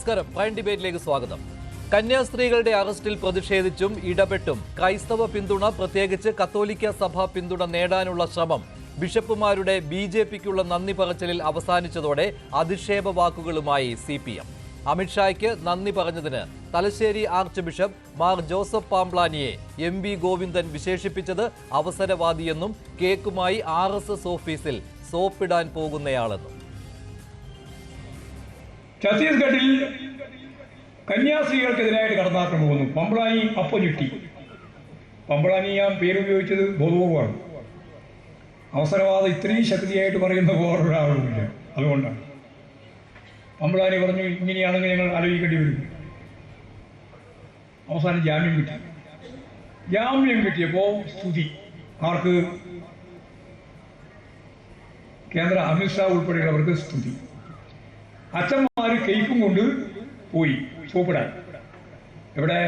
നമസ്കാരം. പ്രൈം ഡിബേറ്റിലേക്ക് സ്വാഗതം. കന്യാസ്ത്രീകളുടെ അറസ്റ്റിൽ പ്രതിഷേധിച്ചും ഇടപെട്ടും ക്രൈസ്തവ പിന്തുണ, പ്രത്യേകിച്ച് കത്തോലിക്ക സഭ പിന്തുണ നേടാനുള്ള ശ്രമം ബിഷപ്പുമാരുടെ ബിജെപിക്കുള്ള നന്ദി പറച്ചിലിൽ അവസാനിച്ചതോടെ അധിക്ഷേപ വാക്കുകളുമായി CPM. അമിത്ഷായ്ക്ക് നന്ദി പറഞ്ഞതിന് Thalassery archbishop Mar Joseph പാംപ്ലാനിയെ MV ഗോവിന്ദൻ വിശേഷിപ്പിച്ചത് അവസരവാദിയെന്നും കേക്കുമായി RSS ഓഫീസിൽ സോപ്പിടാൻ പോകുന്നയാളെന്നും. ഛത്തീസ്ഗഡിൽ കന്യാസ്ത്രീകൾക്കെതിരായിട്ട് കടന്നാക്രമണം വന്നു. പമ്പ്ളാനി അപ്പഞ്ഞുട്ടി. പമ്പ്ളാനി ഞാൻ പേരുപയോഗിച്ചത് ബോധപൂർവമാണ്. അവസരവാദം ഇത്രയും ശക്തിയായിട്ട് പറയുന്ന വേറൊരാളുമില്ല. അതുകൊണ്ടാണ് പമ്പ്ളാനി പറഞ്ഞു, ഇങ്ങനെയാണെങ്കിൽ ഞങ്ങൾ ആലോചിക്കേണ്ടി വരും. അവസാനം ജാമ്യം കിട്ടി. ജാമ്യം കിട്ടിയപ്പോൾ സ്തുതി ആർക്ക്? കേന്ദ്ര അമിത്ഷാ ഉൾപ്പെടെയുള്ളവർക്ക് സ്തുതി. അച്ഛന്മാർ കേക്കും കൊണ്ട് പോയി സോപ്പിടാൻ. എവിടെ?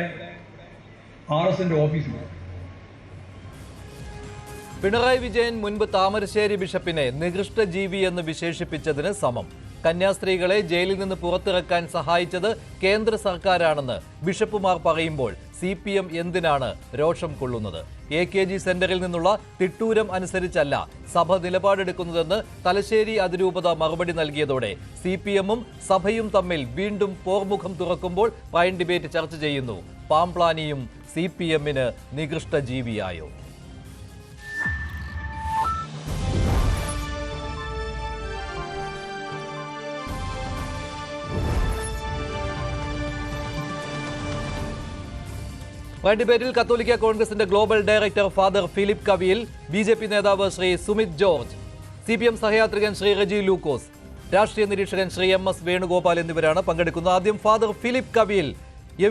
RSSന്റെ ഓഫീസിൽ. പിണറായി വിജയൻ മുൻപ് താമരശ്ശേരി ബിഷപ്പിനെ നികൃഷ്ട ജീവി എന്ന് വിശേഷിപ്പിച്ചതിന് സമം. കന്യാസ്ത്രീകളെ ജയിലിൽ നിന്ന് പുറത്തിറക്കാൻ സഹായിച്ചത് കേന്ദ്ര സർക്കാരാണെന്ന് ബിഷപ്പുമാർ പറയുമ്പോൾ CPM എന്തിനാണ് രോഷം കൊള്ളുന്നത്? AKG സെന്ററിൽ നിന്നുള്ള തിട്ടൂരം അനുസരിച്ചല്ല സഭ നിലപാടെടുക്കുന്നതെന്ന് തലശ്ശേരി അതിരൂപത മറുപടി നൽകിയതോടെ CPMഉം സഭയും തമ്മിൽ വീണ്ടും പോർമുഖം തുറക്കുമ്പോൾ പ്രൈം ഡിബേറ്റ് ചർച്ച ചെയ്യുന്നു. പാംപ്ലാനിയും CPMന് നികൃഷ്ട ജീവിയായോ? പ്രൈം ഡിബേറ്റിൽ കത്തോലിക്ക കോൺഗ്രസിന്റെ ഗ്ലോബൽ ഡയറക്ടർ ഫാദർ ഫിലിപ്പ് കവിയിൽ, BJP നേതാവ് ശ്രീ സുമിത് ജോർജ്, CPM സഹയാത്രികൻ ശ്രീ റെജി ലൂക്കോസ്, രാഷ്ട്രീയ നിരീക്ഷകൻ ശ്രീ MS വേണുഗോപാൽ എന്നിവരാണ് പങ്കെടുക്കുന്നത്. ആദ്യം ഫാദർ ഫിലിപ്പ് കവിയിൽ.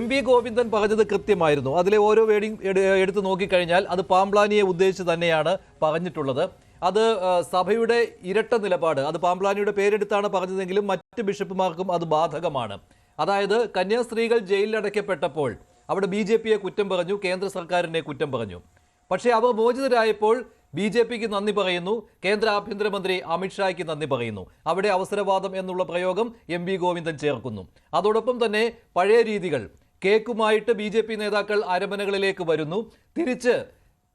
MV ഗോവിന്ദൻ പറഞ്ഞത് കൃത്യമായിരുന്നു. അതിലെ ഓരോ വേർഡിംഗ് എടുത്തു നോക്കിക്കഴിഞ്ഞാൽ അത് പാംപ്ലാനിയെ ഉദ്ദേശിച്ച് തന്നെയാണ് പറഞ്ഞിട്ടുള്ളത്. അത് സഭയുടെ ഇരട്ട നിലപാട്. അത് പാംപ്ലാനിയുടെ പേരെടുത്താണ് പറഞ്ഞതെങ്കിലും മറ്റ് ബിഷപ്പുമാർക്കും അത് ബാധകമാണ്. അതായത് കന്യാസ്ത്രീകൾ ജയിലിലടയ്ക്കപ്പെട്ടപ്പോൾ അവിടെ BJPയെ കുറ്റം പറഞ്ഞു, കേന്ദ്ര സർക്കാരിനെ കുറ്റം പറഞ്ഞു. പക്ഷേ അവർ മോചിതരായപ്പോൾ BJPക്ക് നന്ദി പറയുന്നു, കേന്ദ്ര ആഭ്യന്തരമന്ത്രി അമിത്ഷായ്ക്ക് നന്ദി പറയുന്നു. അവിടെ അവസരവാദം എന്നുള്ള പ്രയോഗം MV ഗോവിന്ദൻ ചേർക്കുന്നു. അതോടൊപ്പം തന്നെ പഴയ രീതികൾ, കേക്കുമായിട്ട് BJP നേതാക്കൾ അരമനകളിലേക്ക് വരുന്നു. തിരിച്ച്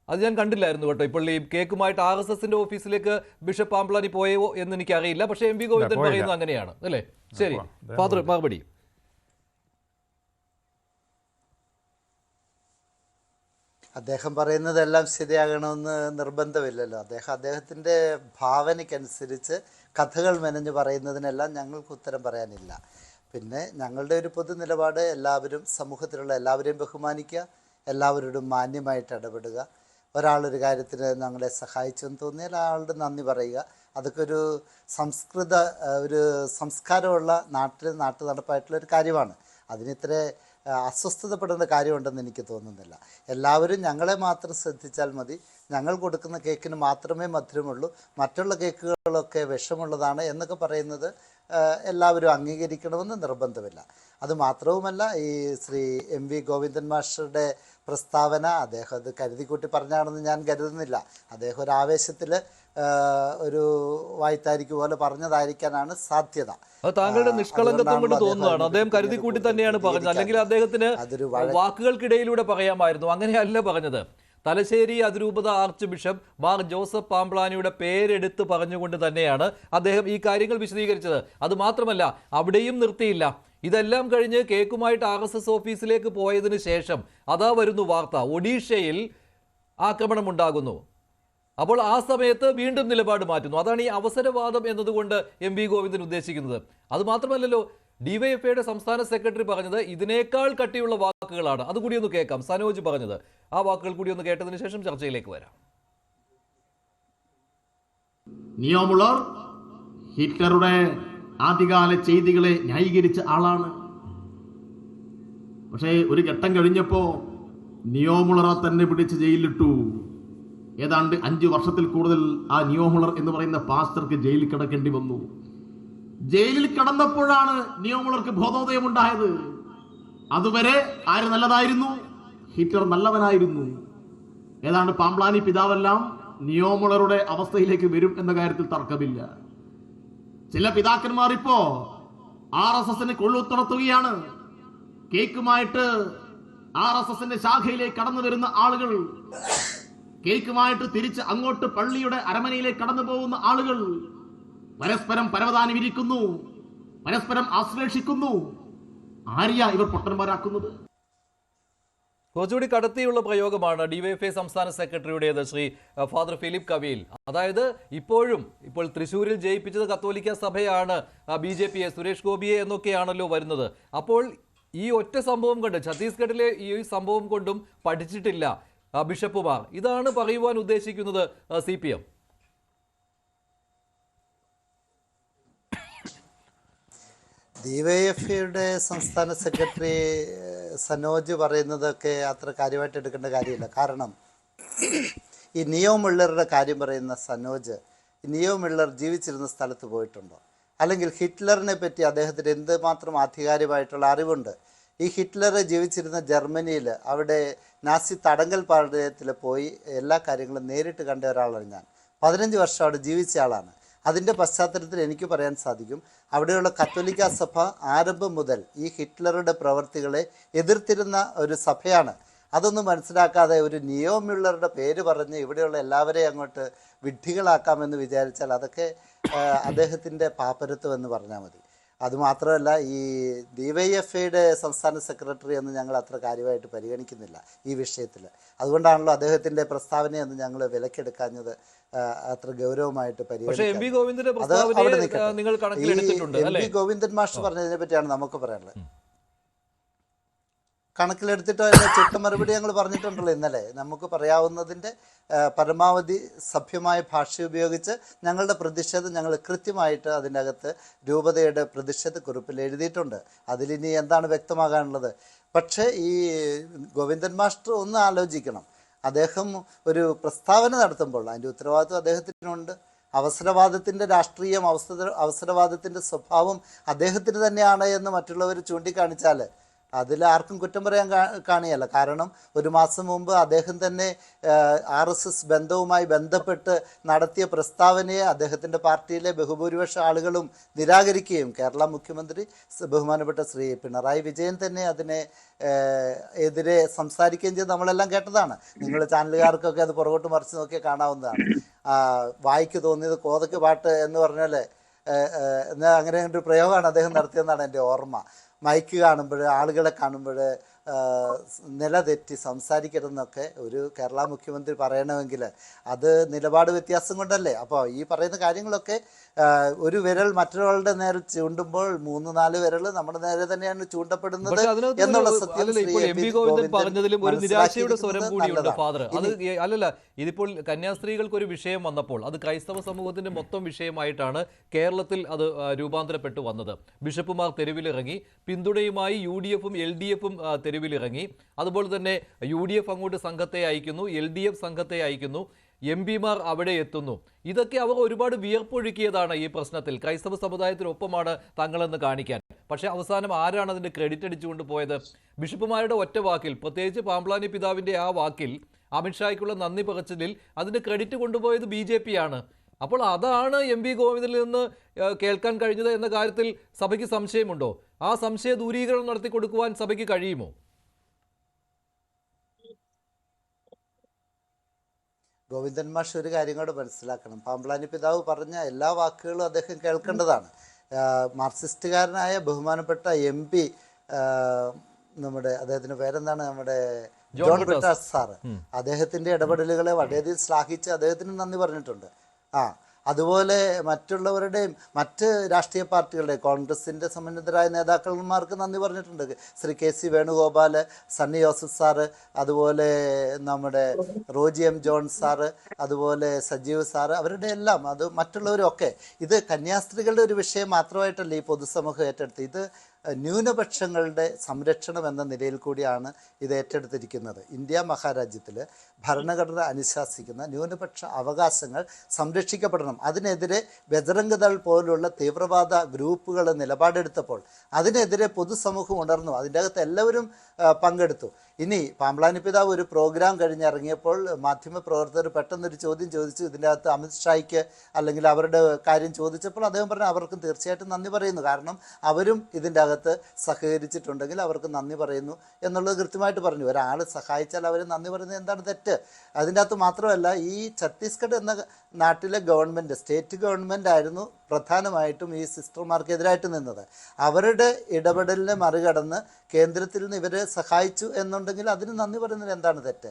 അത് ഞാൻ കണ്ടില്ലായിരുന്നു കേട്ടോ. ഇപ്പോൾ ഈ കേക്കുമായിട്ട് RSSന്റെ ഓഫീസിലേക്ക് ബിഷപ്പ് പാംപ്ലാനി പോയോ എന്ന് എനിക്കറിയില്ല. പക്ഷേ MV ഗോവിന്ദൻ പറയുന്നത് അങ്ങനെയാണ് അല്ലേ? ശരി ഫാദർ, മറുപടി. അദ്ദേഹം പറയുന്നതെല്ലാം ശരിയാകണമെന്ന് നിർബന്ധമില്ലല്ലോ. അദ്ദേഹത്തിൻ്റെ ഭാവനയ്ക്കനുസരിച്ച് കഥകൾ മെനഞ്ഞ് പറയുന്നതിനെല്ലാം ഞങ്ങൾക്ക് ഉത്തരം പറയാനില്ല. പിന്നെ ഞങ്ങളുടെ ഒരു പൊതു നിലപാട് എല്ലാവരും, സമൂഹത്തിലുള്ള എല്ലാവരെയും ബഹുമാനിക്കുക, എല്ലാവരോടും മാന്യമായിട്ട് ഇടപെടുക. ഒരാളൊരു കാര്യത്തിന് ഞങ്ങളെ സഹായിച്ചെന്ന് തോന്നിയാൽ ആളുടെ നന്ദി പറയുക. അതൊക്കെ ഒരു ഒരു സംസ്കാരമുള്ള നാട്ടു നടപ്പായിട്ടുള്ളൊരു കാര്യമാണ്. അതിനിത്ര അസ്വസ്ഥതപ്പെടുന്ന കാര്യമുണ്ടെന്ന് എനിക്ക് തോന്നുന്നില്ല. എല്ലാവരും ഞങ്ങളെ മാത്രം ശ്രദ്ധിച്ചാൽ മതി. ഞങ്ങൾ കൊടുക്കുന്ന കേക്കിന് മാത്രമേ മധുരമുള്ളൂ, മറ്റുള്ള കേക്കുകളൊക്കെ വിഷമുള്ളതാണ് എന്നൊക്കെ പറയുന്നത് എല്ലാവരും അംഗീകരിക്കണമെന്ന് നിർബന്ധമില്ല. അതുമാത്രവുമല്ല, ഈ ശ്രീ MV ഗോവിന്ദൻ മാസ്റ്ററുടെ പ്രസ്താവന അദ്ദേഹം അത് കരുതിക്കൂട്ടി പറഞ്ഞാണെന്ന് ഞാൻ കരുതുന്നില്ല. അദ്ദേഹം ഒരു ആവേശത്തിൽ ഒരു വായ്ത്താരിക്ക് പോലെ പറഞ്ഞതായിരിക്കാനാണ് സാധ്യത. താങ്കളുടെ നിഷ്കളങ്കത്വം കൊണ്ട് തോന്നുന്നതാണ്. അദ്ദേഹം കരുതിക്കൂട്ടി തന്നെയാണ് പറഞ്ഞത്, അല്ലെങ്കിൽ അദ്ദേഹത്തിന് വാക്കുകൾക്കിടയിലൂടെ പറയാമായിരുന്നു. അങ്ങനെയല്ല പറഞ്ഞത്. തലശ്ശേരി അതിരൂപത ആർച്ച് ബിഷപ്പ് മാർ ജോസഫ് പാംപ്ലാനിയുടെ പേരെടുത്ത് പറഞ്ഞുകൊണ്ട് തന്നെയാണ് അദ്ദേഹം ഈ കാര്യങ്ങൾ വിശദീകരിച്ചത്. അതുമാത്രമല്ല, അവിടെയും നിർത്തിയില്ല. ഇതെല്ലാം കഴിഞ്ഞ് കേക്കുമായിട്ട് RSS ഓഫീസിലേക്ക് പോയതിന് ശേഷം അതാ വരുന്നു വാർത്ത, ഒഡീഷയിൽ ആക്രമണമുണ്ടാകുന്നു. അപ്പോൾ ആ സമയത്ത് വീണ്ടും നിലപാട് മാറ്റുന്നു. അതാണ് ഈ അവസരവാദം എന്നതുകൊണ്ട് MV ഗോവിന്ദൻ ഉദ്ദേശിക്കുന്നത്. അതുമാത്രമല്ലല്ലോ, DYFIയുടെ സംസ്ഥാന സെക്രട്ടറി പറഞ്ഞത് ഇതിനേക്കാൾ കട്ടിയുള്ള വാക്കുകളാണ്. അതുകൂടി ഒന്ന് കേൾക്കാം. സനോജ് പറഞ്ഞത്, ആ വാക്കുകൾ കൂടി ഒന്ന് കേട്ടതിന് ശേഷം ചർച്ചയിലേക്ക് വരാം. നിയോമുളർ ഹിറ്റ്ലറുടെ ആദ്യകാല ചെയ്തികളെ ന്യായീകരിച്ച ആളാണ്. പക്ഷേ ഒരു ഘട്ടം കഴിഞ്ഞപ്പോൾ നിയോമുളറെ തന്നെ പിടിച്ച് ജയിലിലിട്ടു. ഏതാണ്ട് 5 വർഷത്തിൽ കൂടുതൽ ആ നിയോമുളർ എന്ന് പറയുന്ന പാസ്റ്റർക്ക് ജയിലിൽ കിടക്കേണ്ടി വന്നു. ജയിലിൽ കിടന്നപ്പോഴാണ് നിയോമുളർക്ക് ബോധോദയം ഉണ്ടായത്. അതുവരെ ആര് നല്ലതായിരുന്നു? ഹിറ്റ്ലർ നല്ലവനായിരുന്നു. ഏതാണ്ട് പാംപ്ലാനി പിതാവെല്ലാം നിയോമുളറുടെ അവസ്ഥയിലേക്ക് വരും എന്ന കാര്യത്തിൽ തർക്കമില്ല. ചില പിതാക്കന്മാർ ഇപ്പോ RSSന് കൊള്ളുത്തുണർത്തുകയാണ്. കേക്കുമായിട്ട് RSSന്റെ ശാഖയിലേക്ക് കടന്നു വരുന്ന ആളുകൾ, കേക്കുമായിട്ട് തിരിച്ച് അങ്ങോട്ട് പള്ളിയുടെ അരമനയിലേക്ക് കടന്നു പോകുന്ന ആളുകൾ പരസ്പരം പരവതാനി വിരിക്കുന്നു, പരസ്പരം ആശ്ലേഷിക്കുന്നു. ആരെയാ ഇവർ പൊട്ടന്മാരാക്കുന്നത്? കുറച്ചുകൂടി കടത്തിയുള്ള പ്രയോഗമാണ് ഡിവൈഎഫ്ഐ സംസ്ഥാന സെക്രട്ടറിയുടേത്, ശ്രീ ഫാദർ ഫിലിപ്പ് കവിയിൽ. അതായത് ഇപ്പോൾ തൃശ്ശൂരിൽ ജയിപ്പിച്ചത് കത്തോലിക്ക സഭയാണ്, BJPയെ, സുരേഷ് ഗോപിയെ എന്നൊക്കെയാണല്ലോ വരുന്നത്. അപ്പോൾ ഈ ഒറ്റ സംഭവം കൊണ്ട്, ഛത്തീസ്ഗഡിലെ ഈ സംഭവം കൊണ്ടും പഠിച്ചിട്ടില്ല ബിഷപ്പുമാർ. ഇതാണ് പറയുവാൻ ഉദ്ദേശിക്കുന്നത് CPM. ഡിവൈഎഫ്ഐയുടെ സംസ്ഥാന സെക്രട്ടറി സനോജ് പറയുന്നതൊക്കെ അത്ര കാര്യമായിട്ട് എടുക്കേണ്ട കാര്യമില്ല. കാരണം ഈ നിയോ മിള്ളറുടെ കാര്യം പറയുന്ന സനോജ്, നിയോ മിള്ളർ ജീവിച്ചിരുന്ന സ്ഥലത്ത് പോയിട്ടുണ്ടോ? അല്ലെങ്കിൽ ഹിറ്റ്ലറിനെ പറ്റി അദ്ദേഹത്തിന് എന്തുമാത്രം ആധികാരികമായിട്ടുള്ള അറിവുണ്ട്? ഈ ഹിറ്റ്ലർ ജീവിച്ചിരുന്ന ജർമ്മനിയിൽ, അവിടെ നാസി തടങ്കൽ പാളയത്തിൽ പോയി എല്ലാ കാര്യങ്ങളും നേരിട്ട് കണ്ട ഒരാളാണ് ഞാൻ. 15 വർഷം അവിടെ ജീവിച്ച ആളാണ്. അതിൻ്റെ പശ്ചാത്തലത്തിൽ എനിക്ക് പറയാൻ സാധിക്കും, അവിടെയുള്ള കത്തോലിക്ക സഭ ആരംഭം മുതൽ ഈ ഹിറ്റ്ലറുടെ പ്രവർത്തികളെ എതിർത്തിരുന്ന ഒരു സഭയാണ്. അതൊന്നും മനസ്സിലാക്കാതെ ഒരു നിയോ മിള്ളറുടെ പേര് പറഞ്ഞ് ഇവിടെയുള്ള എല്ലാവരെയും അങ്ങോട്ട് വിഡ്ഢികളാക്കാമെന്ന് വിചാരിച്ചാൽ അതൊക്കെ അദ്ദേഹത്തിൻ്റെ പാപ്പരത്വം എന്ന് പറഞ്ഞാൽ മതി. അതുമാത്രമല്ല, ഈ ഡിവൈഎഫ്ഐയുടെ സംസ്ഥാന സെക്രട്ടറി എന്ന് ഞങ്ങൾ അത്ര കാര്യമായിട്ട് പരിഗണിക്കുന്നില്ല ഈ വിഷയത്തിൽ. അതുകൊണ്ടാണല്ലോ അദ്ദേഹത്തിൻ്റെ പ്രസ്താവനയൊന്നും ഞങ്ങൾ വിലക്കെടുക്കാഞ്ഞത്, അത്ര ഗൗരവമായിട്ട് പരിഗണിക്കുന്നത്. ഗോവിന്ദൻ മാഷ് പറഞ്ഞതിനെ പറ്റിയാണ് നമുക്ക് പറയാനുള്ളത്. കണക്കിലെടുത്തിട്ടോ അതിൻ്റെ ചുട്ട മറുപടി ഞങ്ങൾ പറഞ്ഞിട്ടുണ്ടല്ലോ ഇന്നലെ. നമുക്ക് പറയാവുന്നതിൻ്റെ പരമാവധി സഭ്യമായ ഭാഷ ഉപയോഗിച്ച് ഞങ്ങളുടെ പ്രതിഷേധം ഞങ്ങൾ കൃത്യമായിട്ട് അതിനകത്ത് രൂപതയുടെ പ്രതിഷേധ കുറിപ്പിൽ എഴുതിയിട്ടുണ്ട്. അതിലിനി എന്താണ് വ്യക്തമാകാനുള്ളത്? പക്ഷേ ഈ ഗോവിന്ദൻ മാസ്റ്റർ ഒന്ന് ആലോചിക്കണം. അദ്ദേഹം ഒരു പ്രസ്താവന നടത്തുമ്പോൾ അതിൻ്റെ ഉത്തരവാദിത്വം അദ്ദേഹത്തിനുണ്ട്. അവസരവാദത്തിൻ്റെ രാഷ്ട്രീയം, അവസരവാദത്തിൻ്റെ സ്വഭാവം അദ്ദേഹത്തിന് തന്നെയാണ് എന്ന് മറ്റുള്ളവർ ചൂണ്ടിക്കാണിച്ചാൽ അതിൽ ആർക്കും കുറ്റം പറയാൻ കാണിയല്ല. കാരണം ഒരു മാസം മുമ്പ് അദ്ദേഹം തന്നെ RSS ബന്ധവുമായി ബന്ധപ്പെട്ട് നടത്തിയ പ്രസ്താവനയെ അദ്ദേഹത്തിൻ്റെ പാർട്ടിയിലെ ബഹുഭൂരിപക്ഷ ആളുകളും നിരാകരിക്കുകയും കേരള മുഖ്യമന്ത്രി ബഹുമാനപ്പെട്ട ശ്രീ പിണറായി വിജയൻ തന്നെ അതിനെ എതിരെ സംസാരിക്കുകയും ചെയ്ത് നമ്മളെല്ലാം കേട്ടതാണ്. നിങ്ങൾ ചാനലുകാർക്കൊക്കെ അത് പുറകോട്ട് മറിച്ച് നോക്കിയാൽ കാണാവുന്നതാണ്. വായിക്ക് തോന്നിയത് കോതയ്ക്ക് പാട്ട് എന്ന് പറഞ്ഞാൽ അങ്ങനെ ഒരു പ്രയോഗമാണ് അദ്ദേഹം നടത്തിയെന്നാണ് എൻ്റെ ഓർമ്മ. മൈക്ക് കാണുമ്പോൾ, ആളുകളെ കാണുമ്പോൾ നിലതെറ്റി സംസാരിക്കരുതെന്നൊക്കെ ഒരു കേരള മുഖ്യമന്ത്രി പറയണമെങ്കിൽ അത് നിലപാട് വ്യത്യാസം കൊണ്ടല്ലേ. അപ്പോൾ ഈ പറയുന്ന കാര്യങ്ങളൊക്കെ ഒരു വിരൽ മറ്റൊരാളുടെ നേരെ ചൂണ്ടുമ്പോൾ 3-4 വിരൽ നമ്മുടെ നേരെ തന്നെയാണ് ചൂണ്ടപ്പെടുന്നത് എന്നുള്ള സത്യം പറഞ്ഞതിലും ഒരു നിരാശയുടെ സ്വരം കൂടിയുണ്ട് ഫാദർ. അത് അല്ലല്ല, ഇതിപ്പോൾ കന്യാസ്ത്രീകൾക്ക് ഒരു വിഷയം വന്നപ്പോൾ അത് ക്രൈസ്തവ സമൂഹത്തിന്റെ മൊത്തം വിഷയമായിട്ടാണ് കേരളത്തിൽ അത് രൂപാന്തരപ്പെട്ടു വന്നത്. ബിഷപ്പുമാർ തെരുവിലിറങ്ങി, പിന്തുണയുമായി UDF-ഉം LDF-ഉം തെരുവിലിറങ്ങി. അതുപോലെ തന്നെ UDF അങ്ങോട്ട് സംഘത്തെ അയക്കുന്നു, LDF സംഘത്തെ അയക്കുന്നു, MP-മാർ അവിടെ എത്തുന്നു. ഇതൊക്കെ അവർ ഒരുപാട് വിയർപ്പൊഴുക്കിയതാണ് ഈ പ്രശ്നത്തിൽ. ക്രൈസ്തവ സമുദായത്തിനൊപ്പമാണ് തങ്ങളെന്ന് കാണിക്കാൻ. പക്ഷേ അവസാനം ആരാണ് അതിൻ്റെ ക്രെഡിറ്റ് അടിച്ചുകൊണ്ട് പോയത്? ബിഷപ്പുമാരുടെ ഒറ്റ വാക്കിൽ, പ്രത്യേകിച്ച് പാമ്പ്ലാനി പിതാവിൻ്റെ ആ വാക്കിൽ, അമിത്ഷായ്ക്കുള്ള നന്ദി പറച്ചിലിൽ അതിൻ്റെ ക്രെഡിറ്റ് കൊണ്ടുപോയത് BJP ആണ്. അപ്പോൾ അതാണ് MP ഗോവിന്ദനിൽ നിന്ന് കേൾക്കാൻ കഴിഞ്ഞത് എന്ന കാര്യത്തിൽ സഭയ്ക്ക് സംശയമുണ്ടോ? ആ സംശയ ദൂരീകരണം നടത്തി കൊടുക്കുവാൻ സഭയ്ക്ക് കഴിയുമോ? ഗോവിന്ദൻ മാഷ് ഒരു കാര്യം കൂടെ മനസ്സിലാക്കണം. പാമ്പ്ലാനി പിതാവ് പറഞ്ഞ എല്ലാ വാക്കുകളും അദ്ദേഹം കേൾക്കേണ്ടതാണ്. മാർക്സിസ്റ്റുകാരനായ ബഹുമാനപ്പെട്ട MP, നമ്മുടെ അദ്ദേഹത്തിൻ്റെ പേരെന്താണ്, നമ്മുടെ ജോൺ ബ്രിട്ടാസ് സാറ്, അദ്ദേഹത്തിൻ്റെ ഇടപെടലുകളെ വളരെയധികം ശ്ലാഘിച്ച് അദ്ദേഹത്തിന് നന്ദി പറഞ്ഞിട്ടുണ്ട്. അതുപോലെ മറ്റുള്ളവരുടെയും മറ്റ് രാഷ്ട്രീയ പാർട്ടികളുടെ, കോൺഗ്രസിൻ്റെ സമ്മന്നതരായ നേതാക്കന്മാർക്ക് നന്ദി പറഞ്ഞിട്ടുണ്ട്. ശ്രീ KC വേണുഗോപാൽ, സണ്ണി ജോസഫ് സാറ്, അതുപോലെ നമ്മുടെ റോജി M. ജോൺ സാറ്, അതുപോലെ സജീവ് സാറ്, അവരുടെ എല്ലാം, അത് മറ്റുള്ളവരൊക്കെ. ഇത് കന്യാസ്ത്രീകളുടെ ഒരു വിഷയം മാത്രമായിട്ടല്ല ഈ പൊതുസമൂഹം ഏറ്റെടുത്ത്. ഇത് ന്യൂനപക്ഷങ്ങളുടെ സംരക്ഷണം എന്ന നിലയിൽ കൂടിയാണ് ഇത് ഏറ്റെടുത്തിരിക്കുന്നത്. ഇന്ത്യ മഹാരാജ്യത്തിൽ ഭരണഘടന അനുശാസിക്കുന്ന ന്യൂനപക്ഷ അവകാശങ്ങൾ സംരക്ഷിക്കപ്പെടണം. അതിനെതിരെ ബജറംഗ് ദൾ പോലുള്ള തീവ്രവാദ ഗ്രൂപ്പുകൾ നിലപാടെടുത്തപ്പോൾ അതിനെതിരെ പൊതുസമൂഹം ഉണർന്നു. അതിൻ്റെ അകത്ത് എല്ലാവരും പങ്കെടുത്തു. ഇനി പാമ്പ്ളാനി പിതാവ് ഒരു പ്രോഗ്രാം കഴിഞ്ഞിറങ്ങിയപ്പോൾ മാധ്യമപ്രവർത്തകർ പെട്ടെന്നൊരു ചോദ്യം ചോദിച്ചു. ഇതിൻ്റെ അകത്ത് അമിത്ഷായ്ക്ക് അല്ലെങ്കിൽ അവരുടെ കാര്യം ചോദിച്ചപ്പോൾ അദ്ദേഹം പറഞ്ഞു അവർക്കും തീർച്ചയായിട്ടും നന്ദി പറയുന്നു, കാരണം അവരും ഇതിൻ്റെ അകത്ത് സഹകരിച്ചിട്ടുണ്ടെങ്കിൽ അവർക്ക് നന്ദി പറയുന്നു എന്നുള്ളത് കൃത്യമായിട്ട് പറഞ്ഞു. ഒരാൾ സഹായിച്ചാൽ അവർ നന്ദി പറയുന്നത് എന്താണ് തെറ്റ്? അതിൻ്റെ അകത്ത് മാത്രമല്ല, ഈ ഛത്തീസ്ഗഡ് എന്ന നാട്ടിലെ ഗവൺമെൻറ്, സ്റ്റേറ്റ് ഗവൺമെൻറ് ആയിരുന്നു പ്രധാനമായിട്ടും ഈ സിസ്റ്റർമാർക്കെതിരായിട്ട് നിന്നത്. അവരുടെ ഇടപെടലിനെ മറികടന്ന് കേന്ദ്രത്തിൽ നിന്ന് ഇവരെ സഹായിച്ചു എന്നുണ്ടെങ്കിൽ അതിന് നന്ദി പറയുന്നതിൽ എന്താണ് തെറ്റ്?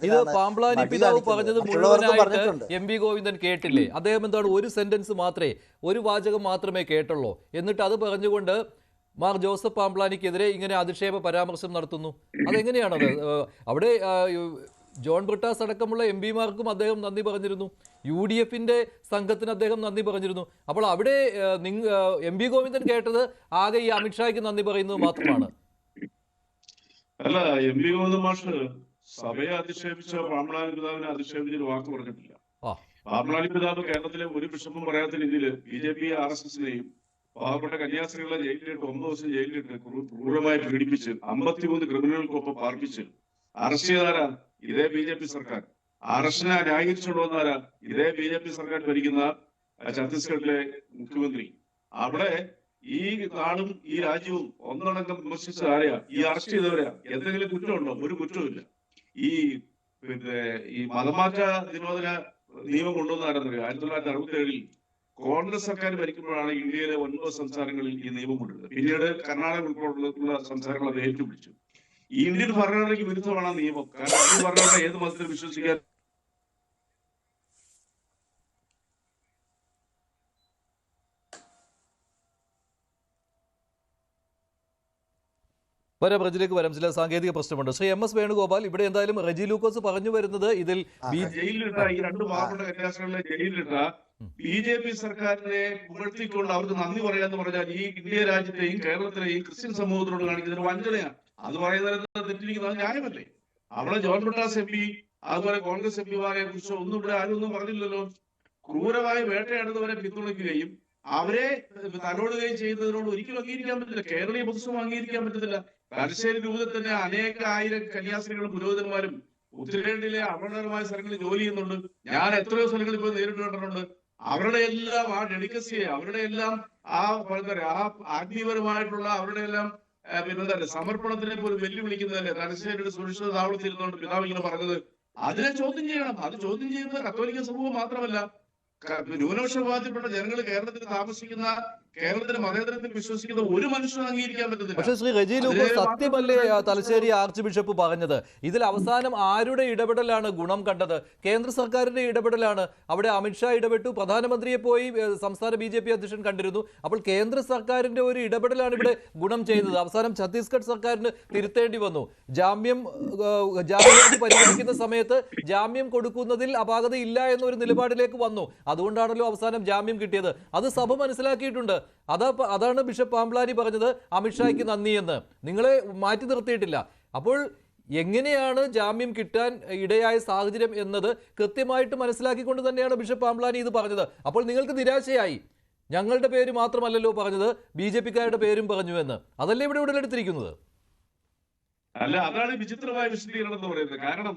ഇത് പാമ്പ്ളാനി പിതാവ് പറഞ്ഞത് മുഴുവനായിട്ട് എം വി ഗോവിന്ദൻ കേട്ടില്ലേ? അദ്ദേഹം എന്താണ് ഒരു സെന്റൻസ് മാത്രമേ, ഒരു വാചകം മാത്രമേ കേട്ടുള്ളൂ. എന്നിട്ട് അത് പറഞ്ഞുകൊണ്ട് മാർ ജോസഫ് പാമ്പ്ളാനിക്കെതിരെ ഇങ്ങനെ അധിക്ഷേപ പരാമർശം നടത്തുന്നു. അതെങ്ങനെയാണത്? അവിടെ ജോൺ ബ്രിട്ടാസ് അടക്കമുള്ള എം പിമാർക്കും അദ്ദേഹം നന്ദി പറഞ്ഞിരുന്നു, UDFന്റെ സംഘത്തിന് അദ്ദേഹം നന്ദി പറഞ്ഞിരുന്നു. അപ്പോൾ അവിടെ എം വി ഗോവിന്ദൻ കേട്ടത് ആകെ ഈ അമിത്ഷായ്ക്ക് നന്ദി പറയുന്നത് മാത്രമാണ്. അല്ല, എം വി ഗോവിന്ദൻ മാഷ് സഭയെ അധിക്ഷേപിച്ച പാമ്പ്ളാനി പിതാവിനെ അധിക്ഷേപിച്ചൊരു വാക്ക് പറഞ്ഞിട്ടില്ല. പാമ്പ്ളാനി പിതാവ് കേരളത്തിലെ ഒരു ബിഷപ്പും പറയാത്ത രീതിയിൽ BJP RSSനെയും പാവപ്പെട്ട കന്യാസ്ത്രീകളെ ജയിലിലിട്ട് 9 ദിവസം ജയിലിലിട്ട് ക്രൂരമായി പീഡിപ്പിച്ച് 53 ക്രിമിനലുകൾക്കൊപ്പം പാർപ്പിച്ച് അറസ്റ്റ് ചെയ്താരാ? ഇതേ BJP സർക്കാർ. അറസ്റ്റിനെ ന്യായീകരിച്ചുകൊണ്ടുവന്നാരാ? ഇതേ BJP സർക്കാർ ഭരിക്കുന്ന ഛത്തീസ്ഗഡിലെ മുഖ്യമന്ത്രി. അവിടെ ഈ നാടും ഈ രാജ്യവും ഒന്നടങ്കം വിമർശിച്ച ആരെയാ? ഈ അറസ്റ്റ് ചെയ്തവരാ. എന്തെങ്കിലും കുറ്റമുണ്ടോ? ഒരു കുറ്റവുമില്ല. ഈ മതമാറ്റ നിരോധന നിയമം കൊണ്ടുവന്നാരെന്നറിയാം. 1967 കോൺഗ്രസ് സർക്കാർ ഭരിക്കുമ്പോഴാണ് ഇന്ത്യയിലെ 9 സംസ്ഥാനങ്ങളിൽ ഈ നിയമം കൊണ്ടുവരുന്നത്. പിന്നീട് കർണാടക ഉൾപ്പെടെയുള്ള സംസ്ഥാനങ്ങൾ അത് ഏറ്റുപിടിച്ചു. ഈ ഇന്ത്യൻ ഭരണഘടനയ്ക്ക് വിരുദ്ധമാണ് ആ നിയമം. കാരണം ഇന്ത്യൻ ഭരണഘടന ഏത് മതത്തിൽ വിശ്വസിക്കാൻ ബ്രജിലേക്ക് വരാം. ചില സാങ്കേതിക പ്രശ്നമുണ്ട്. ശ്രീ MS വേണുഗോപാൽ, ഇവിടെ എന്തായാലും റെജി ലൂക്കോസ് പറഞ്ഞു വരുന്നത് ഇതിൽ ജയിലിലിട്ട ഈ 2 പാവപ്പെട്ട കന്യാസ്ത്രീകളെ ജയിലിലിട്ട BJP സർക്കാരിനെ പുകഴ്ത്തിക്കൊണ്ട് അവർക്ക് നന്ദി പറയാന്ന് പറഞ്ഞാൽ ഈ ഇന്ത്യ രാജ്യത്തെയും കേരളത്തിലെയും ക്രിസ്ത്യൻ സമൂഹത്തിനോട് കാണിക്കുന്നതിന് വഞ്ചനയാണ്. അത് പറയുന്നത് തെറ്റിരിക്കുന്നത് ന്യായമല്ലേ? അവിടെ ജോൺ ബ്രിട്ടാസ് MP അതുപോലെ കോൺഗ്രസ് MPമാരെ കുറിച്ച് ഒന്നും ഇവിടെ ആരും ഒന്നും പറഞ്ഞില്ലല്ലോ. ക്രൂരമായി വേട്ടയാടുന്നവരെ പിന്തുണയ്ക്കുകയും അവരെ തലോടുകയും ചെയ്യുന്നതിനോട് ഒരിക്കലും അംഗീകരിക്കാൻ പറ്റില്ല. കേരളീയ പൊതുസമൂഹം അംഗീകരിക്കാൻ പറ്റത്തില്ല. തലശ്ശേരി രൂപത്തിൽ തന്നെ അനേക ആയിരം കന്യാസ്ത്രീകളും പുരോഹിതന്മാരും ഉത്തരേന്ത്യയിലെ അപകടകരമായ സ്ഥലങ്ങളിൽ ജോലി ചെയ്യുന്നുണ്ട്. ഞാൻ എത്രയോ സ്ഥലങ്ങളിൽ പോയി നേരിട്ട് കണ്ടിട്ടുണ്ട്. അവരുടെ എല്ലാം ആ ഡെഡിക്കസിയെ, അവരുടെ എല്ലാം ആ ആത്മീയപരമായിട്ടുള്ള അവരുടെ എല്ലാം സമർപ്പണത്തിനെ പോലും വെല്ലുവിളിക്കുന്നതല്ലേ തലശ്ശേരിയുടെ സുരക്ഷിത താവളത്തിൽ ഇരുന്നുകൊണ്ട് പിതാവ് ഇങ്ങനെ പറഞ്ഞത്. അതിനെ ചോദ്യം ചെയ്യണം. അത് ചോദ്യം ചെയ്യുന്നത് കത്തോലിക്ക സമൂഹം മാത്രമല്ല, ന്യൂനപക്ഷ വിഭാഗത്തിൽപ്പെട്ട ജനങ്ങൾ കേരളത്തിൽ താമസിക്കുന്ന, കേരളത്തിലെ മതേതരത്തിൽ വിശ്വസിക്കുന്ന ഒരു മനുഷ്യനും അംഗീകരിക്കാൻ പറ്റത്തില്ല. പക്ഷേ ശ്രീ റെജി ലൂക്കോസ്, സത്യമല്ലേ തലശ്ശേരി ആർച്ച് ബിഷപ്പ് പറഞ്ഞത്? ഇതിൽ അവസാനം ആരുടെ ഇടപെടലാണ് ഗുണം കണ്ടത്? കേന്ദ്ര സർക്കാരിന്റെ ഇടപെടലാണ്. അവിടെ അമിത്ഷാ ഇടപെട്ടു, പ്രധാനമന്ത്രിയെ പോയി സംസ്ഥാന BJP അധ്യക്ഷൻ കണ്ടിരുന്നു. അപ്പോൾ കേന്ദ്ര സർക്കാരിന്റെ ഒരു ഇടപെടലാണ് ഇവിടെ ഗുണം ചെയ്തത്. അവസാനം ഛത്തീസ്ഗഡ് സർക്കാരിന് തിരുത്തേണ്ടി വന്നു. ജാമ്യം പരിഗണിക്കുന്ന സമയത്ത് ജാമ്യം കൊടുക്കുന്നതിൽ അപാകതയില്ല എന്നൊരു നിലപാടിലേക്ക് വന്നു. അതുകൊണ്ടാണല്ലോ അവസാനം ജാമ്യം കിട്ടിയത്. അത് സഭ മനസ്സിലാക്കിയിട്ടുണ്ട്. അതാണ് ബിഷപ്പ് പാമ്പ്ളാനി പറഞ്ഞത് അമിത്ഷായ്ക്ക് നന്ദി എന്ന്. നിങ്ങളെ മാറ്റി നിർത്തിയിട്ടില്ല. അപ്പോൾ എങ്ങനെയാണ് ജാമ്യം കിട്ടാൻ ഇടയായ സാഹചര്യം എന്നത് കൃത്യമായിട്ട് മനസ്സിലാക്കിക്കൊണ്ട് തന്നെയാണ് ബിഷപ്പ് പാമ്പ്ളാനി ഇത് പറഞ്ഞത്. അപ്പോൾ നിങ്ങൾക്ക് നിരാശയായി. ഞങ്ങളുടെ പേര് മാത്രമല്ലല്ലോ പറഞ്ഞത്, BJPക്കാരുടെ പേരും പറഞ്ഞു എന്ന്. അതല്ലേ ഇവിടെ ഉടലെടുത്തിരിക്കുന്നത്? അല്ല, അതാണ് വിചിത്രമായ വിശദീകരണം എന്ന് പറയുന്നത്. കാരണം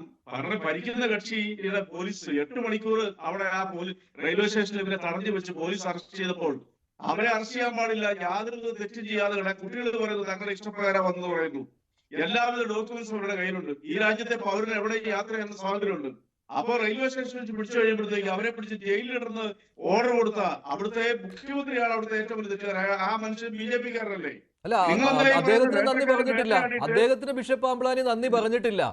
ഭരിക്കുന്ന കക്ഷിയുടെ പോലീസ് 8 മണിക്കൂർ അവിടെ ആ റെയിൽവേ സ്റ്റേഷനിൽ ഇവരെ തടഞ്ഞു വെച്ച് പോലീസ് അറസ്റ്റ് ചെയ്തപ്പോൾ അവരെ അറസ്റ്റ് ചെയ്യാൻ പാടില്ല, യാതൊരു തെറ്റും ചെയ്യാതെ കുട്ടികൾ പറയുന്നത് തങ്ങളുടെ ഇഷ്ടപ്രകാരം വന്നെന്ന് പറയുന്നു. എല്ലാവിധ ഡോക്യുമെന്റ്സും അവരുടെ കയ്യിലുണ്ട്. ഈ രാജ്യത്തെ പൗരന് എവിടെ യാത്ര ചെയ്യുന്ന സ്വാതന്ത്ര്യമുണ്ട്. അപ്പൊ റെയിൽവേ സ്റ്റേഷനിൽ വെച്ച് പിടിച്ചു കഴിയുമ്പോഴത്തേക്ക് അവരെ പിടിച്ച് ജയിലിലിടുന്ന ഓർഡർ കൊടുത്ത അവിടുത്തെ മുഖ്യമന്ത്രിയാണ് അവിടുത്തെ ഏറ്റവും വലിയ തെറ്റുകാരൻ. ആ മനുഷ്യൻ BJPക്കാരനല്ലേ? അല്ല, അദ്ദേഹത്തിന് നന്ദി പറഞ്ഞിട്ടില്ല. അദ്ദേഹത്തിന് ബിഷപ്പ് പാമ്പ്ളാനി നന്ദി പറഞ്ഞിട്ടില്ല.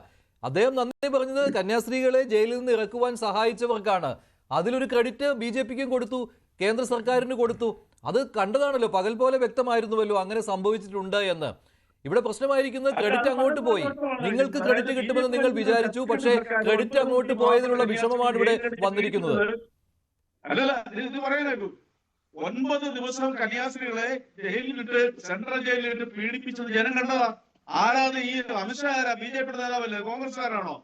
അദ്ദേഹം നന്ദി പറഞ്ഞത് കന്യാസ്ത്രീകളെ ജയിലിൽ നിന്ന് ഇറക്കുവാൻ സഹായിച്ചവർക്കാണ്. അതിലൊരു ക്രെഡിറ്റ് BJPക്കും കൊടുത്തു, കേന്ദ്ര സർക്കാരിന് കൊടുത്തു. അത് കണ്ടതാണല്ലോ, പകൽ പോലെ വ്യക്തമായിരുന്നുവല്ലോ അങ്ങനെ സംഭവിച്ചിട്ടുണ്ട് എന്ന്. ഇവിടെ പ്രശ്നമായിരിക്കുന്നത് ക്രെഡിറ്റ് അങ്ങോട്ട് പോയി. നിങ്ങൾക്ക് ക്രെഡിറ്റ് കിട്ടുമെന്ന് നിങ്ങൾ വിചാരിച്ചു, പക്ഷേ ക്രെഡിറ്റ് അങ്ങോട്ട് പോയതിലുള്ള വിഷമമാണ് ഇവിടെ വന്നിരിക്കുന്നത്. അല്ലല്ല, ഇത് പറയാനായിട്ടു 9 ദിവസം കന്യാസ്ത്രീകളെ ജയിലിലിട്ട്, സെൻട്രൽ ജയിലിലിട്ട് പീഡിപ്പിച്ചത് ജനം കണ്ടതാ. ആരാത്? ഈ അമിത്ഷാ ആരാ? BJP നേതാവല്ലേ? കോൺഗ്രസ്സുകാരാണോ?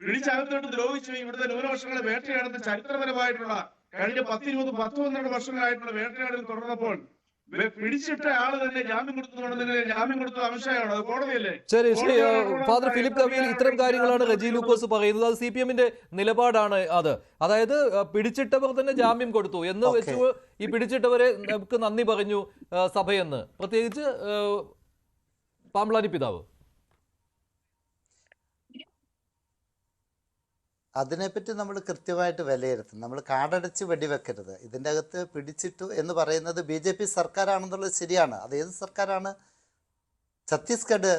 പിടിച്ചകത്തോട്ട് ദ്രോഹിച്ചു ഇവിടുത്തെ ന്യൂനപക്ഷങ്ങളെ വേട്ടയാടുന്ന ചരിത്രപരമായിട്ടുള്ള കഴിഞ്ഞ 10-12 വർഷങ്ങളായിട്ടുള്ള വേട്ടയാടൽ തുടർന്നപ്പോൾ പിടിച്ചിട്ട ആള് തന്നെ ജാമ്യം കൊടുത്തുകൊണ്ടെങ്കിൽ ജാമ്യം കൊടുത്തത് അമിത്ഷായാണോ? അത് കോടതിയല്ലേ? ശരി, ശ്രീ ഫാദർ ഫിലിപ്പ് കവിയിൽ ഇത്തരം കാര്യങ്ങളാണ് റെജി ലൂക്കോസ് പറയുന്നത്. അത് CPM നിലപാടാണ്. അതായത് പിടിച്ചിട്ടവർ തന്നെ ജാമ്യം കൊടുത്തു എന്ന് വെച്ചു ഈ പിടിച്ചിട്ടവരെ നമുക്ക് നന്ദി പറഞ്ഞു സഭയെന്ന്, പ്രത്യേകിച്ച് പാമ്പ്ലാനി പിതാവ്. അതിനെപ്പറ്റി നമ്മൾ കൃത്യമായിട്ട് വിലയിരുത്തും. നമ്മൾ കാടടച്ച് വെടിവെക്കരുത്. ഇതിൻ്റെ അകത്ത് പിടിച്ചിട്ടു എന്ന് പറയുന്നത് BJP സർക്കാരാണെന്നുള്ളത് ശരിയാണ്. അത് ഏത് സർക്കാരാണ്? ഛത്തീസ്ഗഡ്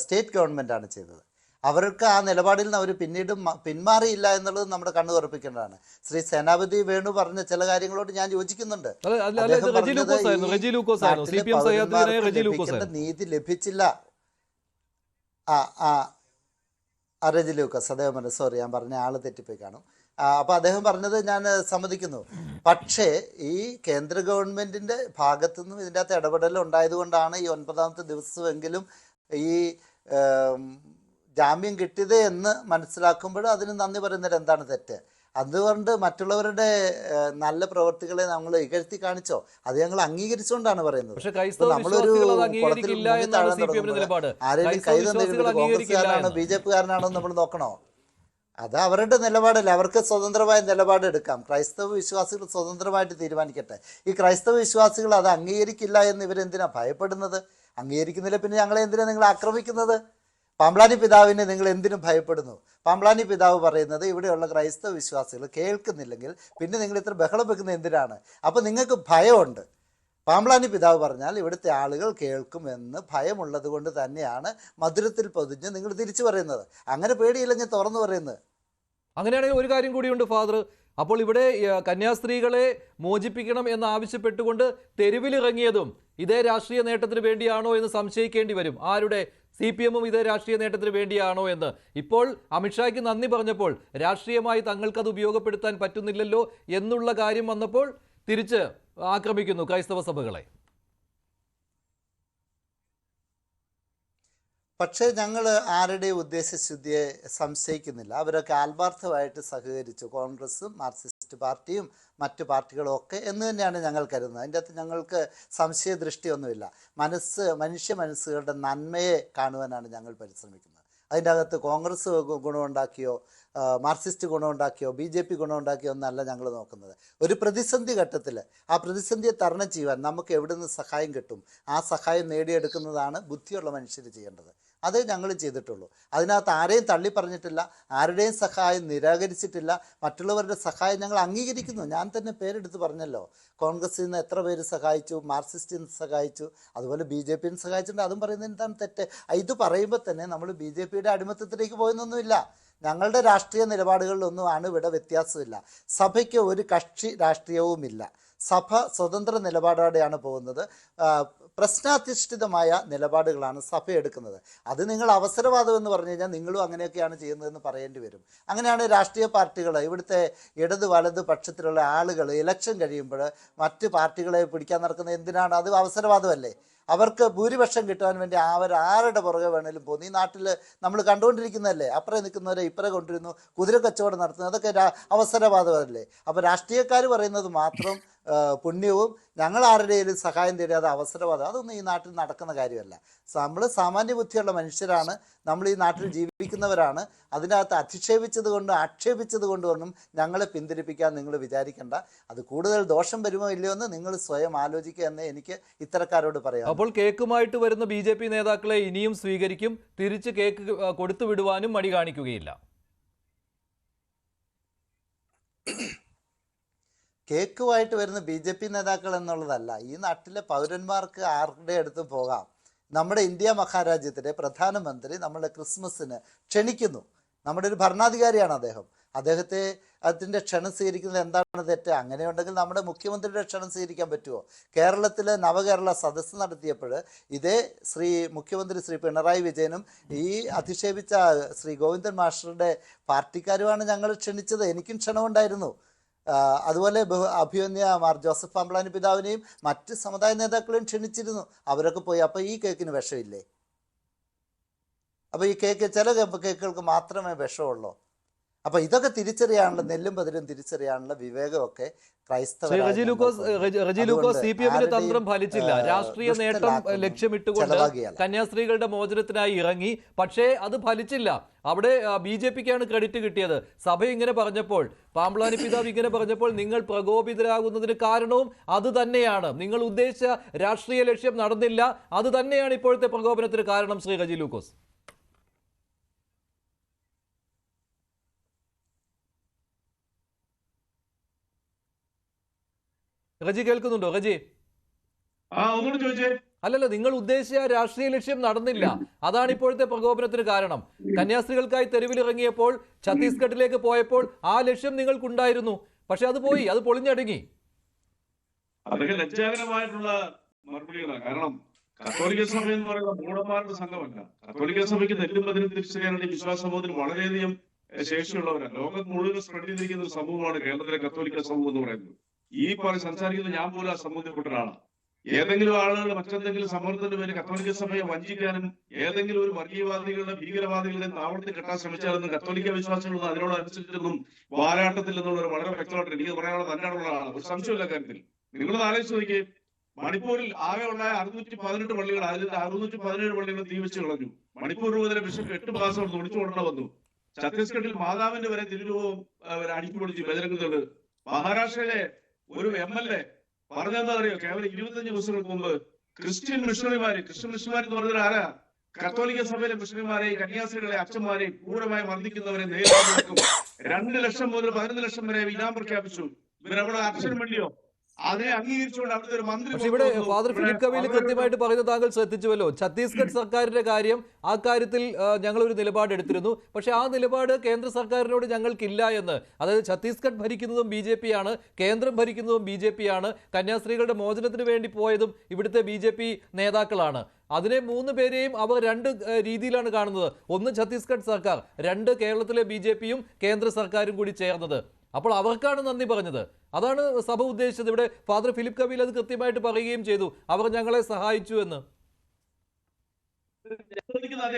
സ്റ്റേറ്റ് ഗവൺമെൻറ്റാണ് ചെയ്തത്. അവർക്ക് ആ നിലപാടിൽ നിന്ന് അവർ പിന്നീട് പിന്മാറിയില്ല എന്നുള്ളത് നമ്മുടെ കണ്ണു തുറപ്പിക്കേണ്ടതാണ്. ശ്രീ സേനാപതി വേണു പറഞ്ഞ ചില കാര്യങ്ങളോട് ഞാൻ യോജിക്കുന്നുണ്ട്. നീതി ലഭിച്ചില്ല. റെജി ലൂക്കോസ്, അദ്ദേഹം പറഞ്ഞു, സോറി ഞാൻ പറഞ്ഞ ആള് തെറ്റിപ്പോയി കാണും. അപ്പോൾ അദ്ദേഹം പറഞ്ഞത് ഞാൻ സമ്മതിക്കുന്നു. പക്ഷേ ഈ കേന്ദ്ര ഗവൺമെൻറ്റിൻ്റെ ഭാഗത്തുനിന്നും ഇതിൻ്റെ അകത്ത് ഇടപെടൽ ഉണ്ടായതുകൊണ്ടാണ് ഈ 9ാമത്തെ ദിവസമെങ്കിലും ഈ ജാമ്യം കിട്ടിയത് എന്ന് മനസ്സിലാക്കുമ്പോൾ അതിന് നന്ദി പറയുന്നതിൽ എന്താണ് തെറ്റ്? അതുകൊണ്ട് മറ്റുള്ളവരുടെ നല്ല പ്രവൃത്തികളെ നമ്മൾ ഇകഴ്ത്തി കാണിച്ചോ? അത് ഞങ്ങൾ അംഗീകരിച്ചുകൊണ്ടാണ് പറയുന്നത്. നമ്മളൊരു ആരെങ്കിലും കൈ തന്നിരിക്കുന്നത് കോൺഗ്രസ്സുകാരനാണോ BJP-കാരനാണോ നമ്മൾ നോക്കണോ? അത് അവരുടെ നിലപാടല്ല. അവർക്ക് സ്വതന്ത്രമായ നിലപാട് എടുക്കാം. ക്രൈസ്തവ വിശ്വാസികൾ സ്വതന്ത്രമായിട്ട് തീരുമാനിക്കട്ടെ. ഈ ക്രൈസ്തവ വിശ്വാസികൾ അത് അംഗീകരിക്കില്ല എന്ന് ഇവരെന്തിനാ ഭയപ്പെടുന്നത്? അംഗീകരിക്കുന്നില്ല പിന്നെ ഞങ്ങളെ എന്തിനാ നിങ്ങൾ ആക്രമിക്കുന്നത്? പാമ്പ്ലാനി പിതാവിനെ നിങ്ങൾ എന്തിനും ഭയപ്പെടുന്നു? പാമ്പ്ലാനി പിതാവ് പറയുന്നത് ഇവിടെയുള്ള ക്രൈസ്തവ വിശ്വാസികൾ കേൾക്കുന്നില്ലെങ്കിൽ പിന്നെ നിങ്ങൾ ഇത്ര ബഹളം വെക്കുന്നത് എന്തിനാണ്? അപ്പോൾ നിങ്ങൾക്ക് ഭയമുണ്ട്. പാമ്പ്ലാനി പിതാവ് പറഞ്ഞാൽ ഇവിടുത്തെ ആളുകൾ കേൾക്കുമെന്ന് ഭയമുള്ളത് കൊണ്ട് തന്നെയാണ് മധുരത്തിൽ പൊതിഞ്ഞ് നിങ്ങൾ തിരിച്ചു പറയുന്നത്. അങ്ങനെ പേടിയില്ലെങ്കിൽ തുറന്നു പറയുന്നത്. അങ്ങനെയാണെങ്കിൽ ഒരു കാര്യം കൂടിയുണ്ട് ഫാദർ. അപ്പോൾ ഇവിടെ കന്യാസ്ത്രീകളെ മോചിപ്പിക്കണം എന്നാവശ്യപ്പെട്ടുകൊണ്ട് തെരുവിലിറങ്ങിയതും ഇതേ രാഷ്ട്രീയ നേട്ടത്തിന് വേണ്ടിയാണോ എന്ന് സംശയിക്കേണ്ടി വരും. ആരുടെ? CPM-ഉം ഇതേ രാഷ്ട്രീയ നേട്ടത്തിന് വേണ്ടിയാണോ എന്ന്. ഇപ്പോൾ അമിത്ഷായ്ക്ക് നന്ദി പറഞ്ഞപ്പോൾ രാഷ്ട്രീയമായി തങ്ങൾക്കത് ഉപയോഗപ്പെടുത്താൻ പറ്റുന്നില്ലല്ലോ എന്നുള്ള കാര്യം വന്നപ്പോൾ തിരിച്ച് ആക്രമിക്കുന്നു ക്രൈസ്തവ സഭകളെ. പക്ഷേ ഞങ്ങൾ ആരുടെയും ഉദ്ദേശശുദ്ധിയെ സംശയിക്കുന്നില്ല. അവരൊക്കെ ആത്മാർത്ഥമായിട്ട് സഹകരിച്ചു. കോൺഗ്രസും മാർക്സിസ്റ്റ് പാർട്ടിയും മറ്റു പാർട്ടികളും ഒക്കെ എന്ന് തന്നെയാണ് ഞങ്ങൾ കരുതുന്നത്. അതിൻ്റെ അകത്ത് ഞങ്ങൾക്ക് സംശയദൃഷ്ടിയൊന്നുമില്ല. മനുഷ്യ മനസ്സുകളുടെ നന്മയെ കാണുവാനാണ് ഞങ്ങൾ പരിശ്രമിക്കുന്നത്. അതിൻ്റെ അകത്ത് കോൺഗ്രസ് ഗുണമുണ്ടാക്കിയോ മാർക്സിസ്റ്റ് ഗുണമുണ്ടാക്കിയോ BJP ഗുണമുണ്ടാക്കിയോ ഒന്നല്ല ഞങ്ങൾ നോക്കുന്നത്. ഒരു പ്രതിസന്ധി ഘട്ടത്തിൽ ആ പ്രതിസന്ധിയെ തരണം ചെയ്യുവാൻ നമുക്ക് എവിടെ നിന്ന് സഹായം കിട്ടും, ആ സഹായം നേടിയെടുക്കുന്നതാണ് ബുദ്ധിയുള്ള മനുഷ്യർ ചെയ്യേണ്ടത്. അതേ ഞങ്ങൾ ചെയ്തിട്ടുള്ളൂ. അതിനകത്ത് ആരെയും തള്ളി പറഞ്ഞിട്ടില്ല, ആരുടെയും സഹായം നിരാകരിച്ചിട്ടില്ല. മറ്റുള്ളവരുടെ സഹായം ഞങ്ങൾ അംഗീകരിക്കുന്നു. ഞാൻ തന്നെ പേരെടുത്ത് പറഞ്ഞല്ലോ. കോൺഗ്രസിൽ നിന്ന് എത്ര പേര് സഹായിച്ചു, മാർക്സിസ്റ്റിൽ നിന്ന് സഹായിച്ചു, അതുപോലെ BJP-യിൽ നിന്ന് സഹായിച്ചിട്ടുണ്ട്. അതും പറയുന്നത് എന്താണ് തെറ്റ്? ഇത് പറയുമ്പോൾ തന്നെ നമ്മൾ BJP-യുടെ അടിമത്തത്തിലേക്ക് പോയെന്നൊന്നുമില്ല. ഞങ്ങളുടെ രാഷ്ട്രീയ നിലപാടുകളിലൊന്നും ഇവിടെ വ്യത്യാസമില്ല. സഭയ്ക്ക് ഒരു കക്ഷി രാഷ്ട്രീയവുമില്ല. സഭ സ്വതന്ത്ര നിലപാടോടെയാണ് പോകുന്നത്. പ്രശ്നാധിഷ്ഠിതമായ നിലപാടുകളാണ് സഭ എടുക്കുന്നത്. അത് നിങ്ങൾ അവസരവാദം എന്ന് പറഞ്ഞു കഴിഞ്ഞാൽ നിങ്ങളും അങ്ങനെയൊക്കെയാണ് ചെയ്യുന്നതെന്ന് പറയേണ്ടി വരും. അങ്ങനെയാണ് രാഷ്ട്രീയ പാർട്ടികൾ, ഇവിടുത്തെ ഇടത് വലത് പക്ഷത്തിലുള്ള ആളുകൾ ഇലക്ഷൻ കഴിയുമ്പോൾ മറ്റ് പാർട്ടികളെ പിടിക്കാൻ നടക്കുന്നത് എന്തിനാണ്? അത് അവസരവാദമല്ലേ? അവർക്ക് ഭൂരിപക്ഷം കിട്ടാൻ വേണ്ടി ആരുടെ പുറകെ വേണേലും പോകുന്നു. ഈ നാട്ടിൽ നമ്മൾ കണ്ടുകൊണ്ടിരിക്കുന്നതല്ലേ. അപ്പുറം നിൽക്കുന്നവരെ ഇപ്പുറം കൊണ്ടിരുന്നു കുതിര കച്ചവടം നടത്തുന്നത്. അതൊക്കെ അവസരവാദമല്ലേ? അപ്പോൾ രാഷ്ട്രീയക്കാർ പറയുന്നത് മാത്രം പുണ്യവും ഞങ്ങൾ ആരുടെയും സഹായം തരാതെ അവസരവാദം, അതൊന്നും ഈ നാട്ടിൽ നടക്കുന്ന കാര്യമല്ല. നമ്മൾ സാമാന്യ ബുദ്ധിയുള്ള മനുഷ്യരാണ്, നമ്മൾ ഈ നാട്ടിൽ ജീവിക്കുന്നവരാണ്. അതിനകത്ത് അധിക്ഷേപിച്ചത് കൊണ്ടും ആക്ഷേപിച്ചത് കൊണ്ടും ഞങ്ങളെ പിന്തിരിപ്പിക്കാൻ നിങ്ങൾ വിചാരിക്കേണ്ട. അത് കൂടുതൽ ദോഷം വരുമോ ഇല്ലയോ എന്ന് നിങ്ങൾ സ്വയം ആലോചിക്കുക എന്ന് എനിക്ക് ഇത്തരക്കാരോട് പറയാം. അപ്പോൾ കേക്കുമായിട്ട് വരുന്ന BJP നേതാക്കളെ ഇനിയും സ്വീകരിക്കും, തിരിച്ച് കേക്ക് കൊടുത്തു വിടുവാനും മടി കാണിക്കുകയില്ല. കേക്കുമായിട്ട് വരുന്ന BJP നേതാക്കൾ എന്നുള്ളതല്ല, ഈ നാട്ടിലെ പൗരന്മാർക്ക് ആരുടെ അടുത്തും പോകാം. നമ്മുടെ ഇന്ത്യ മഹാരാജ്യത്തിൻ്റെ പ്രധാനമന്ത്രി നമ്മളെ ക്രിസ്മസിന് ക്ഷണിക്കുന്നു. നമ്മുടെ ഒരു ഭരണാധികാരിയാണ് അദ്ദേഹം. അതിൻ്റെ ക്ഷണം സ്വീകരിക്കുന്നത് എന്താണ് തെറ്റ്? അങ്ങനെയുണ്ടെങ്കിൽ നമ്മുടെ മുഖ്യമന്ത്രിയുടെ ക്ഷണം സ്വീകരിക്കാൻ പറ്റുമോ? കേരളത്തിലെ നവകേരള സദസ്സ് നടത്തിയപ്പോൾ ഇതേ മുഖ്യമന്ത്രി ശ്രീ പിണറായി വിജയനും ഈ അധിക്ഷേപിച്ച ശ്രീ ഗോവിന്ദൻ മാസ്റ്ററുടെ പാർട്ടിക്കാരുമാണ് ഞങ്ങൾ ക്ഷണിച്ചത്. എനിക്കും ക്ഷണമുണ്ടായിരുന്നു. അതുപോലെ അഭിമന്യ മാർ ജോസഫ് പാമ്പ്ലാനി പിതാവിനെയും മറ്റ് സമുദായ നേതാക്കളെയും ക്ഷണിച്ചിരുന്നു. അവരൊക്കെ പോയി. അപ്പോൾ ഈ കേക്കിന് വിഷമില്ലേ? അപ്പോൾ ഈ കേക്ക് ചില കേക്കുകൾക്ക് മാത്രമേ വിഷമുള്ളൂ. അപ്പോൾ ഇതൊക്കെ തിരിച്ചറിയാനുള്ള, നെല്ലും പതിരും തിരിച്ചറിയാനുള്ള വിവേകമൊക്കെ റെജി ലൂക്കോസ് CPM-ന്റെ തന്ത്രം ഫലിച്ചില്ല. രാഷ്ട്രീയ നേട്ടം ലക്ഷ്യമിട്ടുകൊണ്ട് കന്യാസ്ത്രീകളുടെ മോചനത്തിനായി ഇറങ്ങി. പക്ഷേ അത് ഫലിച്ചില്ല. അവിടെ BJP-ക്കാണ് ക്രെഡിറ്റ് കിട്ടിയത്. സഭ ഇങ്ങനെ പറഞ്ഞപ്പോൾ, പാമ്പ്ളാനി പിതാവ് ഇങ്ങനെ പറഞ്ഞപ്പോൾ നിങ്ങൾ പ്രകോപിതരാകുന്നതിന് കാരണവും അത് തന്നെയാണ്. നിങ്ങൾ ഉദ്ദേശിച്ച രാഷ്ട്രീയ ലക്ഷ്യം നടന്നില്ല. അത് തന്നെയാണ് ഇപ്പോഴത്തെ പ്രകോപനത്തിന് കാരണം. ശ്രീ റെജി ലൂക്കോസ്, റജി കേൾക്കുന്നുണ്ടോ? റജി, ഒന്നുകൂടി ചോദിച്ചേ. അല്ലല്ല, നിങ്ങൾ ഉദ്ദേശിച്ച രാഷ്ട്രീയ ലക്ഷ്യം നടന്നില്ല. അതാണ് ഇപ്പോഴത്തെ പ്രകോപനത്തിന് കാരണം. കന്യാസ്ത്രീകൾക്കായി തെരുവിലിറങ്ങിയപ്പോൾ, ഛത്തീസ്ഗഡിലേക്ക് പോയപ്പോൾ ആ ലക്ഷ്യം നിങ്ങൾക്കുണ്ടായിരുന്നു. പക്ഷെ അത് പോയി, അത് പൊളിഞ്ഞടുങ്ങി. അതൊക്കെ ലജ്ജാകരമായിട്ടുള്ള മറുപടികളാണ്. കാരണം കത്തോലിക്ക സഭ എന്ന് പറയുന്ന മൂഢന്മാരുടെ സംഘമല്ല. കത്തോലിക്ക സഭയ്ക്ക് നെല്ലും പതിരും തിരിച്ചറിയാനുള്ള വിശ്വാസ സമൂഹത്തിന് വളരെയധികം ശേഷിയുള്ളവരാണ്. ലോകം മുഴുവൻ സ്പ്രെഡ് ചെയ്തിരിക്കുന്ന ഒരു സമൂഹമാണ് കേരളത്തിലെ കത്തോലിക്ക സമൂഹം എന്ന് പറയുന്നത്. ഈ സംസാരിക്കുന്ന ഞാൻ പോലും ആ സമൂഹത്തിൽപ്പെട്ട ഒരാളാണ്. ഏതെങ്കിലും ആളുകൾ മറ്റെന്തെങ്കിലും സമ്മർദ്ദത്തിന്റെ പേര് കത്തോലിക്ക സഭയെ വഞ്ചിക്കാനും ഏതെങ്കിലും ഒരു വർഗീയവാദികളുടെ ഭീകരവാദികളുടെ താവളത്തിൽ കെട്ടാൻ ശ്രമിച്ചാലൊന്നും കത്തോലിക്ക വിശ്വാസികളൊന്നും അതിനോടനുസരിച്ചൊന്നും വാലാട്ടത്തിൽ എന്നുള്ള വളരെ വ്യക്തമായിട്ട് എനിക്ക് പറയാനുള്ള തന്നെയുള്ള ആളാണ്. ഒരു സംശയമില്ല കാര്യത്തിൽ. നിങ്ങളൊന്ന് ആലോചിച്ച് നോക്കിയേ, മണിപ്പൂരിൽ ആകെ ഉണ്ടായ 618 പള്ളികൾ, അതിൽ 617 പള്ളികൾ തീ വെച്ച് കളഞ്ഞു. മണിപ്പൂർ രൂപതയിലെ ബിഷപ്പ് 8 മാസം ഒളിച്ചു കൊണ്ടു വന്നു. ഛത്തീസ്ഗഡിൽ മാതാവിന്റെ വരെ തിരുരൂപം അടിച്ചു പൊളിച്ചു ബജരംഗത്തോട്. മഹാരാഷ്ട്രയിലെ ഒരു MLA പറഞ്ഞെന്താ അറിയോ? കേവലം 25 ദിവസങ്ങൾക്ക് മുമ്പ് ക്രിസ്ത്യൻ മിഷണറിമാര് എന്ന് പറഞ്ഞാൽ ആരാ? കത്തോലിക്ക സഭയിലെ മിഷണറിമാരെ, കന്യാസ്ത്രീകളെ, അച്ഛന്മാരെ ക്രൂരമായി മർദ്ദിക്കുന്നവരെ നേരിടും. 2 ലക്ഷം മുതൽ 11 ലക്ഷം വരെ ഇനാം പ്രഖ്യാപിച്ചു. ഇവരവിടെ അക്ഷരം വേണ്ടിയോ? അതിനെ അംഗീകരിച്ചുകൊണ്ട് അവിടുത്തെ ഒരു മന്ത്രി. പക്ഷെ ഇവിടെ ഫാദർ ഫിലിപ്പ് കവീൽ കൃത്യമായിട്ട് പറയുന്നത് താങ്കൾ ശ്രദ്ധിച്ചുവല്ലോ. ഛത്തീസ്ഗഡ് സർക്കാരിന്റെ കാര്യം, ആ കാര്യത്തിൽ ഞങ്ങളൊരു നിലപാട് എടുത്തിരുന്നു. പക്ഷെ ആ നിലപാട് കേന്ദ്ര സർക്കാരിനോട് ഞങ്ങൾക്കില്ല എന്ന്. അതായത് ഛത്തീസ്ഗഡ് ഭരിക്കുന്നതും BJP ആണ്, കേന്ദ്രം ഭരിക്കുന്നതും BJP ആണ്. കന്യാസ്ത്രീകളുടെ മോചനത്തിന് വേണ്ടി പോയതും ഇവിടുത്തെ BJP നേതാക്കളാണ്. അതിനെ 3 പേരെയും അവർ 2 രീതിയിലാണ് കാണുന്നത്. ഒന്ന് ഛത്തീസ്ഗഡ് സർക്കാർ, 2 കേരളത്തിലെ BJP-യും കേന്ദ്ര സർക്കാരും കൂടി ചേർന്നത്. അപ്പോൾ അവർക്കാണ് നന്ദി പറഞ്ഞത്. അതാണ് സഭ ഉദ്ദേശിച്ചത്. ഇവിടെ ഫാദർ ഫിലിപ്പ് കവീൽ അത് കൃത്യമായിട്ട് പറയുകയും ചെയ്തു, അവർ ഞങ്ങളെ സഹായിച്ചു എന്ന്.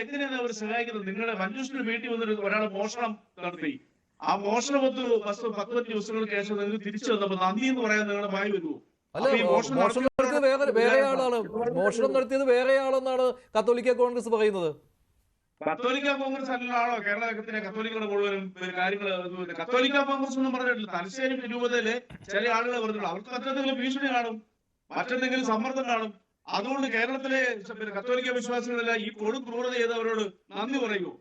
എങ്ങനെയാണ് അവർ സഹായിക്കുന്നത്? നിങ്ങളുടെ മഞ്ജുഷിന് വീട്ടിൽ വന്നിട്ട് ഒരാൾ മോഷണം നടത്തി. ആ മോഷണം 10 ദിവസങ്ങൾക്ക് ശേഷം നിങ്ങൾ തിരിച്ചു വന്നപ്പോൾ നന്ദി എന്ന് പറയാൻ നിങ്ങളുടെ മായി വരുമോ? അല്ല, മോഷണം നടത്തിയത് വേറെ ആളാണ്. മോഷണം നടത്തിയത് വേറെ ആളെന്നാണ് കത്തോലിക്ക കോൺഗ്രസ് പറയുന്നത്. കത്തോലിക്ക കോൺഗ്രസ് അല്ലാണോ കേരളത്തിലെ കത്തോലിക്കയുടെ മുഴുവനും കാര്യങ്ങൾ? കത്തോലിക്ക കോൺഗ്രസ് ഒന്നും പറഞ്ഞിട്ടില്ല. തലശ്ശേരി രൂപതയിലെ ചില ആളുകൾ പറഞ്ഞിട്ടുള്ളൂ. അവർക്ക് മറ്റെന്തെങ്കിലും ഭീഷണി കാണും, മറ്റെന്തെങ്കിലും സമ്മർദ്ദം കാണും. അതുകൊണ്ട് കേരളത്തിലെ കത്തോലിക്ക വിശ്വാസികളെല്ലാം ഈ കൊടും ക്രൂരത ചെയ്തവരോട് നന്ദി പറയൂ.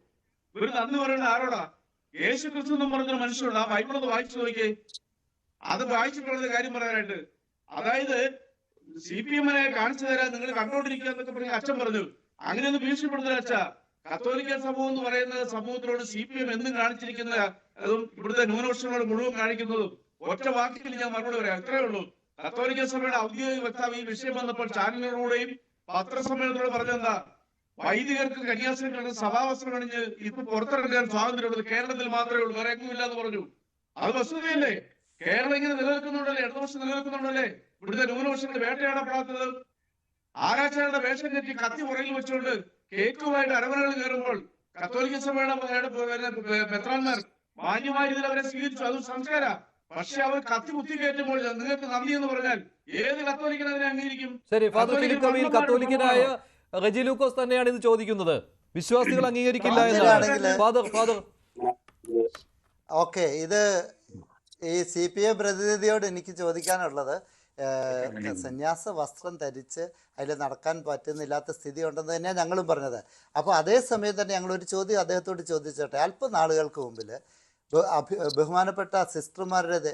ഇവർ നന്ദി പറയേണ്ട ആരോടാ? യേശു ക്രിസ്തു എന്നും പറഞ്ഞൊരു മനുഷ്യരുണ്ട്. ആ ബൈബിളൊന്ന് വായിച്ചു നോക്കിയേ. അത് വായിച്ചിട്ടുള്ളത് കാര്യം പറയാനായിട്ട്. അതായത് CPM-നെ കാണിച്ചു തരാൻ നിങ്ങൾ കണ്ടോണ്ടിരിക്കുക എന്നൊക്കെ പറഞ്ഞ് അച്ഛൻ പറഞ്ഞു. അങ്ങനെയൊന്നും ഭീഷണിപ്പെടുന്നില്ല അച്ഛാ. കത്തോലിക്ക സമൂഹം എന്ന് പറയുന്ന സമൂഹത്തിനോട് CPM എന്നും കാണിച്ചിരിക്കുന്ന, അതും ഇവിടുത്തെ ന്യൂനപക്ഷങ്ങളോട് മുഴുവൻ കാണിക്കുന്നതും ഒറ്റ വാക്കിൽ ഞാൻ മറുപടി പറയാം. അത്രേ ഉള്ളൂ. കത്തോലിക്ക സഭയുടെ ഔദ്യോഗിക വക്താവ് ഈ വിഷയം വന്നപ്പോൾ ചാനലുകളിലൂടെയും പത്രസമ്മേളനത്തോട് പറഞ്ഞെന്താ? വൈദികർക്ക്, കന്യാസ്ത്രീകൾക്ക് സഭാവസ്ത്രം അണിഞ്ഞ് ഇപ്പൊ പുറത്തിറങ്ങാൻ സ്വാതന്ത്ര്യമുള്ളത് കേരളത്തിൽ മാത്രമേ ഉള്ളൂ, വേറെ എങ്ങുമില്ല എന്ന് പറഞ്ഞു. അത് വസ്തുതയല്ലേ? കേരളം ഇങ്ങനെ നിലനിൽക്കുന്നുണ്ടല്ലേ? 2 വർഷം നിലനിൽക്കുന്നുണ്ടല്ലേ? ഇവിടുത്തെ ന്യൂനപക്ഷങ്ങൾ വേട്ടയാടപ്പെടാത്തത്? ആരാച്ചാരുടെ വേഷം കെട്ടി കത്തി പുറകിൽ വെച്ചുകൊണ്ട് കേക്കുമായിട്ട് അരമനകൾ കയറുമ്പോൾ കത്തോലിക്ക സഭയുടെ മെത്രാന്മാർ മാന്യമായ രീതിയിൽ അവരെ സ്വീകരിച്ചു. അതും സംസ്കാര. പക്ഷെ അവർ കത്തി കുത്തി കയറ്റുമ്പോൾ നിങ്ങൾക്ക് നന്ദി എന്ന് പറഞ്ഞാൽ ഏത് കത്തോലിക്കൻ അതിനെ അംഗീകരിക്കും? ശരി, ഫാദർ ഫിലിപ്പ് കവീൽ കത്തോലിക്കനായ റെജി ലൂക്കോസ് തന്നെയാണ് ഇത് ചോദിക്കുന്നത്. വിശ്വാസികൾ അംഗീകരിക്കില്ല എന്നാണ് ഫാദർ. ഓക്കെ, ഇത് ഈ CPM പ്രതിനിധിയോട് എനിക്ക് ചോദിക്കാനുള്ളത്, സന്യാസ വസ്ത്രം ധരിച്ച് അതിൽ നടക്കാൻ പറ്റുന്നില്ലാത്ത സ്ഥിതി ഉണ്ടെന്ന് തന്നെയാണ് ഞങ്ങളും പറഞ്ഞത്. അപ്പോൾ അതേ സമയം തന്നെ ഞങ്ങളൊരു ചോദ്യം അദ്ദേഹത്തോട് ചോദിച്ചോട്ടെ. അല്പ നാളുകൾക്ക് മുമ്പിൽ ബഹുമാനപ്പെട്ട സിസ്റ്റർമാരുടെ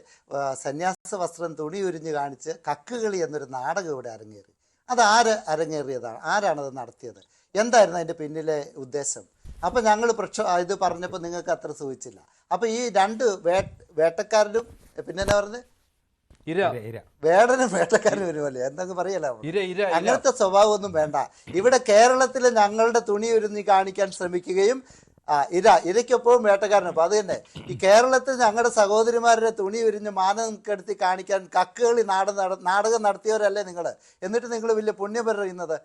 സന്യാസ വസ്ത്രം തുണി ഉരിഞ്ഞ് കാണിച്ച് കക്കുകളി എന്നൊരു നാടകം ഇവിടെ അരങ്ങേറി. അത് അരങ്ങേറിയതാണ്? ആരാണത് നടത്തിയത്? എന്തായിരുന്നു അതിൻ്റെ പിന്നിലെ ഉദ്ദേശം? അപ്പം ഞങ്ങൾ ഇത് പറഞ്ഞപ്പോൾ നിങ്ങൾക്ക് അത്ര സൂചിച്ചില്ല. അപ്പം ഈ 2 വേട്ടക്കാരനും പിന്നെ എന്നാ പറഞ്ഞത്, വേടനും വേട്ടക്കാരനും വരുമല്ലേ എന്തൊക്കെ പറയല്ലോ. അങ്ങനത്തെ സ്വഭാവമൊന്നും വേണ്ട. ഇവിടെ കേരളത്തിൽ ഞങ്ങളുടെ തുണി ഉരിഞ്ഞ് കാണിക്കാൻ ശ്രമിക്കുകയും ഇരയ്ക്കൊപ്പവും വേട്ടക്കാരനൊപ്പം. അത് തന്നെ ഈ കേരളത്തിൽ ഞങ്ങളുടെ സഹോദരിമാരുടെ തുണി ഉരിഞ്ഞ് മാനം കെടുത്തി കാണിക്കാൻ കക്കുകളി നാടകം നടത്തിയവരല്ലേ നിങ്ങൾ? എന്നിട്ട് നിങ്ങൾ വലിയ പുണ്യം പറയുന്നത്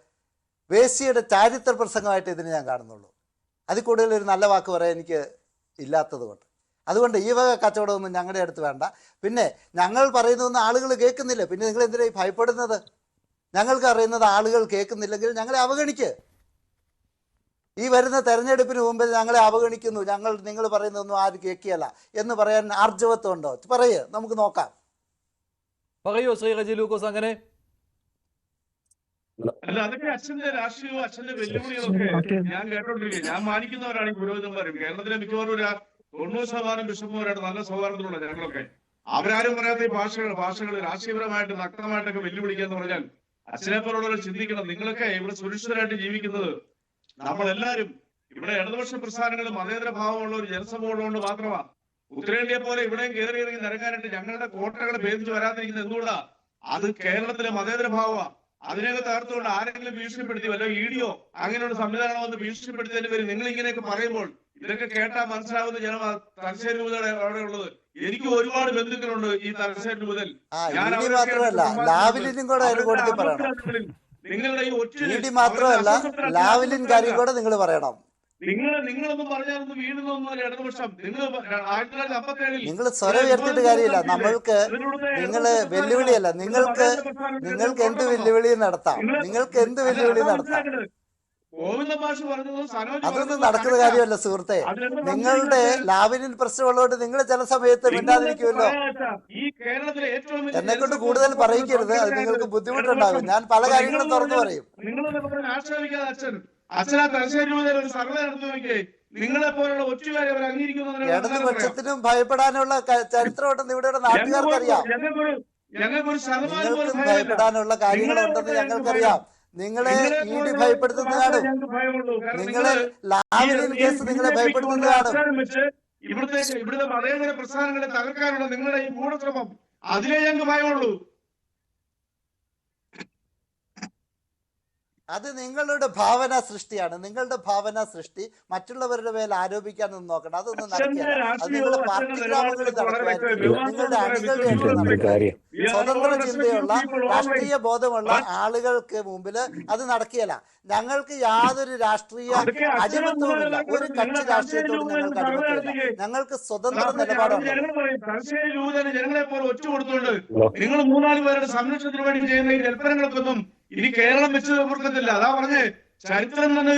വേശ്യയുടെ ചാരിത്ര പ്രസംഗമായിട്ട് ഇതിന് ഞാൻ കാണുന്നുള്ളൂ. അതിൽ കൂടുതൽ ഒരു നല്ല വാക്ക് പറയാൻ എനിക്ക് ഇല്ലാത്തത് കൊണ്ട്. അതുകൊണ്ട് ഈ വക കച്ചവടമൊന്നും ഞങ്ങളുടെ അടുത്ത് വേണ്ട. പിന്നെ ഞങ്ങൾ പറയുന്നതൊന്നും ആളുകൾ കേൾക്കുന്നില്ല, പിന്നെ നിങ്ങൾ എന്തിനാണ് ഭയപ്പെടുന്നത്? ഞങ്ങൾക്ക് അറിയുന്നത് ആളുകൾ കേൾക്കുന്നില്ലെങ്കിൽ ഞങ്ങളെ അവഗണിക്ക്. ഈ വരുന്ന തെരഞ്ഞെടുപ്പിന് മുമ്പ് ഞങ്ങളെ അവഗണിക്കുന്നു, നിങ്ങൾ പറയുന്നതൊന്നും ആരും കേൾക്കുകയല്ല എന്ന് പറയാൻ ആർജവത്വം ഉണ്ടോ? പറയേ, നമുക്ക് നോക്കാം. പറയൂ ശ്രീ റെജി ലൂക്കോസ്. അങ്ങനെ അല്ല, അതൊക്കെ അച്ഛന്റെ രാഷ്ട്രീയവും അച്ഛന്റെ വെല്ലുവിളികളൊക്കെ ഞാൻ കേട്ടോണ്ടിരിക്കുക. ഞാൻ മാനിക്കുന്നവരാണ് ഈ പുരോഹിതന്മാരും. കേരളത്തിലെ മിക്കവാറും 90% ബിഷപ്പുമാരായിട്ട് നല്ല സൗഹാർദ്ദമുള്ള ഞങ്ങളൊക്കെ. അവരാരും പറയാത്ത ഈ ഭാഷകൾ രാഷ്ട്രീയപരമായിട്ട് നഗ്നമായിട്ടൊക്കെ വെല്ലുവിളിക്കാന്ന് പറഞ്ഞാൽ അച്ഛനെ പോലുള്ളവർ ചിന്തിക്കണം. നിങ്ങളൊക്കെ ഇവിടെ സുരക്ഷിതരായിട്ട് ജീവിക്കുന്നത് നമ്മളെല്ലാരും ഇവിടെ ഇടതുപക്ഷ പ്രസ്ഥാനങ്ങളും മതേതര ഭാവമുള്ള ഒരു ജനസമൂഹമുള്ളതുകൊണ്ട് മാത്രമാണ്. ഉത്തരേന്ത്യയെ പോലെ ഇവിടെയും കയറി ഇറങ്ങി നിരങ്ങാനായിട്ട് ഞങ്ങളുടെ കോട്ടകളെ ഭേദിച്ച് വരാതിരിക്കുന്നത് എന്തുകൊണ്ടാ? അത് കേരളത്തിലെ മതേതര ഭാവമാണ്. അതിനെയൊക്കെ തകർത്തുകൊണ്ട് ആരെങ്കിലും ഭീഷണിപ്പെടുത്തി വല്ല ഇഡിയോ അങ്ങനെയുള്ള സംവിധാനം വന്ന് ഭീഷണിപ്പെടുത്തിയതിന് പേര് നിങ്ങൾ ഇങ്ങനെയൊക്കെ പറയുമ്പോൾ ഇതൊക്കെ കേട്ടാൽ മനസ്സിലാവുന്ന ജനം തലശ്ശേരി രൂപതയുടെ അവിടെ ഉള്ളത്. എനിക്ക് ഒരുപാട് ബന്ധുക്കളുണ്ട് ഈ തലശ്ശേരി മുതൽ. നിങ്ങളുടെ ഈ ഒറ്റ മാത്രമല്ല ലാവ്ലിൻ കാര്യം കൂടെ നിങ്ങൾ പറയണം. നിങ്ങളൊന്നും പറഞ്ഞാലൊന്നും വീടുന്നൊന്നും ഇടതുപക്ഷം. നിങ്ങൾ സ്വരം ഉയർത്തിയിട്ട് കാര്യമില്ല. നിങ്ങള് വെല്ലുവിളിയല്ല, നിങ്ങൾക്ക് എന്ത് വെല്ലുവിളി നടത്താം, അതൊന്നും നടക്കുന്ന കാര്യമല്ല സുഹൃത്തെ. നിങ്ങളുടെ ലാവിനിൽ പ്രശ്നമുള്ളതുകൊണ്ട് നിങ്ങൾ ചില സമയത്ത് മിണ്ടാതിരിക്കുമല്ലോ. എന്നെ കൊണ്ട് കൂടുതൽ പറയിക്കരുത്, അത് നിങ്ങൾക്ക് ബുദ്ധിമുട്ടുണ്ടാകും. ഞാൻ പല കാര്യങ്ങളും തുറന്നു പറയും. ഇടതുപക്ഷത്തിനും ഭയപ്പെടാനുള്ള ചരിത്രമുണ്ടെന്ന് ഇവിടെ നാട്ടുകാർക്കറിയാം. നിങ്ങൾക്കും ഭയപ്പെടാനുള്ള കാര്യങ്ങളുണ്ടെന്ന് ഞങ്ങൾക്കറിയാം. നിങ്ങളെ ഇഡി ഭയപ്പെടുത്തുന്നതാണ്, നിങ്ങളെ ലാവ്ലിൻ കേസ് നിങ്ങളെ ഭയപ്പെടുത്തുന്നതാണ്. ഇവിടുത്തെ മതേതര പ്രസ്ഥാനങ്ങളെ തകർക്കാനുള്ള നിങ്ങളുടെ ഈ ഗൂഢശ്രമം, അതിലേ ഞങ്ങൾക്ക് ഭയമുള്ളൂ. അത് നിങ്ങളുടെ ഭാവന സൃഷ്ടിയാണ്. നിങ്ങളുടെ ഭാവന സൃഷ്ടി മറ്റുള്ളവരുടെ മേൽ ആരോപിക്കാനൊന്നും നോക്കണം. അതൊന്നും നടക്കില്ല. അത് നിങ്ങളുടെ പാർട്ടി ഗ്രാമങ്ങളിൽ നടക്കുമായിരിക്കും, നിങ്ങളുടെ അണികളുടെ നടക്കുമായിരിക്കും. സ്വതന്ത്ര ചിന്തയുള്ള രാഷ്ട്രീയ ബോധമുള്ള ആളുകൾക്ക് മുമ്പിൽ അത് നടക്കുകയില്ല. ഞങ്ങൾക്ക് യാതൊരു രാഷ്ട്രീയ അടിമത്വവുമില്ല, ഒരു കക്ഷി രാഷ്ട്രീയത്തോടും ഞങ്ങൾക്ക് അടിമത്വമില്ല. ഞങ്ങൾക്ക് സ്വതന്ത്ര നിലപാടുണ്ട്. ജനങ്ങളെ പോലെ ഒറ്റ കൊടുത്തുകൊണ്ട് നിങ്ങൾ 3-4 പേരുടെ സംരക്ഷണത്തിന് വേണ്ടി ചെയ്യുന്ന ഈ ജൽപ്പനങ്ങൾക്കൊന്നും ഇനി കേരളം വെച്ച് ഓർക്കത്തില്ല. അതാ പറഞ്ഞേ, ചരിത്രം തന്നെ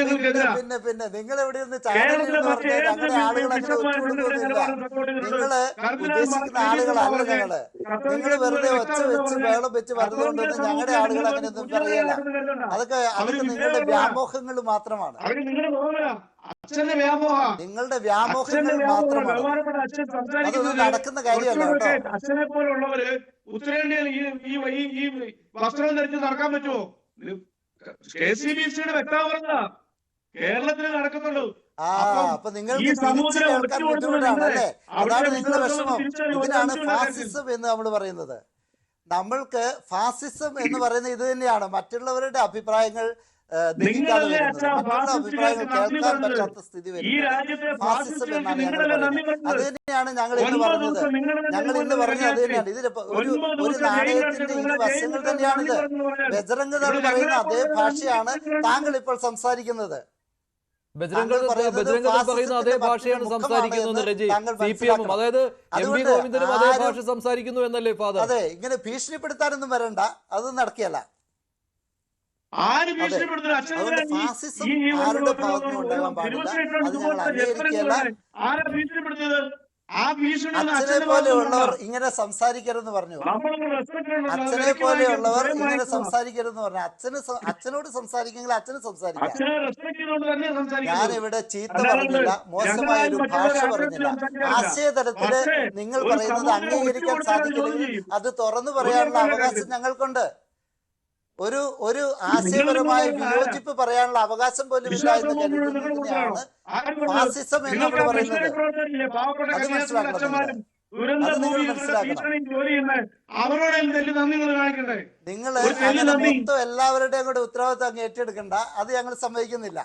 പിന്നെ നിങ്ങൾ എവിടെ നിന്ന് ഞങ്ങളുടെ ആളുകൾ അങ്ങനെ ഒത്തുകൊടുക്കുന്നില്ല. നിങ്ങള് ഉദ്ദേശിക്കുന്ന ആളുകളല്ല ഞങ്ങള്. നിങ്ങൾ വെറുതെ ഒച്ച വെച്ച് വേളം വെച്ച് വരുന്നതുകൊണ്ടൊന്നും ഞങ്ങളുടെ ആളുകൾ അങ്ങനെയൊന്നും പറയല്ല. അതൊക്കെ നിങ്ങളുടെ വ്യാമോഹങ്ങൾ മാത്രമാണ്. നിങ്ങളുടെ വ്യാമോഹങ്ങൾ മാത്രമാണ്. അതൊന്നും നടക്കുന്ന കാര്യമല്ല കേട്ടോ. അച്ഛനെ പോലുള്ളവര് ഉത്തരേന്ത്യയിൽ ഈ വസ്ത്രം ധരിച്ച് നടക്കാൻ പറ്റുമോ? KCBCയുടെ വ്യക്തത പറഞ്ഞ കേരളത്തിൽ നടക്കുന്നുള്ളൂ. അപ്പൊ നിങ്ങൾക്ക് തിരിച്ചു കേൾക്കാൻ ബുദ്ധിമുട്ടാണ് അല്ലേ? അതാണ് നിങ്ങളുടെ വിഷമം. ഇതിനാണ് ഫാസിസം എന്ന് നമ്മൾ പറയുന്നത്. നമ്മൾക്ക് ഫാസിസം എന്ന് പറയുന്നത് ഇത് തന്നെയാണ്. മറ്റുള്ളവരുടെ അഭിപ്രായങ്ങൾ ദഹിക്കാതെ വരുന്നത്, മറ്റുള്ള അഭിപ്രായങ്ങൾ കേൾക്കാൻ പറ്റാത്ത സ്ഥിതി വരുന്നത് ഫാസിസം എന്നാണ് ഞങ്ങൾ പറയുന്നത്. അത് തന്നെയാണ് ഞങ്ങൾ ഇന്ന് പറഞ്ഞത്. ഞങ്ങൾ ഇന്ന് പറഞ്ഞത് അത് തന്നെയാണ്. ഇതിൽ ഒരു നാണയത്തിന്റെ ഇരു വശങ്ങൾ തന്നെയാണിത്. ബജറംഗ് ദൾ പറയുന്ന അതേ ഭാഷയാണ് താങ്കൾ ഇപ്പോൾ സംസാരിക്കുന്നത്. ബജറംഗ് പറയുന്ന അതേ ഭാഷയാണ് സംസാരിക്കുന്നത് റെജി. CPM അതായത് MP ഗോവിന്ദനും അതേ ഭാഷ സംസാരിക്കുന്നു എന്നല്ലേ ഫാദർ? അതെ, ഇങ്ങനെ ഭീഷണിപ്പെടുത്താനൊന്നും വരണ്ട, അതൊന്നും നടക്കുകയല്ല. ഫാസിസം ആരുടെ ഭാഗത്തുനിന്നും ഉണ്ടാകാൻ പാടില്ല. അത് ഞങ്ങൾ അംഗീകരിക്കുകയല്ല. അച്ഛനെ പോലെയുള്ളവർ ഇങ്ങനെ സംസാരിക്കരുതെന്ന് പറഞ്ഞു. അച്ഛനെ പോലെയുള്ളവർ ഇങ്ങനെ സംസാരിക്കരുതെന്ന് പറഞ്ഞു. അച്ഛനോട് സംസാരിക്കുമെങ്കിൽ അച്ഛന് സംസാരിക്കാം. ഞാനിവിടെ ചീത്ത പറഞ്ഞില്ല, മോശമായ ഒരു ഭാഷ പറഞ്ഞില്ല. ആശയതലത്തില് നിങ്ങൾ പറയുന്നത് അംഗീകരിക്കാൻ സാധിക്കില്ലെങ്കിൽ അത് തുറന്നു പറയാനുള്ള അവകാശം ഞങ്ങൾക്കുണ്ട്. ഒരു ആശയപരമായ വിയോജിപ്പ് പറയാനുള്ള അവകാശം പോലും ഇല്ല എന്ന് കരുതുന്നതിനെയാണ് ഫാസിസം എന്ന് നമ്മൾ പറയുന്നത്. അത് മനസ്സിലാക്കണം. നിങ്ങൾ അങ്ങനെ മൊത്തം എല്ലാവരുടെയും കൂടെ ഉത്തരവാദിത്വം അങ്ങ് ഏറ്റെടുക്കണ്ട. അത് ഞങ്ങൾ സമ്മതിക്കുന്നില്ല.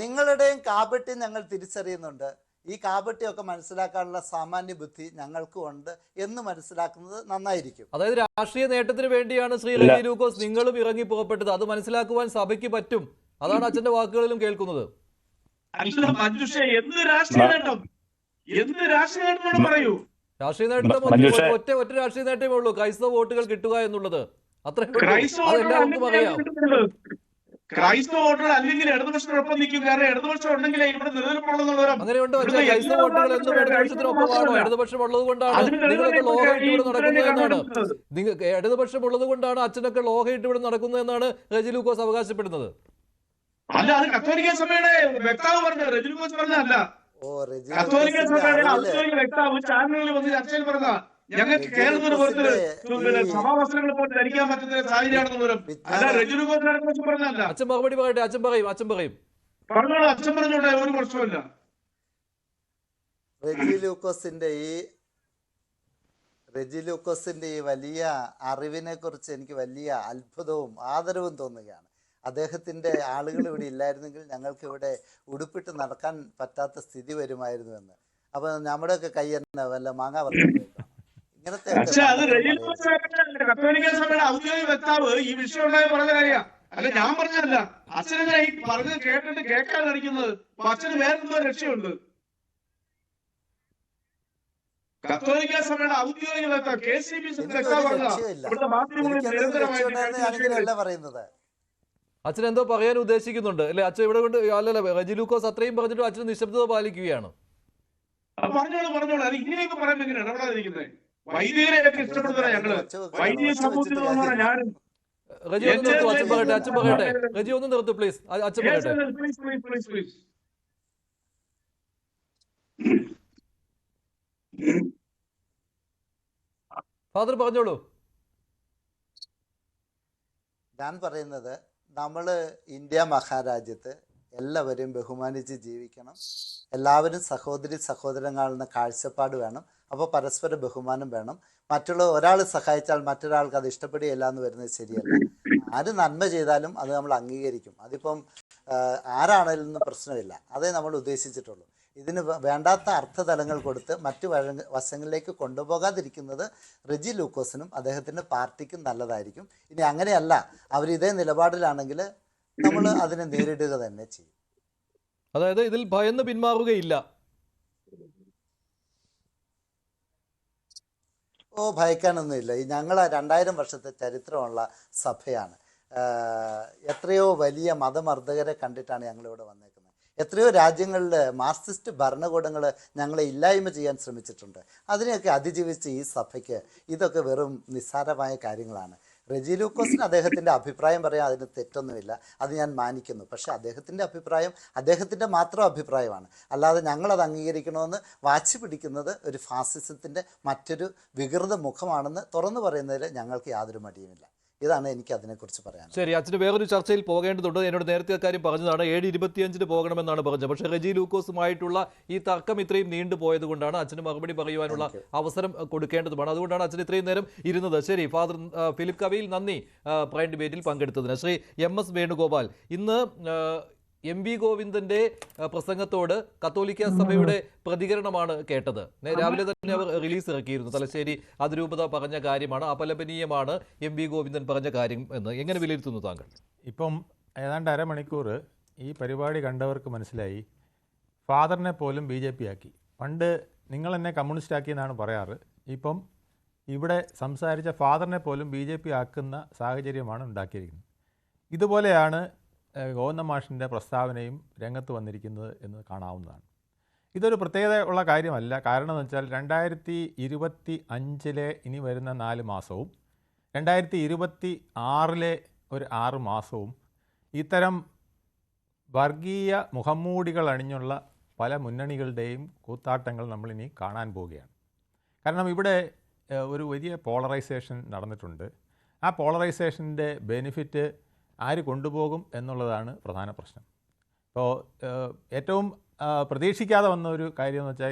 നിങ്ങളുടെയും കാപട്യം ഞങ്ങൾ തിരിച്ചറിയുന്നുണ്ട്. ഈ കാപട്യമൊക്കെ മനസ്സിലാക്കാനുള്ള സാമാന്യ ബുദ്ധി ഞങ്ങൾക്കും ഉണ്ട് എന്ന് മനസ്സിലാക്കുന്നത് നന്നായിരിക്കും. അതായത് രാഷ്ട്രീയ നേട്ടത്തിന് വേണ്ടിയാണ് ശ്രീ റെജി ലൂക്കോസ് നിങ്ങളും ഇറങ്ങി പുറപ്പെട്ടത്. അത് മനസ്സിലാക്കുവാൻ സഭയ്ക്ക് പറ്റും. അതാണ് അച്ഛന്റെ വാക്കുകളിലും കേൾക്കുന്നത്. എന്ത് രാഷ്ട്രീയ നേട്ടം? എന്ത് രാഷ്ട്രീയ നേട്ടം പറയൂ. രാഷ്ട്രീയ നേട്ടം മഞ്ജുഷേ, ഒറ്റ രാഷ്ട്രീയ നേട്ടമേ ഉള്ളൂ, ക്രൈസ്തവ വോട്ടുകൾ കിട്ടുക എന്നുള്ളത്. അത്രേ ഉള്ളൂ. ക്രൈസ്തവ വോട്ടുകൾ അതെല്ലാവർക്കും അറിയാം. ക്രൈസ്തവ വോട്ടുകൾ അല്ലെങ്കിൽ ഇടതുപക്ഷത്തിനൊപ്പം നിൽക്കും. കാരണം ഇടതുപക്ഷം ഉണ്ടെങ്കിലേ ഇവിടെ നിലനിൽപ്പുള്ളവരും. അങ്ങനെയുണ്ട്. പക്ഷേ ക്രൈസ്തവ വോട്ടുകൾ എന്നും ഇടതുപക്ഷത്തിനൊപ്പമാണോ? ഇടതുപക്ഷം ഉള്ളത് കൊണ്ടാണ് നിങ്ങളൊക്കെ ലോഹയിട്ട് ഇവിടെ നടക്കുന്നതെന്നാണ്. ഇടതുപക്ഷം ഉള്ളത് കൊണ്ടാണ് അച്ഛനൊക്കെ ലോഹയിട്ട് ഇവിടെ നടക്കുന്നതെന്നാണ് റെജി ലൂക്കോസ് അവകാശപ്പെടുന്നത്. അല്ല, അത് കത്തോലിക്ക സഭയുടെ വ്യക്താവ് പറഞ്ഞത്, റെജി ലൂക്കോസ് പറഞ്ഞതല്ല. ഓ റെജി കത്തോലിക്ക ലൂക്കോസിന്റെ സഭയുടെ അറിവില് ഔദ്യോഗിക വ്യക്താവ് ചാനലുകളിൽ വന്ന് ചർച്ചയിൽ പറഞ്ഞ ഞങ്ങൾക്ക് റെജി കേരളത്തിന് പുറത്ത് ലൂക്കോസിന്റെ ഈ സഭാവസ്ത്രങ്ങൾ പോലും ധരിക്കാൻ പറ്റുന്ന സാഹചര്യമാണെന്ന് പോലും. അല്ല, റെജി ലൂക്കോസിനെ കുറിച്ച് പറഞ്ഞതല്ല. അച്ഛൻ മറുപടി പറയട്ടെ. അച്ഛൻ പറയും. പറഞ്ഞോളൂ, അച്ഛൻ പറഞ്ഞോട്ടെ, ഒരു പ്രശ്നമില്ല. റെജി ലൂക്കോസിന്റെ ഈ വലിയ അറിവിനെ കുറിച്ച് എനിക്ക് വലിയ അത്ഭുതവും ആദരവും തോന്നുകയാണ്. അദ്ദേഹത്തിന്റെ ആളുകൾ ഇവിടെ ഇല്ലായിരുന്നെങ്കിൽ ഞങ്ങൾക്ക് ഇവിടെ ഉടുപ്പിട്ട് നടക്കാൻ പറ്റാത്ത സ്ഥിതി വരുമായിരുന്നുവെന്ന്. അപ്പൊ നമ്മുടെയൊക്കെ കൈ തന്നെ വല്ല മാങ്ങ പറഞ്ഞു ഇങ്ങനത്തെ പക്ഷെ അത് റെജി ലൂക്കോസ് കത്തോലിക്ക സഭയുടെ ഔദ്യോഗിക വ്യക്താവ് ഈ വിഷയം ഉണ്ടായി പറഞ്ഞ കാര്യ. അല്ല, ഞാൻ പറഞ്ഞതല്ല. അച്ഛനെ ഈ പറഞ്ഞത് കേട്ടിട്ട് കേൾക്കാൻ അടിക്കുന്നത്. അച്ഛന് വേറെന്തോ രക്ഷയുണ്ട്. കത്തോലിക്ക സഭയുടെ ഔദ്യോഗിക വ്യക്താവ് KCB വ്യക്താവ് പറഞ്ഞ ഇവിടുത്തെ മാധ്യമങ്ങളിൽ നിരന്തരമായിട്ട് പറയുന്നത്. അച്ഛൻ എന്തോ പറയാൻ ഉദ്ദേശിക്കുന്നുണ്ട് അല്ലെ? അച്ഛൻ ഇവിടെ കൊണ്ട് അല്ലല്ല, റെജി ലൂക്കോസ് അത്രയും പറഞ്ഞിട്ടും അച്ഛൻ നിശബ്ദത പാലിക്കുകയാണ്. പറഞ്ഞോളൂ. അത് ഇങ്ങനെയൊക്കെ പറയുമ്പോൾ എങ്ങനെയാണ് ഇടപെടാതിരിക്കുന്നത്? വൈദികരെയൊക്കെ ഇഷ്ടപ്പെടുന്നവരാ ഞങ്ങള്. വൈദിക സമൂഹത്തിൽ ഞാനും. റെജി ഒന്ന് നിർത്തൂ, അച്ഛൻ പറയട്ടെ. റെജി ഒന്ന് നിർത്തൂ പ്ലീസ്, അച്ഛൻ പറയട്ടെ. പ്ലീസ്. ഫാദർ പറഞ്ഞോളൂ. ഞാൻ പറയുന്നത്, നമ്മൾ ഇന്ത്യ മഹാരാജ്യത്ത് എല്ലാവരെയും ബഹുമാനിച്ച് ജീവിക്കണം. എല്ലാവരും സഹോദരി സഹോദരങ്ങളെന്ന കാഴ്ചപ്പാട് വേണം. അപ്പോൾ പരസ്പര ബഹുമാനം വേണം. മറ്റുള്ള ഒരാൾ സഹായിച്ചാൽ മറ്റൊരാൾക്ക് അത് ഇഷ്ടപ്പെടുകയില്ല എന്ന് വരുന്നത് ശരിയല്ല. ആര് നന്മ ചെയ്താലും അത് നമ്മൾ അംഗീകരിക്കും. അതിപ്പം ആരാണെങ്കിലും പ്രശ്നമില്ല. അതേ നമ്മൾ ഉദ്ദേശിച്ചിട്ടുള്ളൂ. ഇതിന് വേണ്ടാത്ത അർത്ഥതലങ്ങൾ കൊടുത്ത് മറ്റു വശങ്ങളിലേക്ക് കൊണ്ടുപോകാതിരിക്കുന്നത് റെജി ലൂക്കോസിനും അദ്ദേഹത്തിൻ്റെ പാർട്ടിക്കും നല്ലതായിരിക്കും. ഇനി അങ്ങനെയല്ല, അവരിതേ നിലപാടിലാണെങ്കിൽ നമ്മൾ അതിനെ നേരിടുക തന്നെ ചെയ്യും. അതായത് ഇതിൽ ഭയന്ന് പിന്മാറുകയില്ല. ഭയക്കാനൊന്നുമില്ല. ഈ ഞങ്ങൾ 2000 വർഷത്തെ ചരിത്രമുള്ള സഭയാണ്. എത്രയോ വലിയ മതമർദ്ദകരെ കണ്ടിട്ടാണ് ഞങ്ങളിവിടെ വന്നേക്കുന്നത്. എത്രയോ രാജ്യങ്ങളിൽ മാർക്സിസ്റ്റ് ഭരണകൂടങ്ങൾ ഞങ്ങളെ ഇല്ലായ്മ ചെയ്യാൻ ശ്രമിച്ചിട്ടുണ്ട്. അതിനെയൊക്കെ അതിജീവിച്ച് ഈ സഭയ്ക്ക് ഇതൊക്കെ വെറും നിസ്സാരമായ കാര്യങ്ങളാണ്. റെജി ലൂക്കോസിന് അദ്ദേഹത്തിൻ്റെ അഭിപ്രായം പറയാൻ അതിന് തെറ്റൊന്നുമില്ല, അത് ഞാൻ മാനിക്കുന്നു. പക്ഷേ അദ്ദേഹത്തിൻ്റെ അഭിപ്രായം അദ്ദേഹത്തിൻ്റെ മാത്രം അഭിപ്രായമാണ്. അല്ലാതെ ഞങ്ങളത് അംഗീകരിക്കണമെന്ന് വാശി പിടിക്കുന്നത് ഒരു ഫാസിസത്തിൻ്റെ മറ്റൊരു വികൃത മുഖമാണെന്ന് തുറന്നു പറയുന്നതിൽ ഞങ്ങൾക്ക് യാതൊരു മടിയുമില്ല. ഇതാണ് എനിക്ക് അതിനെക്കുറിച്ച് പറയാൻ. ശരി, അച്ഛന് വേറൊരു ചർച്ചയിൽ പോകേണ്ടതുണ്ട്. എന്നോട് നേരത്തെ കാര്യം പറഞ്ഞതാണ്, 7:25 പോകണമെന്നാണ് പറഞ്ഞത്. പക്ഷേ റെജി ലൂക്കോസുമായിട്ടുള്ള ഈ തർക്കം ഇത്രയും നീണ്ടുപോയത് കൊണ്ടാണ് അച്ഛന് മറുപടി പറയുവാനുള്ള അവസരം കൊടുക്കേണ്ടതുമാണ്. അതുകൊണ്ടാണ് അച്ഛൻ ഇത്രയും നേരം ഇരുന്നത്. ശരി, ഫാദർ ഫിലിപ്പ് കവിയിൽ നന്ദി പ്രൈം ഡിബേറ്റിൽ പങ്കെടുത്തതിന്. ശ്രീ MS വേണുഗോപാൽ, ഇന്ന് MV ഗോവിന്ദന്റെ പ്രസംഗത്തോട് കത്തോലിക്ക സഭയുടെ പ്രതികരണമാണ് കേട്ടത്. രാവിലെ തന്നെ അവർ റിലീസ് ഇറക്കിയിരുന്നു. തലശ്ശേരി അതിരൂപത പറഞ്ഞ കാര്യമാണ്, അപലപനീയമാണ് MV ഗോവിന്ദൻ പറഞ്ഞ കാര്യം എന്ന്. എങ്ങനെ വിലയിരുത്തുന്നു താങ്കൾ? ഇപ്പം ഏതാണ്ട് അരമണിക്കൂർ ഈ പരിപാടി കണ്ടവർക്ക് മനസ്സിലായി, ഫാദറിനെ പോലും BJP ആക്കി. പണ്ട് നിങ്ങൾ എന്നെ കമ്മ്യൂണിസ്റ്റ് ആക്കി എന്നാണ് പറയാറ്. ഇപ്പം ഇവിടെ സംസാരിച്ച ഫാദറിനെ പോലും BJP ആക്കുന്ന സാഹചര്യമാണ് ഉണ്ടാക്കിയിരിക്കുന്നത്. ഇതുപോലെയാണ് ഗോവിന്ദ മാഷിൻ്റെ പ്രസ്താവനയും രംഗത്ത് വന്നിരിക്കുന്നത് എന്ന് കാണാവുന്നതാണ്. ഇതൊരു പ്രത്യേകത ഉള്ള കാര്യമല്ല. കാരണം എന്ന് വെച്ചാൽ 2025 ഇനി വരുന്ന 4 മാസവും 2026 ഒരു 6 മാസവും ഇത്തരം വർഗീയ മുഖംമൂടികൾ അണിഞ്ഞുള്ള പല മുന്നണികളുടെയും കൂത്താട്ടങ്ങൾ നമ്മളിനി കാണാൻ പോവുകയാണ്. കാരണം ഇവിടെ ഒരു വലിയ പോളറൈസേഷൻ നടന്നിട്ടുണ്ട്. ആ പോളറൈസേഷൻ്റെ ബെനിഫിറ്റ് ആര് കൊണ്ടുപോകും എന്നുള്ളതാണ് പ്രധാന പ്രശ്നം. ഇപ്പോൾ ഏറ്റവും പ്രതീക്ഷിക്കാതെ വന്ന ഒരു കാര്യം എന്ന് വെച്ചാൽ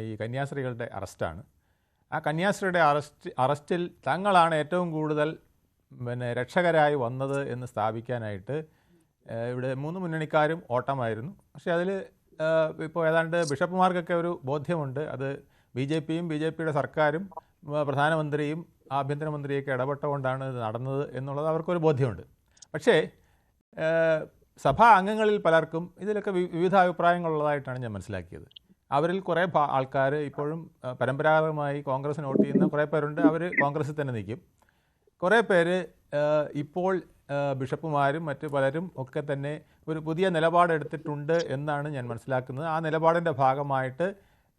ഈ കന്യാസ്ത്രീകളുടെ അറസ്റ്റാണ്. ആ കന്യാസ്ത്രീയുടെ അറസ്റ്റിൽ തങ്ങളാണ് ഏറ്റവും കൂടുതൽ രക്ഷകരായി വന്നത് എന്ന് സ്ഥാപിക്കാനായിട്ട് ഇവിടെ 3 മുന്നണിക്കാരും ഓട്ടമായിരുന്നു. പക്ഷേ അതിൽ ഇപ്പോൾ ഏതാണ്ട് ബിഷപ്പുമാർക്കൊക്കെ ഒരു ബോധ്യമുണ്ട്. അത് BJPയും BJPയുടെ സർക്കാരും പ്രധാനമന്ത്രിയും ആഭ്യന്തരമന്ത്രിയൊക്കെ ഇടപെട്ടുകൊണ്ടാണ് ഇത് നടന്നത് എന്നുള്ളത് അവർക്കൊരു ബോധ്യമുണ്ട്. പക്ഷേ സഭാ അംഗങ്ങളിൽ പലർക്കും ഇതിലൊക്കെ വിവിധ അഭിപ്രായങ്ങളുള്ളതായിട്ടാണ് ഞാൻ മനസ്സിലാക്കിയത്. അവരിൽ കുറേ ആൾക്കാർ ഇപ്പോഴും പരമ്പരാഗതമായി കോൺഗ്രസ്സിന് വോട്ട് ചെയ്യുന്ന കുറേ പേരുണ്ട്. അവർ കോൺഗ്രസ്സിൽ തന്നെ നിൽക്കും. കുറേ പേര് ഇപ്പോൾ ബിഷപ്പുമാരും മറ്റു പലരും ഒക്കെ തന്നെ ഒരു പുതിയ നിലപാടെടുത്തിട്ടുണ്ട് എന്നാണ് ഞാൻ മനസ്സിലാക്കുന്നത്. ആ നിലപാടിൻ്റെ ഭാഗമായിട്ട്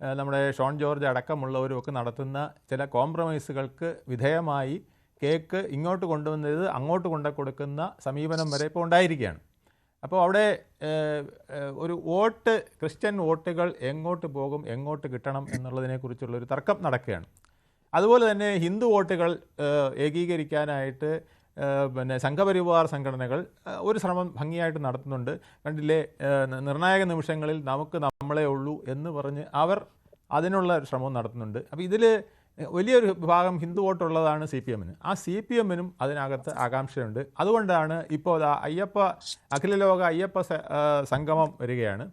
നമ്മുടെ ഷോൺ ജോർജ് അടക്കമുള്ളവരും ഒക്കെ നടത്തുന്ന ചില കോംപ്രമൈസുകൾക്ക് വിധേയമായി കേക്ക് ഇങ്ങോട്ട് കൊണ്ടുവന്നത് അങ്ങോട്ട് കൊടുക്കുന്ന സമീപനം വരെ ഇപ്പോൾ ഉണ്ടായിരിക്കുകയാണ്. അപ്പോൾ അവിടെ ഒരു വോട്ട്, ക്രിസ്ത്യൻ വോട്ടുകൾ എങ്ങോട്ട് പോകും, എങ്ങോട്ട് കിട്ടണം എന്നുള്ളതിനെക്കുറിച്ചുള്ളൊരു തർക്കം നടക്കുകയാണ്. അതുപോലെ തന്നെ ഹിന്ദു വോട്ടുകൾ ഏകീകരിക്കാനായിട്ട് പിന്നെ സംഘപരിവാർ സംഘടനകൾ ഒരു ശ്രമം ഭംഗിയായിട്ട് നടത്തുന്നുണ്ട്. കണ്ടില്ലേ, നിർണായക നിമിഷങ്ങളിൽ നമുക്ക് നമ്മളെ ഉള്ളൂ എന്ന് പറഞ്ഞ് അവർ അതിനുള്ള ശ്രമവും നടത്തുന്നുണ്ട്. അപ്പോൾ ഇതിൽ വലിയൊരു ഭാഗം ഹിന്ദു വോട്ടുള്ളതാണ് CPM-ന്. ആ CPM-നും അതിനകത്ത് ആകാംക്ഷയുണ്ട്. അതുകൊണ്ടാണ് ഇപ്പോൾ അഖില ലോക അയ്യപ്പ സംഗമം വരികയാണ്.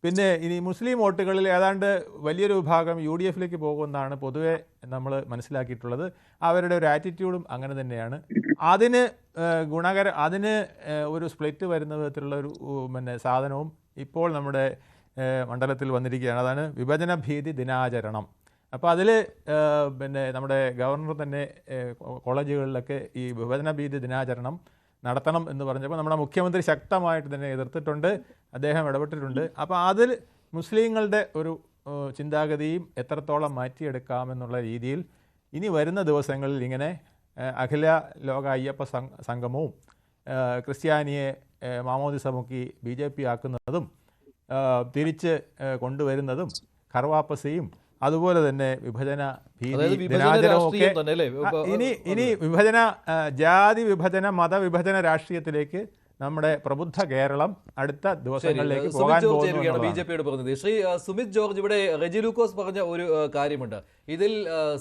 പിന്നെ ഇനി മുസ്ലിം വോട്ടുകളിൽ ഏതാണ്ട് വലിയൊരു വിഭാഗം UDF-ലേക്ക് പോകുമെന്നാണ് പൊതുവെ നമ്മൾ മനസ്സിലാക്കിയിട്ടുള്ളത്. അവരുടെ ഒരു ആറ്റിറ്റ്യൂഡും അങ്ങനെ തന്നെയാണ്. അതിന് അതിന് ഒരു സ്പ്ലിറ്റ് വരുന്ന വിധത്തിലുള്ള ഒരു പിന്നെ സാധനവും ഇപ്പോൾ നമ്മുടെ മണ്ഡലത്തിൽ വന്നിരിക്കുകയാണ്. അതാണ് വിഭജന ഭീതി ദിനാചരണം. അപ്പോൾ അതിൽ പിന്നെ നമ്മുടെ ഗവർണർ തന്നെ കോളേജുകളിലൊക്കെ ഈ വിഭജന ഭീതി ദിനാചരണം നടത്തണം എന്ന് പറഞ്ഞപ്പോൾ നമ്മുടെ മുഖ്യമന്ത്രി ശക്തമായിട്ട് തന്നെ എതിർത്തിട്ടുണ്ട്, അദ്ദേഹം ഇടപെട്ടിട്ടുണ്ട്. അപ്പോൾ അതിൽ മുസ്ലിങ്ങളുടെ ഒരു ചിന്താഗതിയും എത്രത്തോളം മാറ്റിയെടുക്കാമെന്നുള്ള രീതിയിൽ ഇനി വരുന്ന ദിവസങ്ങളിൽ ഇങ്ങനെ അഖില ലോക അയ്യപ്പ സംഗമവും ക്രിസ്ത്യാനിയെ മാമോദിസ മുക്കി BJP ആക്കുന്നതും തിരിച്ച് കൊണ്ടുവരുന്നതും ഖർവാപ്പസിയും അതുപോലെ തന്നെ വിഭജന ഭീതി ദിനാചരണവും ഒക്കെ ഇനി വിഭജന, ജാതി വിഭജന, മതവിഭജന രാഷ്ട്രീയത്തിലേക്ക് നമ്മുടെ പ്രബുദ്ധ കേരളം അടുത്ത ദിവസങ്ങളിലേക്ക് പോകാൻ പോകുന്നു. BJPയുടെ പ്രതിനിധി ശ്രീ സുമിത് ജോർജ്, ഇവിടെ റെജി ലൂക്കോസ് പറഞ്ഞ ഒരു കാര്യമുണ്ട്. ഇതിൽ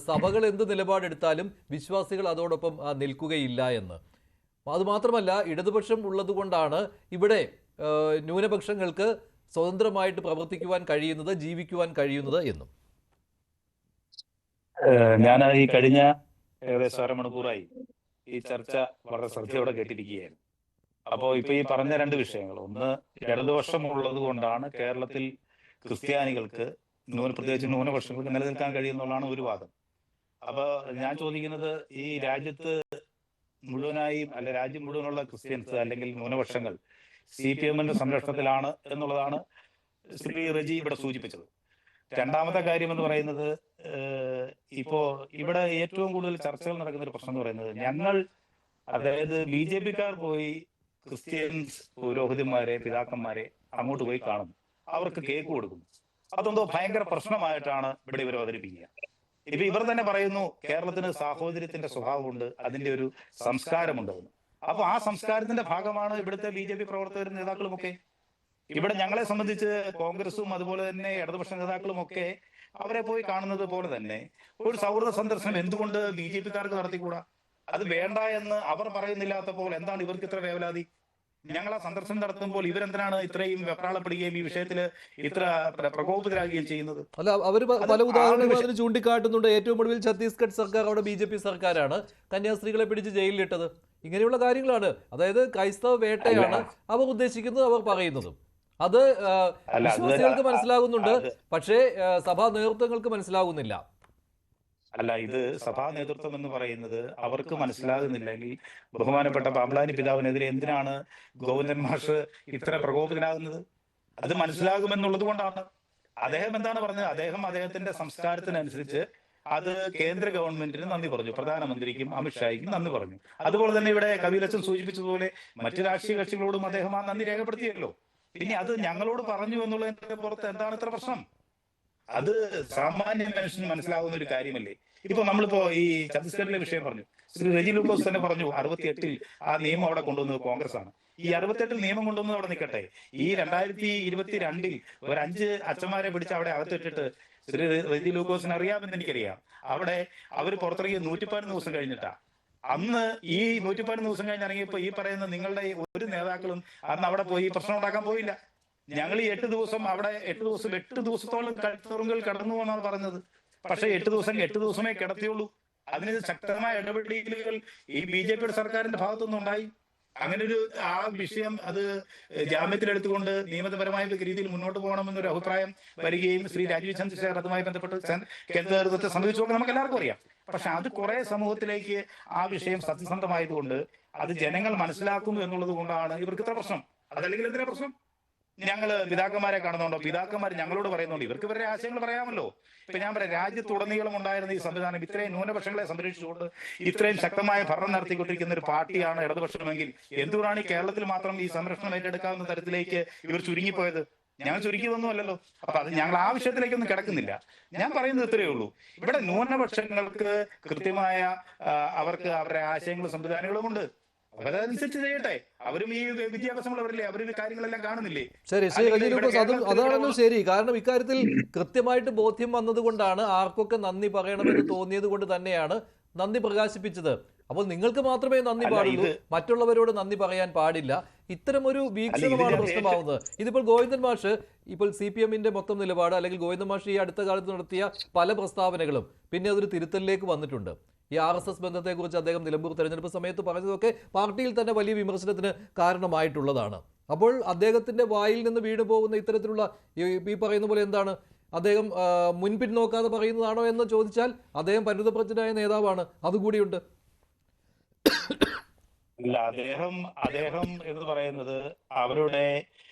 സഭകൾ എന്ത് നിലപാടെടുത്താലും വിശ്വാസികൾ അതോടൊപ്പം നിൽക്കുകയില്ല എന്ന്. അതുമാത്രമല്ല, ഇടതുപക്ഷം ഉള്ളതുകൊണ്ടാണ് ഇവിടെ ന്യൂനപക്ഷങ്ങൾക്ക് സ്വതന്ത്രമായിട്ട് പ്രവർത്തിക്കുവാൻ കഴിയുന്നത്, ജീവിക്കുവാൻ കഴിയുന്നത് എന്നും. ഞാൻ ഈ കഴിഞ്ഞ ഏകദേശം അരമണിക്കൂറായി ഈ ചർച്ച വളരെ ശ്രദ്ധയോടെ കേട്ടിരിക്കുകയായിരുന്നു. അപ്പോൾ ഇപ്പൊ ഈ പറഞ്ഞ രണ്ട് വിഷയങ്ങൾ, ഒന്ന് ഇടതുപക്ഷം ഉള്ളത് കൊണ്ടാണ് കേരളത്തിൽ ക്രിസ്ത്യാനികൾക്ക് പ്രത്യേകിച്ച് ന്യൂനപക്ഷങ്ങൾക്ക് നിലനിൽക്കാൻ കഴിയുന്നതാണ് ഒരു വാദം. അപ്പൊ ഞാൻ ചോദിക്കുന്നത്, ഈ രാജ്യത്ത് മുഴുവനായും രാജ്യം മുഴുവനുള്ള ക്രിസ്ത്യൻസ് അല്ലെങ്കിൽ ന്യൂനപക്ഷങ്ങൾ CPM-ന്റെ സംരക്ഷണത്തിലാണ് എന്നുള്ളതാണ് ശ്രീ റെജി ഇവിടെ സൂചിപ്പിച്ചത്. രണ്ടാമത്തെ കാര്യം എന്ന് പറയുന്നത്, ഇപ്പോ ഇവിടെ ഏറ്റവും കൂടുതൽ ചർച്ചകൾ നടക്കുന്ന ഒരു പ്രശ്നം എന്ന് പറയുന്നത്, ഞങ്ങൾ അതായത് BJP-ക്കാർ പോയി ക്രിസ്ത്യൻസ് പുരോഹിതന്മാരെ, പിതാക്കന്മാരെ അങ്ങോട്ട് പോയി കാണുന്നു, അവർക്ക് കേക്ക് കൊടുക്കുന്നു. അതെന്തോ ഭയങ്കര പ്രശ്നമായിട്ടാണ് ഇവിടെ ഇവർ അവതരിപ്പിക്കുക. ഇപ്പൊ ഇവർ തന്നെ പറയുന്നു കേരളത്തിന് സാഹോദര്യത്തിന്റെ സ്വഭാവമുണ്ട്, അതിന്റെ ഒരു സംസ്കാരമുണ്ടെന്ന്. അപ്പൊ ആ സംസ്കാരത്തിന്റെ ഭാഗമാണ് ഇവിടുത്തെ BJP പ്രവർത്തകരും നേതാക്കളും ഒക്കെ. ഇവിടെ ഞങ്ങളെ സംബന്ധിച്ച് കോൺഗ്രസും അതുപോലെ തന്നെ ഇടതുപക്ഷ നേതാക്കളും ഒക്കെ അവരെ പോയി കാണുന്നത് പോലെ തന്നെ ഒരു സൗഹൃദ സന്ദർശനം എന്തുകൊണ്ട് BJP-ക്കാർക്ക് നടത്തിക്കൂടാ? അത് വേണ്ട എന്ന് അവർ പറയുന്നില്ലാത്തപ്പോൾ എന്താണ് ഇവർക്ക് ഇത്ര വേവലാതി? ഞങ്ങൾ ആ സന്ദർശനം നടത്തുമ്പോൾ ഇവരെന്തിനാണ് ഇത്രയും വെപ്രാളപ്പെടുകയും ഈ വിഷയത്തിൽ ഇത്ര പ്രകോപിതരാകുകയും ചെയ്യുന്നത്? അല്ല, അവർ പല ഉദാഹരണങ്ങളും അതിന് ചൂണ്ടിക്കാട്ടുന്നുണ്ട്. ഏറ്റവും ഒടുവിൽ ഛത്തീസ്ഗഡ് സർക്കാർ, അവിടെ BJP സർക്കാരാണ് കന്യാസ്ത്രീകളെ പിടിച്ച് ജയിലിലിട്ടത്. ഇങ്ങനെയുള്ള കാര്യങ്ങളാണ്. അതായത് ക്രൈസ്തവ വേട്ടയാണ് അവർ ഉദ്ദേശിക്കുന്നത്, അവർ പറയുന്നതും. അത് വിശ്വാസികൾക്ക് മനസ്സിലാകുന്നുണ്ട്, പക്ഷേ സഭാ നേതൃത്വങ്ങൾക്ക് മനസ്സിലാകുന്നില്ല. അല്ല, ഇത് സഭാ നേതൃത്വം എന്ന് പറയുന്നത് അവർക്ക് മനസ്സിലാകുന്നില്ലെങ്കിൽ ബഹുമാനപ്പെട്ട പാമ്പ്ലാനി പിതാവിനെതിരെ എന്തിനാണ് ഗോവിന്ദൻ മാഷ് ഇത്ര പ്രകോപിതനാകുന്നത്? അത് മനസ്സിലാകുമെന്നുള്ളത് കൊണ്ടാണ്. അദ്ദേഹം എന്താണ് പറഞ്ഞത്? അദ്ദേഹത്തിന്റെ സംസ്കാരത്തിനനുസരിച്ച് അത് കേന്ദ്ര ഗവൺമെന്റിന് നന്ദി പറഞ്ഞു, പ്രധാനമന്ത്രിക്കും അമിത്ഷായ്ക്കും നന്ദി പറഞ്ഞു. അതുപോലെ തന്നെ ഇവിടെ കപിലച്ചൻ സൂചിപ്പിച്ചതുപോലെ മറ്റു രാഷ്ട്രീയ കക്ഷികളോടും അദ്ദേഹം ആ നന്ദി രേഖപ്പെടുത്തിയല്ലോ. പിന്നെ അത് ഞങ്ങളോട് പറഞ്ഞു എന്നുള്ളതിന്റെ പുറത്ത് എന്താണ് ഇത്ര പ്രശ്നം? അത് സാമാന്യ മനുഷ്യന് മനസ്സിലാവുന്ന ഒരു കാര്യമല്ലേ? ഇപ്പൊ നമ്മളിപ്പോ ഈ ഛത്തീസ്ഗഡിലെ വിഷയം പറഞ്ഞു, ശ്രീ റെജി ലൂക്കോസ് തന്നെ പറഞ്ഞു 68-ൽ ആ നിയമം അവിടെ കൊണ്ടുവന്നത് കോൺഗ്രസ് ആണ്. ഈ 68-ൽ നിയമം കൊണ്ടുവന്നത് അവിടെ നിൽക്കട്ടെ, ഈ 2022-ൽ ഒരു 5 അച്ഛന്മാരെ പിടിച്ച് അവിടെ അകത്തിട്ടിട്ട് ശ്രീ റെജി ലൂക്കോസിന് അറിയാമെന്ന് എനിക്കറിയാം, അവിടെ അവർ പുറത്തിറങ്ങിയ 111 ദിവസം കഴിഞ്ഞിട്ടാ. അന്ന് ഈ 111 ദിവസം കഴിഞ്ഞ് ഇറങ്ങിയപ്പോ ഈ പറയുന്ന നിങ്ങളുടെ ഒരു നേതാക്കളും അന്ന് അവിടെ പോയി പ്രശ്നം ഉണ്ടാക്കാൻ പോയില്ല. ഞങ്ങൾ ഈ 8 ദിവസം അവിടെ 8 ദിവസത്തോളം കഴുത്തുറുങ്കൾ കിടന്നു എന്നാണ് പറഞ്ഞത്. പക്ഷെ 8 ദിവസമേ കിടത്തിയുള്ളൂ. അതിന് ശക്തമായ ഇടപെടലുകൾ ഈ BJP സർക്കാരിന്റെ ഭാഗത്തുനിന്ന് ഉണ്ടായി. അങ്ങനെ ഒരു ആ വിഷയം അത് ജാമ്യത്തിലെടുത്തുകൊണ്ട് നിയമപരമായ രീതിയിൽ മുന്നോട്ട് പോകണമെന്നൊരു അഭിപ്രായം വരികയും ശ്രീ രാജീവ് ചന്ദ്രശേഖർ അതുമായി ബന്ധപ്പെട്ട് കേന്ദ്ര നേതൃത്വത്തെ സംബന്ധിച്ചുകൊണ്ട് നമുക്ക് എല്ലാവർക്കും അറിയാം. പക്ഷെ അത് കുറെ സമൂഹത്തിലേക്ക് ആ വിഷയം സത്യസന്ധമായതുകൊണ്ട് അത് ജനങ്ങൾ മനസ്സിലാക്കുന്നു എന്നുള്ളത് കൊണ്ടാണ് ഇവർക്ക് ഇത്ര പ്രശ്നം. അതല്ലെങ്കിൽ എന്തിനാ പ്രശ്നം? ഞങ്ങൾ പിതാക്കന്മാരെ കാണുന്നുണ്ടോ? പിതാക്കന്മാർ ഞങ്ങളോട് പറയുന്നുണ്ട്, ഇവർക്ക് ഇവരുടെ ആശയങ്ങൾ പറയാമല്ലോ. ഇപ്പൊ ഞാൻ പറയാം, രാജ്യത്തുടനീളം ഉണ്ടായിരുന്ന ഈ സംവിധാനം ഇത്രയും ന്യൂനപക്ഷങ്ങളെ സംരക്ഷിച്ചുകൊണ്ട് ഇത്രയും ശക്തമായ ഭരണം നടത്തിക്കൊണ്ടിരിക്കുന്ന ഒരു പാർട്ടിയാണ് ഇടതുപക്ഷമെങ്കിൽ എന്തുകൊണ്ടാണ് ഈ കേരളത്തിൽ മാത്രം ഈ സംരക്ഷണം ഏറ്റെടുക്കാവുന്ന തരത്തിലേക്ക് ഇവർ ചുരുങ്ങിപ്പോയത്? ഞങ്ങൾ ചുരുക്കിയതൊന്നും അല്ലല്ലോ. അപ്പൊ അത് ഞങ്ങൾ ആ വിഷയത്തിലേക്കൊന്നും കിടക്കുന്നില്ല. ഞാൻ പറയുന്നത് ഇത്രയേ ഉള്ളൂ, ഇവിടെ ന്യൂനപക്ഷങ്ങൾക്ക് കൃത്യമായ അവർക്ക് അവരുടെ ആശയങ്ങളും സംവിധാനങ്ങളും ഉണ്ട്. അവരതനുസരിച്ച് ചെയ്യട്ടെ. അവരും ഈ വിദ്യാഭ്യാസമുള്ളവരല്ലേ, അവരും കാര്യങ്ങളെല്ലാം കാണുന്നില്ലേ? ശരി, ശ്രീ റജി ലൂക്കോസ്, അതാണല്ലോ ശരി. കാരണം ഇക്കാര്യത്തിൽ കൃത്യമായിട്ട് ബോധ്യം വന്നതുകൊണ്ടാണ്, ആർക്കൊക്കെ നന്ദി പറയണമെന്ന് തോന്നിയത് കൊണ്ട് തന്നെയാണ് നന്ദി പ്രകാശിപ്പിച്ചത്. അപ്പോൾ നിങ്ങൾക്ക് മാത്രമേ നന്ദി പാടുള്ളൂ, മറ്റുള്ളവരോട് നന്ദി പറയാൻ പാടില്ല. ഇത്തരം ഒരു വീക്ഷണമാണ് പ്രശ്നമാവുന്നത്. ഇതിപ്പോൾ ഗോവിന്ദൻ മാഷ്, ഇപ്പോൾ CPM-ന്റെ മൊത്തം നിലപാട്, അല്ലെങ്കിൽ ഗോവിന്ദൻ മാഷ് ഈ അടുത്ത കാലത്ത് നടത്തിയ പല പ്രസ്താവനകളും പിന്നെ അതൊരു തിരുത്തലിലേക്ക് വന്നിട്ടുണ്ട്. ഈ RSS ബന്ധത്തെക്കുറിച്ച് അദ്ദേഹം നിലമ്പൂർ തെരഞ്ഞെടുപ്പ് സമയത്ത് പറഞ്ഞതൊക്കെ പാർട്ടിയിൽ തന്നെ വലിയ വിമർശനത്തിന് കാരണമായിട്ടുള്ളതാണ്. അപ്പോൾ അദ്ദേഹത്തിൻ്റെ വായിൽ നിന്ന് വീണു പോകുന്ന ഇത്തരത്തിലുള്ള ഈ പറയുന്ന പോലെ എന്താണ്, അദ്ദേഹം മുൻപിൻ നോക്കാതെ പറയുന്നതാണോ എന്ന് ചോദിച്ചാൽ അദ്ദേഹം പരിണിതപ്രജ്ഞനായ നേതാവാണ്, അതുകൂടിയുണ്ട്. അല്ല, അദ്ദേഹം എന്ന് പറയുന്നത് അവരുടെ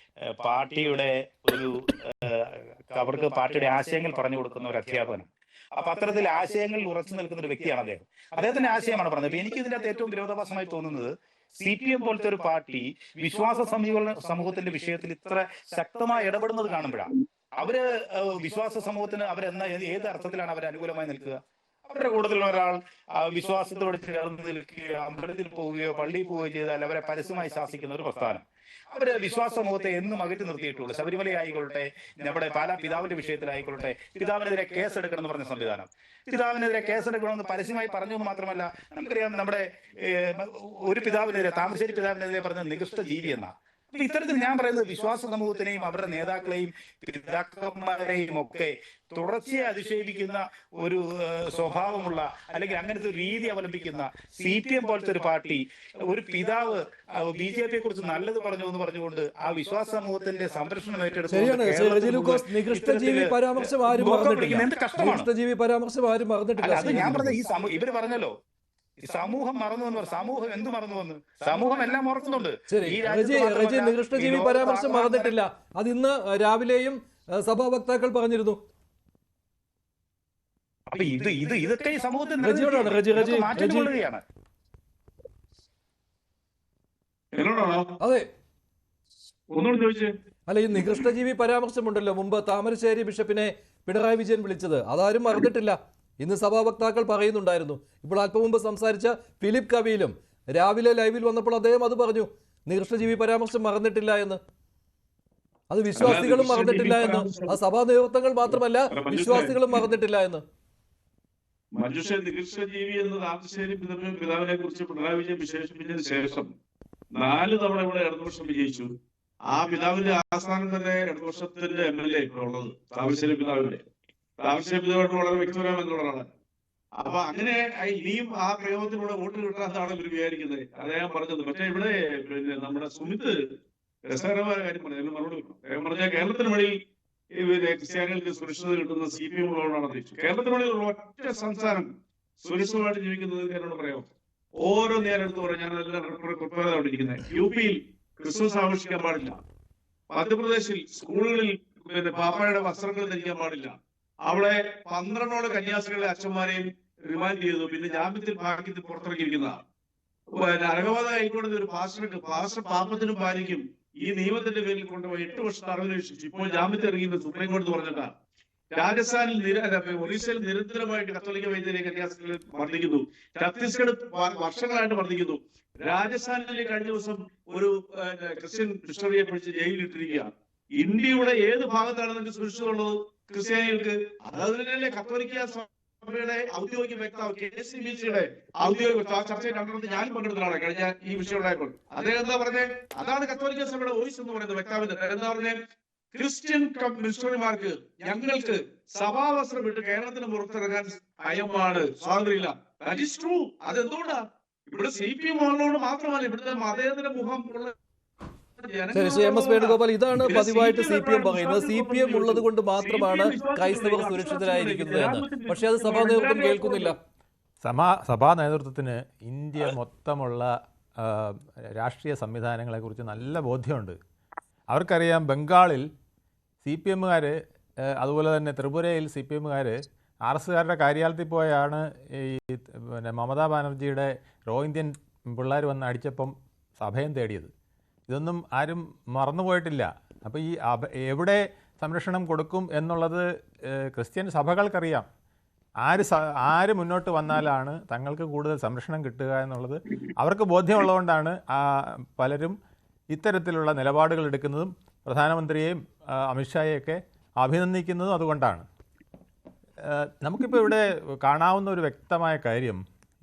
പാർട്ടിയുടെ ഒരു അവർക്ക് പാർട്ടിയുടെ ആശയങ്ങൾ പറഞ്ഞു കൊടുക്കുന്ന ഒരു അധ്യാപനം. അപ്പൊ അത്തരത്തിൽ ആശയങ്ങളിൽ ഉറച്ചു നിൽക്കുന്ന ഒരു വ്യക്തിയാണ് അദ്ദേഹം. അദ്ദേഹത്തിന്റെ ആശയമാണ് പറഞ്ഞത്. എനിക്ക് ഇതിന്റെ അകത്ത് ഏറ്റവും വിരോധാഭാസമായി തോന്നുന്നത് CPM പോലത്തെ ഒരു പാർട്ടി വിശ്വാസ സമൂഹത്തിന്റെ വിഷയത്തിൽ ഇത്ര ശക്തമായി ഇടപെടുന്നത് കാണുമ്പോഴാണ്. അവര് വിശ്വാസ സമൂഹത്തിന് ഏത് അർത്ഥത്തിലാണ് അവർ അനുകൂലമായി നിൽക്കുക? അവരുടെ കൂടുതലുള്ള ഒരാൾ വിശ്വാസത്തോട് ചേർന്ന് നിൽക്കുകയോ അമ്പലത്തിൽ പോവുകയോ പള്ളിയിൽ പോവുകയോ ചെയ്താൽ അവരെ പരസ്യമായി ശാസിക്കുന്ന ഒരു പ്രസ്ഥാനം. അവര് വിശ്വാസ സമൂഹത്തെ എന്നും അകറ്റി നിർത്തിയിട്ടുള്ളൂ. ശബരിമല ആയിക്കൊള്ളട്ടെ, നമ്മുടെ പാലാ പിതാവിന്റെ വിഷയത്തിലായിക്കൊള്ളട്ടെ, പിതാവിനെതിരെ കേസെടുക്കണം എന്ന് പറഞ്ഞ സംവിധാനം, പിതാവിനെതിരെ കേസെടുക്കണമെന്ന് പരസ്യമായി പറഞ്ഞു മാത്രമല്ല, നമുക്കറിയാം നമ്മുടെ ഒരു പിതാവിനെതിരെ, താമരശ്ശേരി പിതാവിനെതിരെ പറഞ്ഞ നികൃഷ്ട ജീവി എന്ന. അപ്പൊ ഇത്തരത്തിൽ ഞാൻ പറയുന്നത് വിശ്വാസ സമൂഹത്തിനെയും അവരുടെ നേതാക്കളെയും പിതാക്കന്മാരെയും ഒക്കെ തുടർച്ചയായി അധിക്ഷേപിക്കുന്ന ഒരു സ്വഭാവമുള്ള, അല്ലെങ്കിൽ അങ്ങനത്തെ ഒരു രീതി അവലംബിക്കുന്ന CPM പോലത്തെ ഒരു പാർട്ടി, ഒരു പിതാവ് BJP-യെ കുറിച്ച് നല്ലത് പറഞ്ഞു എന്ന് പറഞ്ഞുകൊണ്ട് ആ വിശ്വാസ സമൂഹത്തിന്റെ സംരക്ഷണം ഏറ്റെടുക്കുന്നത് അത് ഞാൻ പറഞ്ഞ ഈ ഇവര് പറഞ്ഞല്ലോ, സമൂഹം മറന്നു എന്ന് പറഞ്ഞു. സമൂഹം എന്ത് മറന്നു വന്ന്? സമൂഹം എല്ലാം ഓർക്കുന്നുണ്ട്. നികൃഷ്ടജീവി പരാമർശം മറന്നിട്ടില്ല. അത് ഇന്ന് രാവിലെയും സഭാ വക്താക്കൾ പറഞ്ഞിരുന്നു. അപ്പൊ ഇതൊക്കെ ഈ സമൂഹത്തിൽ മാറ്റിക്കൊള്ളുകയാണ്. അതെ, ഒന്നുകൂടി ചോദിച്ചേ. അല്ല, ഈ നികൃഷ്ടജീവി പരാമർശമുണ്ടല്ലോ, മുമ്പ് താമരശ്ശേരി ബിഷപ്പിനെ പിണറായി വിജയൻ വിളിച്ചത്, അതാരും മറന്നിട്ടില്ല. ഇന്ന് സഭാ വക്താക്കൾ പറയുന്നുണ്ടായിരുന്നു. ഇപ്പോൾ അല്പം മുമ്പ് സംസാരിച്ച ഫിലിപ്പ് കവിയിലും രാവിലെ ലൈവിൽ വന്നപ്പോൾ അദ്ദേഹം അത് പറഞ്ഞു, നികൃഷ്ടജീവി പരാമർശം മറന്നിട്ടില്ല എന്ന്. അത് വിശ്വാസികളും മറന്നിട്ടില്ല എന്ന്. ആ സഭാ നേതൃത്വങ്ങൾ മാത്രമല്ല, വിശ്വാസികളും മറന്നിട്ടില്ല എന്ന്. മനുഷ്യ നികൃഷ്ടജീവി എന്ന് താമരശ്ശേരി പിതാവിനെ കുറിച്ച് പിണറായി വിജയൻ വിശേഷിപ്പിച്ചതിന് ശേഷം 4 തവണ ഇവിടെ ഇടതുപക്ഷം വിജയിച്ചു. ആ പിതാവിന്റെ ആസ്ഥാനം തന്നെ ഇടതുപക്ഷത്തിന്റെ MLA ഇപ്പോൾ ഉള്ളത് താമരശ്ശേരി പിതാവിന്റെ. താമരശ്ശേരി പിതാവായിട്ട് വളരെ വ്യക്തിപരമെന്നുള്ളതാണ്. അപ്പൊ അങ്ങനെ ഇനിയും ആ പ്രയോഗത്തിലൂടെ വോട്ട് കിട്ടാന്നാണ് ഇവർ വിചാരിക്കുന്നത്. അദ്ദേഹം പറഞ്ഞത്. പക്ഷെ ഇവിടെ പിന്നെ നമ്മുടെ സുമിത് രസകരമായ കാര്യം പറഞ്ഞു, മറുപടി അദ്ദേഹം പറഞ്ഞ കേരളത്തിന് വഴി ക്രിസ്ത്യാനികൾക്ക് സുരക്ഷിത കിട്ടുന്ന CPM ഉള്ളവരാണെന്ന് ചോദിച്ചു. കേരളത്തിന് വഴി ഒറ്റ സംസ്ഥാനം സുരക്ഷിതമായിട്ട് ജീവിക്കുന്നത് എന്നോട് പറയാമോ? ഓരോ നേരം എടുത്ത് പറയാം. ഞാൻ എല്ലാം കുറിപ്പിരിക്കുന്നത്. UP-യിൽ ക്രിസ്മസ് ആഘോഷിക്കാൻ പാടില്ല. മധ്യപ്രദേശിൽ സ്കൂളുകളിൽ പിന്നെ പാപ്പായുടെ വസ്ത്രങ്ങൾ ധരിക്കാൻ പാടില്ല. അവിടെ 12 കന്യാസ്ത്രീകളെ അച്ഛന്മാരെയും റിമാൻഡ് ചെയ്തു. പിന്നെ ജാമ്യത്തിൽ ഭാഗ്യത്തിൽ പുറത്തിറക്കിയിരിക്കുന്ന അലഹബാദ് ഹൈക്കോടതി ഒരു പാസ്റ്റർ പാപ്പത്തിനും ഭാര്യയ്ക്കും ഈ നിയമത്തിന്റെ പേരിൽ കൊണ്ടുപോയി 8 വർഷത്തെ തടവിന് ശിക്ഷിച്ചു. ഇപ്പോൾ ജാമ്യത്തിൽ ഇറങ്ങിയെന്ന് സുപ്രീം കോടതി പറഞ്ഞിട്ടാണ്. രാജസ്ഥാനിൽ ഒറീസയിൽ നിരന്തരമായിട്ട് കത്തോലിക്ക വൈദ്യരെ കന്യാസ്ത്രീകൾ മർദ്ദിക്കുന്നു. ഛത്തീസ്ഗഡ് വർഷങ്ങളായിട്ട് മർദ്ദിക്കുന്നു. രാജസ്ഥാനിൽ കഴിഞ്ഞ ദിവസം ഒരു ക്രിസ്ത്യൻ മിഷണറിയെ പിടിച്ച് ജയിലിലിട്ടിരിക്കുകയാണ്. ഇന്ത്യയുടെ ഏത് ഭാഗത്താണ് നിങ്ങൾക്ക് സുരക്ഷിതമുള്ളത് ക്രിസ്ത്യാനികൾക്ക്? അതതിനല്ലേ കത്തോലിക്ക സഭയുടെ ഔദ്യോഗിക വക്താവ് KCBC-യുടെ ഔദ്യോഗിക ചർച്ചയിൽ കണ്ടെടുത്ത് ഞാനും പങ്കെടുത്തതാണ് കഴിഞ്ഞ ഈ വിഷയം ഉണ്ടായപ്പോൾ. അദ്ദേഹം എന്താ പറഞ്ഞേ? അതാണ് കത്തോലിക്ക സഭയുടെ വോയിസ് എന്ന് പറയുന്നത്. വക്താവിന്റെ എന്താ പറഞ്ഞേ? ക്രിസ്ത്യൻ മിഷണറിമാർക്ക് ഞങ്ങൾക്ക് സഭാവസ്ത്രം വിട്ട് കേരളത്തിന് പുറത്തിറങ്ങാൻ ഭയമാണ്, സ്വാതന്ത്ര്യമില്ല. That is true. അതെന്തുകൊണ്ടാ? ഇവിടെ CPM ഉള്ളതുകൊണ്ട് മാത്രമല്ല, ഇവിടുത്തെ മതേതര മുഖം ഉള്ള ശരി, ശ്രീ എം എസ് വേണുഗോപാൽ, ഇതാണ് പതിവായിട്ട് CPM പറയുന്നത്. CPM ഉള്ളത് കൊണ്ട് മാത്രമാണ് ക്രൈസ്തവർ സുരക്ഷിതരായിരിക്കുന്നത് എന്ന്. പക്ഷെ അത് സഭാ നേതൃത്വം കേൾക്കുന്നില്ല. സഭാ നേതൃത്വത്തിന് ഇന്ത്യ മൊത്തമുള്ള രാഷ്ട്രീയ സംവിധാനങ്ങളെക്കുറിച്ച് നല്ല ബോധ്യമുണ്ട്. അവർക്കറിയാം ബംഗാളിൽ CPMകാർ, അതുപോലെ തന്നെ ത്രിപുരയിൽ CPMകാർ RSകാരുടെ കാര്യാലയത്തിൽ പോയാണ് ഈ മമതാ ബാനർജിയുടെ റോഹിന്ത്യൻ പിള്ളേർ വന്ന് അടിച്ചപ്പം അഭയം തേടിയത്. ഇതൊന്നും ആരും മറന്നുപോയിട്ടില്ല. അപ്പോൾ ഈ എവിടെ സംരക്ഷണം കൊടുക്കും എന്നുള്ളത് ക്രിസ്ത്യൻ സഭകൾക്കറിയാം. ആര് മുന്നോട്ട് വന്നാലാണ് തങ്ങൾക്ക് കൂടുതൽ സംരക്ഷണം കിട്ടുക എന്നുള്ളത് അവർക്ക് ബോധ്യമുള്ളതുകൊണ്ടാണ് പലരും ഇത്തരത്തിലുള്ള നിലപാടുകൾ എടുക്കുന്നതും പ്രധാനമന്ത്രിയെയും അമിത്ഷായെയൊക്കെ അഭിനന്ദിക്കുന്നതും അതുകൊണ്ടാണ്. നമുക്കിപ്പോൾ ഇവിടെ കാണാവുന്ന ഒരു വ്യക്തമായ കാര്യം,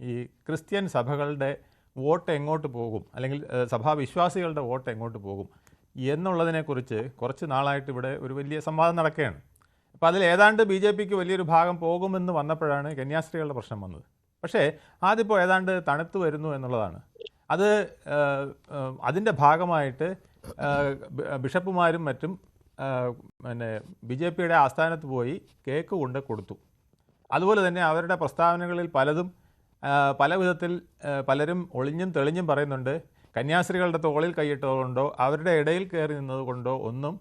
ഈ ക്രിസ്ത്യൻ സഭകളുടെ വോട്ട് എങ്ങോട്ട് പോകും, അല്ലെങ്കിൽ സഭാവിശ്വാസികളുടെ വോട്ട് എങ്ങോട്ട് പോകും എന്നുള്ളതിനെക്കുറിച്ച് കുറച്ച് നാളായിട്ട് ഇവിടെ ഒരു വലിയ സംവാദം നടക്കുകയാണ്. അപ്പോൾ അതിൽ ഏതാണ്ട് BJPക്ക് വലിയൊരു ഭാഗം പോകുമെന്ന് വന്നപ്പോഴാണ് കന്യാസ്ത്രീകളുടെ പ്രശ്നം വന്നത്. പക്ഷേ ആദ്യപ്പോൾ ഏതാണ്ട് തണുത്തു വരുന്നു എന്നുള്ളതാണ്. അത് അതിൻ്റെ ഭാഗമായിട്ട് ബിഷപ്പുമാരും മറ്റും പിന്നെ BJPയുടെ ആസ്ഥാനത്ത് പോയി കേക്ക് കൊണ്ട് കൊടുത്തു. അതുപോലെ തന്നെ അവരുടെ പ്രസ്താവനകളിൽ പലതും പല വിധത്തിൽ പലരും ഒളിഞ്ഞും തെളിഞ്ഞും പറയുന്നുണ്ട്, കന്യാസ്ത്രീകളുടെ തോളിൽ കൈയിട്ടതുകൊണ്ടോ അവരുടെ ഇടയിൽ കയറി നിന്നതുകൊണ്ടോ ഒന്നും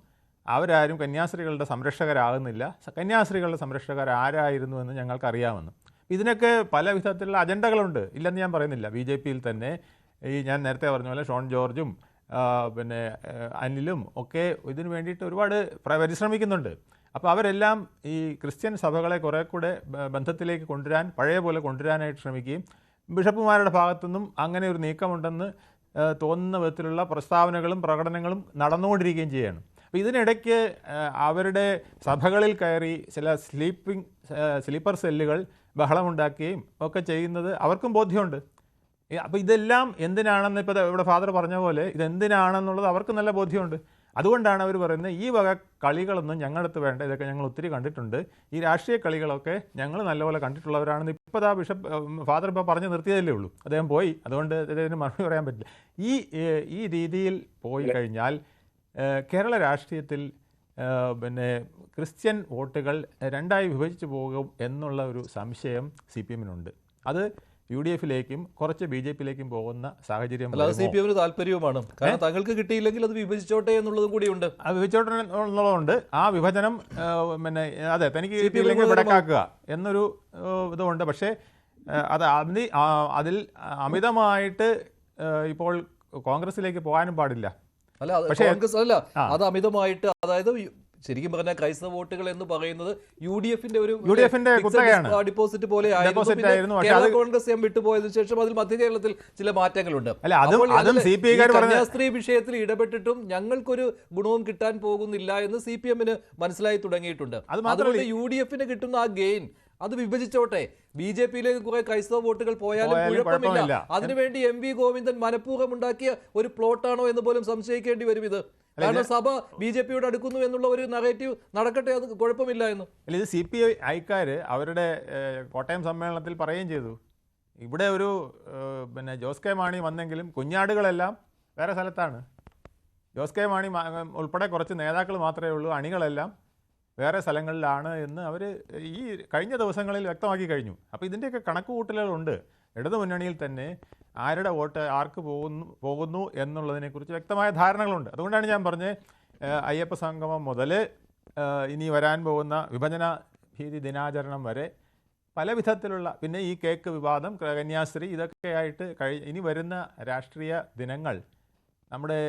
അവരാരും കന്യാസ്ത്രീകളുടെ സംരക്ഷകരാകുന്നില്ല, കന്യാസ്ത്രീകളുടെ സംരക്ഷകർ ആരായിരുന്നു എന്ന് ഞങ്ങൾക്കറിയാമെന്ന്. ഇതിനൊക്കെ പല വിധത്തിലുള്ള അജണ്ടകളുണ്ട്, ഇല്ലെന്ന് ഞാൻ പറയുന്നില്ല. BJPയിൽ തന്നെ ഈ ഞാൻ നേരത്തെ പറഞ്ഞ പോലെ ഷോൺ ജോർജും പിന്നെ അനിലും ഒക്കെ ഇതിനു വേണ്ടിയിട്ട് ഒരുപാട് പരിശ്രമിക്കുന്നുണ്ട്. അപ്പോൾ അവരെല്ലാം ഈ ക്രിസ്ത്യൻ സഭകളെ കുറേ കൂടെ ബന്ധത്തിലേക്ക് കൊണ്ടുവരാൻ, പഴയ പോലെ കൊണ്ടുവരാനായിട്ട് ശ്രമിക്കുകയും ബിഷപ്പുമാരുടെ ഭാഗത്തുനിന്നും അങ്ങനെ ഒരു നീക്കമുണ്ടെന്ന് തോന്നുന്ന വിധത്തിലുള്ള പ്രസ്താവനകളും പ്രകടനങ്ങളും നടന്നുകൊണ്ടിരിക്കുകയും ചെയ്യുകയാണ്. അപ്പോൾ ഇതിനിടയ്ക്ക് അവരുടെ സഭകളിൽ കയറി ചില സ്ലീപ്പർ സെല്ലുകൾ ബഹളമുണ്ടാക്കുകയും ഒക്കെ ചെയ്യുന്നത് അവർക്കും ബോധ്യമുണ്ട്. അപ്പോൾ ഇതെല്ലാം എന്തിനാണെന്ന് ഇപ്പോൾ ഇവിടെ ഫാദർ പറഞ്ഞ പോലെ ഇതെന്തിനാണെന്നുള്ളത് അവർക്ക് നല്ല ബോധ്യമുണ്ട്. അതുകൊണ്ടാണ് അവർ പറയുന്നത് ഈ വക കളികളൊന്നും ഞങ്ങളടുത്ത് വേണ്ട, ഇതൊക്കെ ഞങ്ങൾ ഒത്തിരി കണ്ടിട്ടുണ്ട്, ഈ രാഷ്ട്രീയ കളികളൊക്കെ ഞങ്ങൾ നല്ലപോലെ കണ്ടിട്ടുള്ളവരാണെന്ന് ഇപ്പോൾ ഫാദർ ഇപ്പോൾ പറഞ്ഞു നിർത്തിയതല്ലേ ഉള്ളൂ, അദ്ദേഹം പോയി, അതുകൊണ്ട് ഇതിന് മറുപടി പറയാൻ പറ്റില്ല. ഈ രീതിയിൽ പോയി കഴിഞ്ഞാൽ കേരള രാഷ്ട്രീയത്തിൽ പിന്നെ ക്രിസ്ത്യൻ വോട്ടുകൾ രണ്ടായി വിഭജിച്ചു പോകും എന്നുള്ള ഒരു സംശയം CPMനുണ്ട്. അത് UDFിലേക്കും കുറച്ച് BJPയിലേക്കും പോകുന്ന സാഹചര്യം. അല്ലാതെ CPMന് താല്പര്യവുമാണ്, കാരണം തങ്ങൾക്ക് കിട്ടിയില്ലെങ്കിൽ അത് വിഭജിച്ചോട്ടെ എന്നുള്ളതും കൂടിയുണ്ട്. ആ വിഭജിച്ചോട്ടെ എന്നുള്ളതുകൊണ്ട് ആ വിഭജനം പിന്നെ അതെ തനിക്ക് കിട്ടിയില്ലെങ്കിൽ വിടക്കാക്കുക എന്നൊരു ഇതുണ്ട്. പക്ഷേ അതിൽ അമിതമായിട്ട് ഇപ്പോൾ കോൺഗ്രസിലേക്ക് പോകാനും പാടില്ല. അല്ല, കോൺഗ്രസ് അല്ല, അത് അമിതമായിട്ട്, അതായത് ശരിക്കും പറഞ്ഞാൽ ക്രൈസ്തവ വോട്ടുകൾ എന്ന് പറയുന്നത് UDFന്റെ ഒരു ഡിപ്പോസിറ്റ് പോലെ ആയിരുന്നു. കേരള കോൺഗ്രസ് വിട്ടുപോയതിനു ശേഷം അതിൽ മധ്യ കേരളത്തിൽ ചില മാറ്റങ്ങളുണ്ട്. കന്യാസ്ത്രീ വിഷയത്തിൽ ഇടപെട്ടിട്ടും ഞങ്ങൾക്കൊരു ഗുണവും കിട്ടാൻ പോകുന്നില്ല എന്ന് CPMന് മനസ്സിലായി തുടങ്ങിയിട്ടുണ്ട്. അതുകൊണ്ട് UDFന് കിട്ടുന്ന ആ ഗെയിൻ അത് വിഭജിച്ചോട്ടെ, BJPയിലേക്ക് കുറെ ക്രൈസ്തവ വോട്ടുകൾ പോയാലും കുഴപ്പമില്ല. അതിനുവേണ്ടി MV ഗോവിന്ദൻ മനഃപൂർവ്വം ഉണ്ടാക്കിയ ഒരു പ്ലോട്ടാണോ എന്ന് പോലും സംശയിക്കേണ്ടി വരും ഇത്. കാരണം സഭ BJPയോട് അടുക്കുന്നു എന്നുള്ള ഒരു നറേറ്റീവ് നടക്കട്ടെ, അത് കുഴപ്പമില്ല എന്ന്. ഇത് CPIക്കാർ അവരുടെ കോട്ടയം സമ്മേളനത്തിൽ പറയുകയും ചെയ്തു. ഇവിടെ ഒരു പിന്നെ ജോസ് കെ മാണി വന്നെങ്കിലും കുഞ്ഞാടുകളെല്ലാം വേറെ സ്ഥലത്താണ്. ജോസ് കെ മാണി ഉൾപ്പെടെ കുറച്ച് നേതാക്കൾ മാത്രമേ ഉള്ളൂ, അണികളെല്ലാം വേറെ സ്ഥലങ്ങളിലാണ് എന്ന് അവർ ഈ കഴിഞ്ഞ ദിവസങ്ങളിൽ വ്യക്തമാക്കി കഴിഞ്ഞു. അപ്പോൾ ഇതിൻ്റെയൊക്കെ കണക്കുകൂട്ടലുകളുണ്ട്. ഇടതു മുന്നണിയിൽ തന്നെ ആരുടെ വോട്ട് ആർക്ക് പോകുന്നു എന്നുള്ളതിനെക്കുറിച്ച് വ്യക്തമായ ധാരണകളുണ്ട്. അതുകൊണ്ടാണ് ഞാൻ പറഞ്ഞത് അയ്യപ്പ സംഗമം മുതൽ ഇനി വരാൻ പോകുന്ന വിഭജന ഭീതി ദിനാചരണം വരെ പല വിധത്തിലുള്ള, പിന്നെ ഈ കേക്ക് വിവാദം, കന്യാസ്ത്രീ, ഇതൊക്കെയായിട്ട് ഇനി വരുന്ന രാഷ്ട്രീയ ദിനങ്ങൾ നമ്മുടെ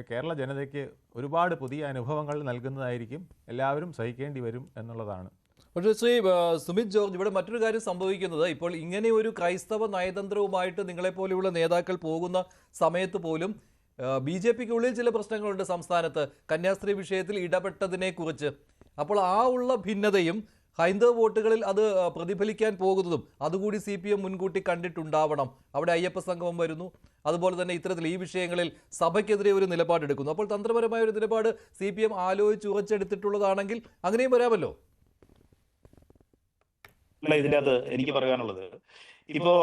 കേരള ജനതയ്ക്ക് ഒരുപാട് പുതിയ അനുഭവങ്ങൾ നൽകുന്നതായിരിക്കും. എല്ലാവരും സഹിക്കേണ്ടി വരും എന്നുള്ളതാണ്. പക്ഷേ ശ്രീ സുമിത് ജോർജ്, ഇവിടെ മറ്റൊരു കാര്യം സംഭവിക്കുന്നത്, ഇപ്പോൾ ഇങ്ങനെ ഒരു ക്രൈസ്തവ നയതന്ത്രവുമായിട്ട് നിങ്ങളെപ്പോലെയുള്ള നേതാക്കൾ പോകുന്ന സമയത്ത് പോലും BJPക്കുള്ളിൽ ചില പ്രശ്നങ്ങളുണ്ട് സംസ്ഥാനത്ത് കന്യാസ്ത്രീ വിഷയത്തിൽ ഇടപെട്ടതിനെ കുറിച്ച്. അപ്പോൾ ആ ഉള്ള ഭിന്നതയും ഹൈന്ദവ വോട്ടുകളിൽ അത് പ്രതിഫലിക്കാൻ പോകുന്നതും അതുകൂടി CPM മുൻകൂട്ടി കണ്ടിട്ടുണ്ടാവണം. അവിടെ അയ്യപ്പ സംഗമം വരുന്നു, അതുപോലെ തന്നെ ഇത്തരത്തിൽ ഈ വിഷയങ്ങളിൽ സഭയ്ക്കെതിരെ ഒരു നിലപാടെടുക്കുന്നു. അപ്പോൾ തന്ത്രപരമായ ഒരു നിലപാട് CPM ആലോചിച്ച് ഉറച്ചെടുത്തിട്ടുള്ളതാണെങ്കിൽ അങ്ങനെയും വരാമല്ലോ. അല്ല, ഇതിൻ്റെ അത് എനിക്ക് പറയാനുള്ളത്, ഇപ്പോ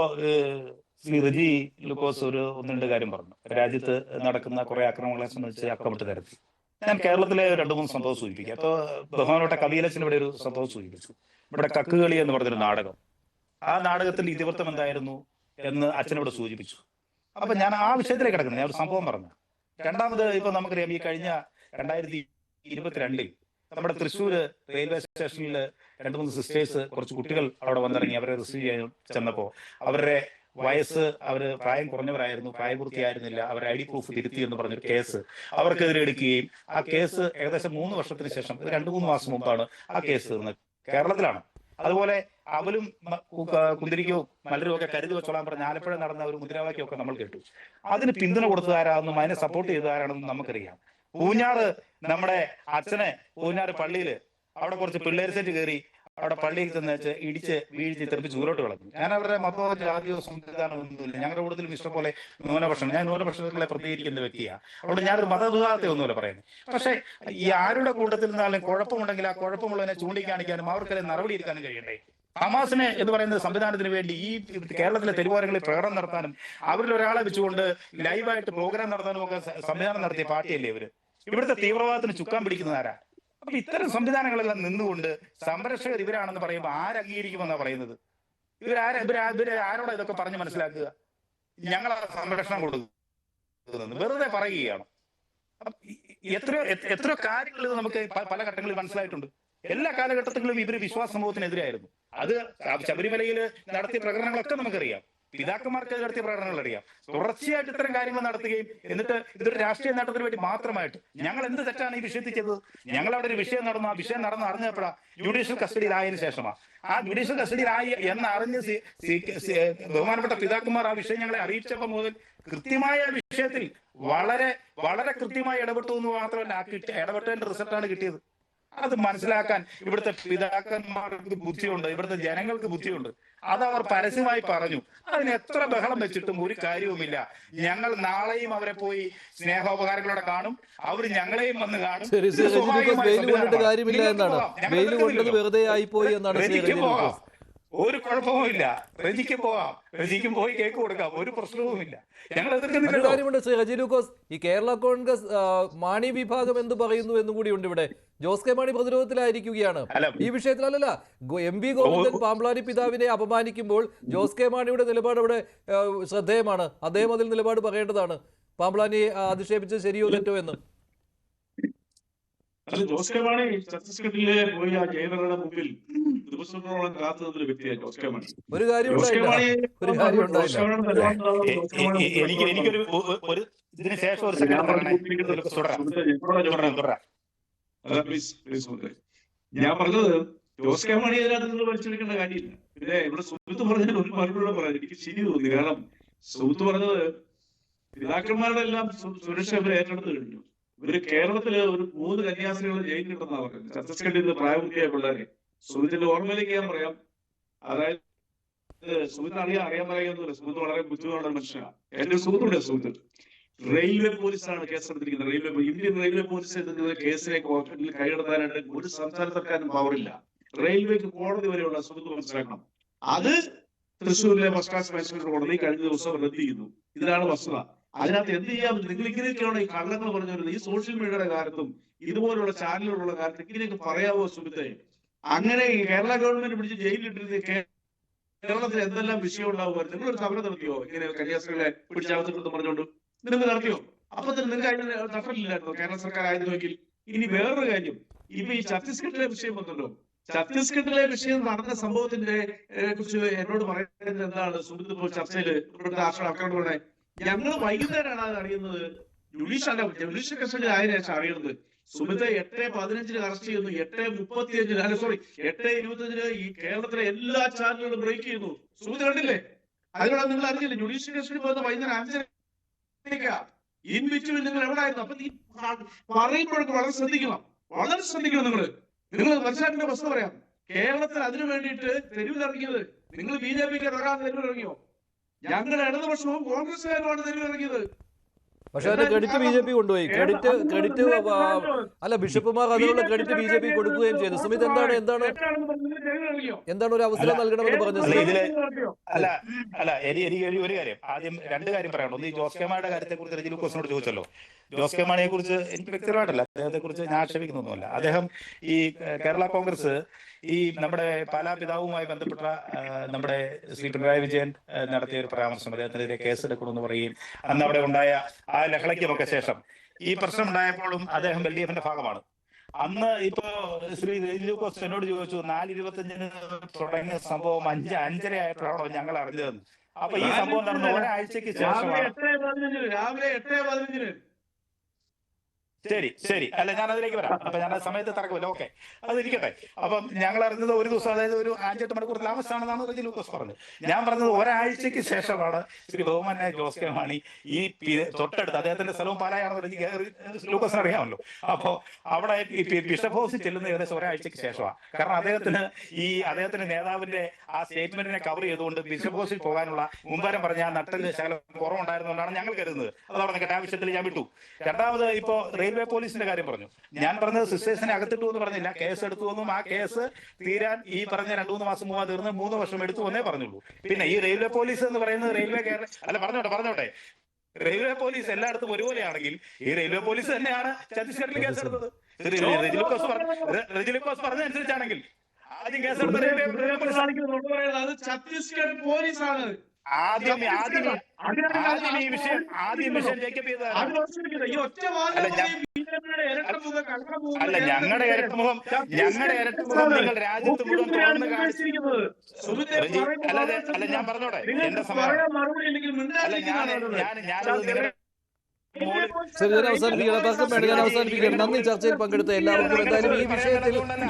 ശ്രീ റെജി ലൂക്കോസ് ഒന്ന് രണ്ട് കാര്യം പറഞ്ഞു. രാജ്യത്ത് നടക്കുന്ന കുറെ ആക്രമണങ്ങളെ സംബന്ധിച്ച് അക്കമിട്ട് നിരത്തി. ഞാൻ കേരളത്തിലെ 2-3 സംഭവം സൂചിപ്പിക്കാം. അപ്പോൾ ബഹുമാനപ്പെട്ട കവിയലച്ചൻ ഇവിടെ ഒരു സംഭവം സൂചിപ്പിച്ചു. ഇവിടെ കക്കുകളി എന്ന് പറഞ്ഞൊരു നാടകം, ആ നാടകത്തിൽ ഇതിവൃത്തം എന്തായിരുന്നു എന്ന് അച്ഛനോട് സൂചിപ്പിച്ചു. അപ്പൊ ഞാൻ ആ വിഷയത്തിലേക്ക് കിടക്കുന്നത്, ഞാൻ ഒരു സംഭവം പറഞ്ഞു. രണ്ടാമത് ഇപ്പൊ നമുക്കറിയാം, ഈ കഴിഞ്ഞ 2022 നമ്മുടെ തൃശ്ശൂര് റെയിൽവേ സ്റ്റേഷനിൽ 2-3 സിസ്റ്റേഴ്സ്, കുറച്ച് കുട്ടികൾ അവിടെ വന്നിറങ്ങി. അവരെ റിസീവ് ചെയ്യാൻ ചെന്നപ്പോ അവരുടെ വയസ്സ്, അവര് പ്രായം കുറഞ്ഞവരായിരുന്നു, പ്രായപൂർത്തിയായിരുന്നില്ല, അവരുടെ ID പ്രൂഫ് തിരുത്തി എന്ന് പറഞ്ഞൊരു കേസ് അവർക്കെതിരെ എടുക്കുകയും ആ കേസ് ഏകദേശം 3 വർഷത്തിന് ശേഷം, 2-3 മാസം മുമ്പാണ് ആ കേസ് തീർന്നത്. കേരളത്തിലാണ്. അതുപോലെ അവലും കുന്തിരിക്കവും മലരും ഒക്കെ കരുതി വെച്ചോളാൻ പറഞ്ഞ ആലപ്പുഴ നടന്ന ഒരു മുദ്രാവാക്യമൊക്കെ നമ്മൾ കേട്ടു. അതിന് പിന്തുണ കൊടുത്തതാരാണെന്നും അതിനെ സപ്പോർട്ട് ചെയ്തതാരാണെന്നും നമുക്കറിയാം. പൂഞ്ഞാറ് നമ്മുടെ അച്ഛനെ പൂഞ്ഞാറ് പള്ളിയില് അവിടെ കുറച്ച് പിള്ളേർ സെറ്റ് കയറി അവിടെ പള്ളിയിൽ ചെന്ന് ഇടിച്ച് വീഴ്ച തെറിപ്പിച്ച് ദൂരോട്ട് കളഞ്ഞു. ഞാൻ അവരുടെ മതമോ ജാതിയോ സംവിധാനം ഒന്നുമില്ല. ഞങ്ങളുടെ കൂടുതലും ഇഷ്ടംപോലെ ന്യൂനപക്ഷം, ഞാൻ ന്യൂനപക്ഷങ്ങളെ പ്രതികരിക്കുന്ന വ്യക്തിയാണ്. അവിടെ ഞാനൊരു മതവിഭാഗത്തെ ഒന്നുമില്ല പറയുന്നത്. പക്ഷേ ഈ ആരുടെ കൂട്ടത്തിൽ നിന്നാലും കുഴപ്പമുണ്ടെങ്കിൽ ആ കുഴപ്പമുള്ളതിനെ ചൂണ്ടിക്കാണിക്കാനും അവർക്കെല്ലാം നടപടി എടുക്കാനും കഴിയണ്ടേ? ഹമാസിനെ എന്ന് പറയുന്ന സംവിധാനത്തിന് വേണ്ടി ഈ കേരളത്തിലെ തെരുവോരങ്ങളിൽ പ്രകടനം നടത്താനും അവരിൽ ഒരാളെ വെച്ചുകൊണ്ട് ലൈവായിട്ട് പ്രോഗ്രാം നടത്താനും ഒക്കെ സംവിധാനം നടത്തിയ പാർട്ടിയല്ലേ ഇവര്? ഇവിടുത്തെ തീവ്രവാദത്തിന് ചുക്കാൻ പിടിക്കുന്നതാരാ? അപ്പൊ ഇത്തരം സംവിധാനങ്ങളെല്ലാം നിന്നുകൊണ്ട് സംരക്ഷകർ ഇവരാണെന്ന് പറയുമ്പോൾ ആരംഗീകരിക്കുമെന്നാ പറയുന്നത്? ഇവരാരോടാ ഇതൊക്കെ പറഞ്ഞ് മനസ്സിലാക്കുക? ഞങ്ങളാ സംരക്ഷണം കൊടുക്കുന്നത് വെറുതെ പറയുകയാണ്. എത്രയോ കാര്യങ്ങൾ നമുക്ക് പല ഘട്ടങ്ങളിൽ മനസ്സിലായിട്ടുണ്ട്. എല്ലാ കാലഘട്ടത്തിലും ഇവര് വിശ്വാസ സമൂഹത്തിനെതിരായിരുന്നു. അത് ശബരിമലയിൽ നടത്തിയ പ്രകടനങ്ങളൊക്കെ നമുക്കറിയാം, പിതാക്കന്മാർക്ക് നടത്തിയ പ്രകടനങ്ങൾ അറിയാം. തുടർച്ചയായിട്ട് ഇത്തരം കാര്യങ്ങൾ നടത്തുകയും എന്നിട്ട് ഇതൊരു രാഷ്ട്രീയ നേട്ടത്തിന് വേണ്ടി മാത്രമായിട്ട് ഞങ്ങൾ എന്ത് തെറ്റാണ് ഈ വിഷയത്തിൽ ചെയ്തത്? ഞങ്ങൾ അവിടെ ഒരു വിഷയം നടന്നു, ആ വിഷയം നടന്ന് അറിഞ്ഞപ്പോഴാണ് ജുഡീഷ്യൽ കസ്റ്റഡിയിലായതിനു ശേഷമാണ്. ആ ജുഡീഷ്യൽ കസ്റ്റഡിയിലായി എന്ന് അറിഞ്ഞ് ബഹുമാനപ്പെട്ട പിതാക്കന്മാർ ആ വിഷയം ഞങ്ങളെ അറിയിച്ചപ്പോൾ മുതൽ കൃത്യമായ വിഷയത്തിൽ വളരെ വളരെ കൃത്യമായി ഇടപെട്ടു എന്ന് മാത്രമല്ല, ആ ഇടപെട്ടതിന്റെ റിസൾട്ടാണ് കിട്ടിയത്. അത് മനസ്സിലാക്കാൻ ഇവിടുത്തെ പിതാക്കന്മാർക്ക് ബുദ്ധിയുണ്ട്, ഇവിടുത്തെ ജനങ്ങൾക്ക് ബുദ്ധിയുണ്ട്. അതവർ പരസ്യമായി പറഞ്ഞു. അതിന് എത്ര ബഹളം വെച്ചിട്ടും ഒരു കാര്യവുമില്ല. ഞങ്ങൾ നാളെയും അവരെ പോയി സ്നേഹോപകാരങ്ങളോടെ കാണും, അവർ ഞങ്ങളെയും വന്ന് കാണും. ഒരു കുഴപ്പവുമില്ല. റെജിക്ക് പോവാം, റെജിക്കും പോയി കേക്ക് കൊടുക്കാം, ഒരു പ്രശ്നവുമില്ല. ഞങ്ങൾ കാര്യമുണ്ട്. ശ്രീ റെജി ലൂക്കോസ്, ഈ കേരള കോൺഗ്രസ് മാണി വിഭാഗം എന്ത് പറയുന്നു എന്നും കൂടിയുണ്ട് ഇവിടെ. ജോസ് കെ മാണി പ്രതിരോധത്തിലായിരിക്കുകയാണ് ഈ വിഷയത്തിൽ. അല്ലല്ല, MV ഗോവിന്ദൻ പാമ്പ്ലാനി പിതാവിനെ അപമാനിക്കുമ്പോൾ ജോസ് കെ മാണിയുടെ നിലപാട് അവിടെ ശ്രദ്ധേയമാണ്. അദ്ദേഹം അതിൽ നിലപാട് പറയേണ്ടതാണ്. പാമ്പ്ലാനിയെ അധിക്ഷേപിച്ചത് ശരിയോ തെറ്റോ എന്ന്. ജോസ് കെ മാണി ഛത്തീസ്ഗഡിലെ പോയി ആ ജയിലറുടെ മുമ്പിൽ ദിവസങ്ങളോളം കാത്തു നിന്നൊരു വ്യക്തിയാണ് ജോസ് കെ മാണി. ഒരു കാര്യം ഇതിന് ശേഷം ഒരു ഞാൻ പറഞ്ഞത് ജോസ് കെ മാണി അതിനകത്ത് നിന്ന് വലിച്ചെടുക്കേണ്ട കാര്യമില്ല. പിന്നെ ഇവിടെ സുഹൃത്ത് പറഞ്ഞതിന് ഒരു മറുപടി പറയാം. എനിക്ക് ശരി തോന്നി. കാരണം സുഹൃത്ത് പറഞ്ഞത് പിതാക്കന്മാരുടെ എല്ലാം സുരക്ഷ ഇവർ ഏറ്റെടുത്ത് കഴിഞ്ഞു. ഇവര് കേരളത്തില് ഒരു 3 കന്യാസ്ത്രീകൾ ജയിലിൽ കിട്ടുന്ന അവർക്ക് ഛത്തീസ്ഗഡിൽ നിന്ന് പ്രായപൂർത്തിയായ പിള്ളേരെ. സുഹൃത്തിന്റെ ഓർമ്മയിലേക്ക് ഞാൻ പറയാം. അതായത് സുഹൃത്തിന് അറിയാൻ പറയുന്നില്ല. സുഹൃത്ത് വളരെ ബുദ്ധിമുട്ടുള്ള മനുഷ്യനാണ്. എന്റെ സുഹൃത്തുണ്ട്. സുഹൃത്ത് റെയിൽവേ പോലീസാണ് കേസെടുത്തിരിക്കുന്നത്. ഇന്ത്യൻ റെയിൽവേ പോലീസ് എടുത്തിരിക്കുന്ന കേസിനെ കോർട്ടിൽ കൈയെടുത്താനായിട്ട് ഒരു സംസ്ഥാന സർക്കാരിനും പവറില്ല. റെയിൽവേക്ക് കോടതി വരെയുള്ള സുഹൃത്ത് മനസ്സിലാക്കണം. അത് തൃശ്ശൂരിലെ ഫസ്റ്റ് ക്ലാസ് മജിസ്ട്രേറ്റ് കോടതി കഴിഞ്ഞ ദിവസം റദ്ദ് ചെയ്യുന്നു. ഇതിലാണ് വസ്തുത. അതിനകത്ത് എന്ത് ചെയ്യാം? നിങ്ങൾ ഇങ്ങനെയൊക്കെയാണ് ഈ കള്ളങ്ങൾ പറഞ്ഞു വരുന്നത്. ഈ സോഷ്യൽ മീഡിയയുടെ കാലത്തും ഇതുപോലുള്ള ചാനലുകളുള്ള കാലത്ത് ഇങ്ങനെയൊക്കെ പറയാവോ സുഹൃത്തെ? അങ്ങനെ കേരള ഗവൺമെന്റ് പിടിച്ച് ജയിലിലിട്ടിരുന്ന കേരളത്തിൽ എന്തെല്ലാം വിഷയം ഉണ്ടാവുമായിരുന്നു? നിങ്ങളൊരു സമരം നടത്തിയോ? ഇങ്ങനെ കന്യാസ്ത്രീകളെ പിടിച്ചകത്തിട്ടെന്ന് പറഞ്ഞുകൊണ്ട് നിങ്ങൾ നടത്തിയോ? അപ്പൊ തന്നെ നിങ്ങൾക്ക് അതിന് തട്ടലില്ലായിരുന്നോ കേരള സർക്കാർ ആയിരുന്നുവെങ്കിൽ? ഇനി വേറൊരു കാര്യം, ഇപ്പൊ ഈ ഛത്തീസ്ഗഡിലെ വിഷയം വന്നല്ലോ. ഛത്തീസ്ഗഡിലെ വിഷയം നടന്ന സംഭവത്തിന്റെ കുറിച്ച് എന്നോട് പറയുന്നത് എന്താണ്? സുഹൃത്ത് ഇപ്പോൾ ചർച്ചയിൽ ഇവിടുത്തെ ആക്രമണങ്ങളെ ഞങ്ങൾ വൈകുന്നേരമാണ് അത് അറിയുന്നത്. ജുഡീഷ്യൽ കസ്റ്റഡിയിൽ ആയതിനു ശേഷം അറിയുന്നത്. സുമിത്തെ 8:15 അറസ്റ്റ് ചെയ്യുന്നു, 8:25 ഈ കേരളത്തിലെ എല്ലാ ചാനലുകളും ബ്രേക്ക് ചെയ്യുന്നു. സുമിത് കണ്ടില്ലേ? അതിലൂടെ നിങ്ങൾ അറിഞ്ഞില്ലേ? ജുഡീഷ്യൽ കസ്റ്റഡി പോകുന്ന വൈകുന്നേരം 5:30 ഇൻ ബിറ്റ്വീൻ നിങ്ങൾ എവിടെയായിരുന്നു? അപ്പൊ നീ പറയുമ്പോഴൊക്കെ വളരെ ശ്രദ്ധിക്കണം. നിങ്ങൾ മനസ്സിലാക്കേണ്ട വസ്തു പറയാം. കേരളത്തിൽ അതിനു വേണ്ടിയിട്ട് തെരുവിലിറങ്ങിയത് നിങ്ങൾ BJPക്ക് ഇറങ്ങാൻ തെരുവിലിറങ്ങിയോ? ഞങ്ങളുടെ ഇടതുപക്ഷവും കോൺഗ്രസ്സുകാരുമാണ് തെരുവിലിറങ്ങിയത്. പക്ഷെ അതിന്റെ ക്രെഡിറ്റ് BJP കൊണ്ടുപോയി. ക്രെഡിറ്റ് അല്ല, ബിഷപ്പുമാർ അതിനുള്ള ക്രെഡിറ്റ് BJP കൊടുക്കുകയും ചെയ്തു. സുമിത്, എന്താണ് ഒരു അവസരം നൽകണമെന്ന് പറഞ്ഞത്? എനിക്ക് ഒരു കാര്യം, ആദ്യം രണ്ട് കാര്യം പറയണം. ഒന്ന്, ഈ ജോസ് കെ മാണിയുടെ കാര്യത്തെ കുറിച്ച് രജി ലൂക്കോസിനോട് ചോദിച്ചല്ലോ. ജോസ് കെ മാണിയെ കുറിച്ച് എനിക്ക് വ്യക്തിപരമായിട്ടല്ല, അദ്ദേഹത്തെ കുറിച്ച് ഞാൻ ആക്ഷേപിക്കുന്നൊന്നുമല്ല. അദ്ദേഹം ഈ കേരള കോൺഗ്രസ് ഈ നമ്മുടെ പാലാ പിതാവുമായി ബന്ധപ്പെട്ട നമ്മുടെ ശ്രീ പിണറായി വിജയൻ നടത്തിയ ഒരു പരാമർശം, അദ്ദേഹത്തിനെതിരെ കേസെടുക്കണമെന്ന് പറയുകയും അന്ന് അവിടെ ഉണ്ടായ ആ ലഹളയ്ക്കുമൊക്കെ ശേഷം ഈ പ്രശ്നം ഉണ്ടായപ്പോഴും അദ്ദേഹം LDF-ന്റെ ഭാഗമാണ്. അന്ന് ഇപ്പോ ശ്രീ ലൂക്കോസ് എന്നോട് ചോദിച്ചു, 4:25 തുടങ്ങിയ സംഭവം 5:30 ആയപ്പോഴാണോ ഞങ്ങൾ അറിഞ്ഞതെന്ന്. അപ്പൊ ഈ സംഭവം നടന്ന ഒരാഴ്ചക്ക് ശേഷമാണ്. രാവിലെ 8:15. ശരി അല്ല, ഞാൻ അതിലേക്ക് വരാം. അപ്പൊ ഞാൻ ആ സമയത്ത് തറക്കില്ല. ഓക്കെ, അതിരിക്കട്ടെ. അപ്പം ഞങ്ങൾ അറിഞ്ഞത് ഒരു ദിവസം, അതായത് ഒരു 5-8 മണിക്കൂർ താമസിച്ചാണെന്നാണ് റജി ലൂക്കോസ് പറഞ്ഞത്. ഞാൻ പറഞ്ഞത് ഒരാഴ്ചക്ക് ശേഷമാണ് ശ്രീ ബഹുമാന്യ ജോസ് കെ മാണി ഈ തൊട്ടടുത്ത്, അദ്ദേഹത്തിന്റെ സ്ഥലവും പാലായാണെന്ന് റജി ലൂക്കോസിന് അറിയാമല്ലോ. അപ്പോ അവിടെ ഈ ബിഷപ്പ് ഹൗസിൽ ചെല്ലുന്ന ഏകദേശം ഒരാഴ്ചക്ക് ശേഷമാണ്. കാരണം അദ്ദേഹത്തിന്റെ നേതാവിന്റെ ആ സ്റ്റേറ്റ്മെന്റിനെ കവർ ചെയ്തുകൊണ്ട് ബിഷപ്പ് ഹൗസിൽ പോകാനുള്ള മുമ്പാരം പറഞ്ഞ ആ നട്ടലിന് ശകലം കുറവുണ്ടായിരുന്നുകൊണ്ടാണ് ഞങ്ങൾ കരുതുന്നത്. അതവിടെ നിൽക്കട്ടെ, ആ വിഷയത്തിൽ ഞാൻ വിട്ടു. രണ്ടാമത്, ഇപ്പോ റെയിൽവേ പോലീസിന്റെ കാര്യം പറഞ്ഞു. ഞാൻ പറഞ്ഞത് സിസ്റ്റേഴ്സിനെ അകത്തിട്ടു എന്ന് പറഞ്ഞില്ല, കേസ് എടുത്തു എന്നും ആ കേസ് തീരാൻ ഈ പറഞ്ഞ 2-3 മാസം മുമ്പ് തീർന്ന് 3 വർഷം എടുത്തു എന്നേ പറഞ്ഞുള്ളൂ. പിന്നെ ഈ റെയിൽവേ പോലീസ് എന്ന് പറയുന്നത് പറഞ്ഞോട്ടെ റെയിൽവേ പോലീസ് എല്ലായിടത്തും ഒരുപോലെയാണെങ്കിൽ ഈ റെയിൽവേ പോലീസ് തന്നെയാണ് ഛത്തീസ്ഗഡിൽ കേസെടുത്തത്. റജി ലൂക്കോസ് പറഞ്ഞതനുസരിച്ചാണെങ്കിൽ ആദ്യം കേസെടുത്ത റെയിൽവേ പോലീസ് അത് ഛത്തീസ്ഗഡ് പോലീസാണ്. ആദ്യം ഈ വിഷയം ജേക്കബ് ചെയ്തതാണ്. അല്ല, ഞങ്ങളുടെ ഇരട്ടമുഖം നിങ്ങൾ രാജ്യത്ത് മുഴുവൻ തുറന്ന് കാണിച്ചിരിക്കുന്നത്. അല്ല, ഞാൻ പറഞ്ഞോട്ടെ, എന്റെ സമയം അല്ല, ഞാൻ അവസാനിപ്പിക്കുകയാണ്. നന്ദി ചർച്ചയിൽ പങ്കെടുത്ത എല്ലാവർക്കും. എന്തായാലും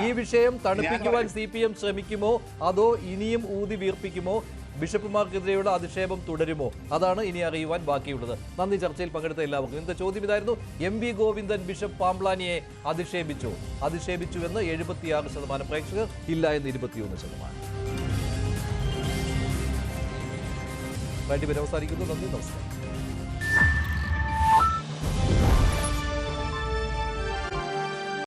ഈ വിഷയം തണുപ്പിക്കുവാൻ CPM ശ്രമിക്കുമോ അതോ ഇനിയും ഊതി വീർപ്പിക്കുമോ? ബിഷപ്പുമാർക്കെതിരെയുള്ള അധിക്ഷേപം തുടരുമോ? അതാണ് ഇനി അറിയുവാൻ ബാക്കിയുള്ളത്. നന്ദി ചർച്ചയിൽ പങ്കെടുത്ത എല്ലാവർക്കും. ഇന്നത്തെ ചോദ്യം ഇതായിരുന്നു: MV ഗോവിന്ദൻ ബിഷപ്പ് പാംപ്ലാനിയെ അധിക്ഷേപിച്ചു എന്ന് 76% പ്രേക്ഷകർ, ഇല്ല എന്ന് 21%. അവസാനിക്കുന്നു. നന്ദി, നമസ്കാരം.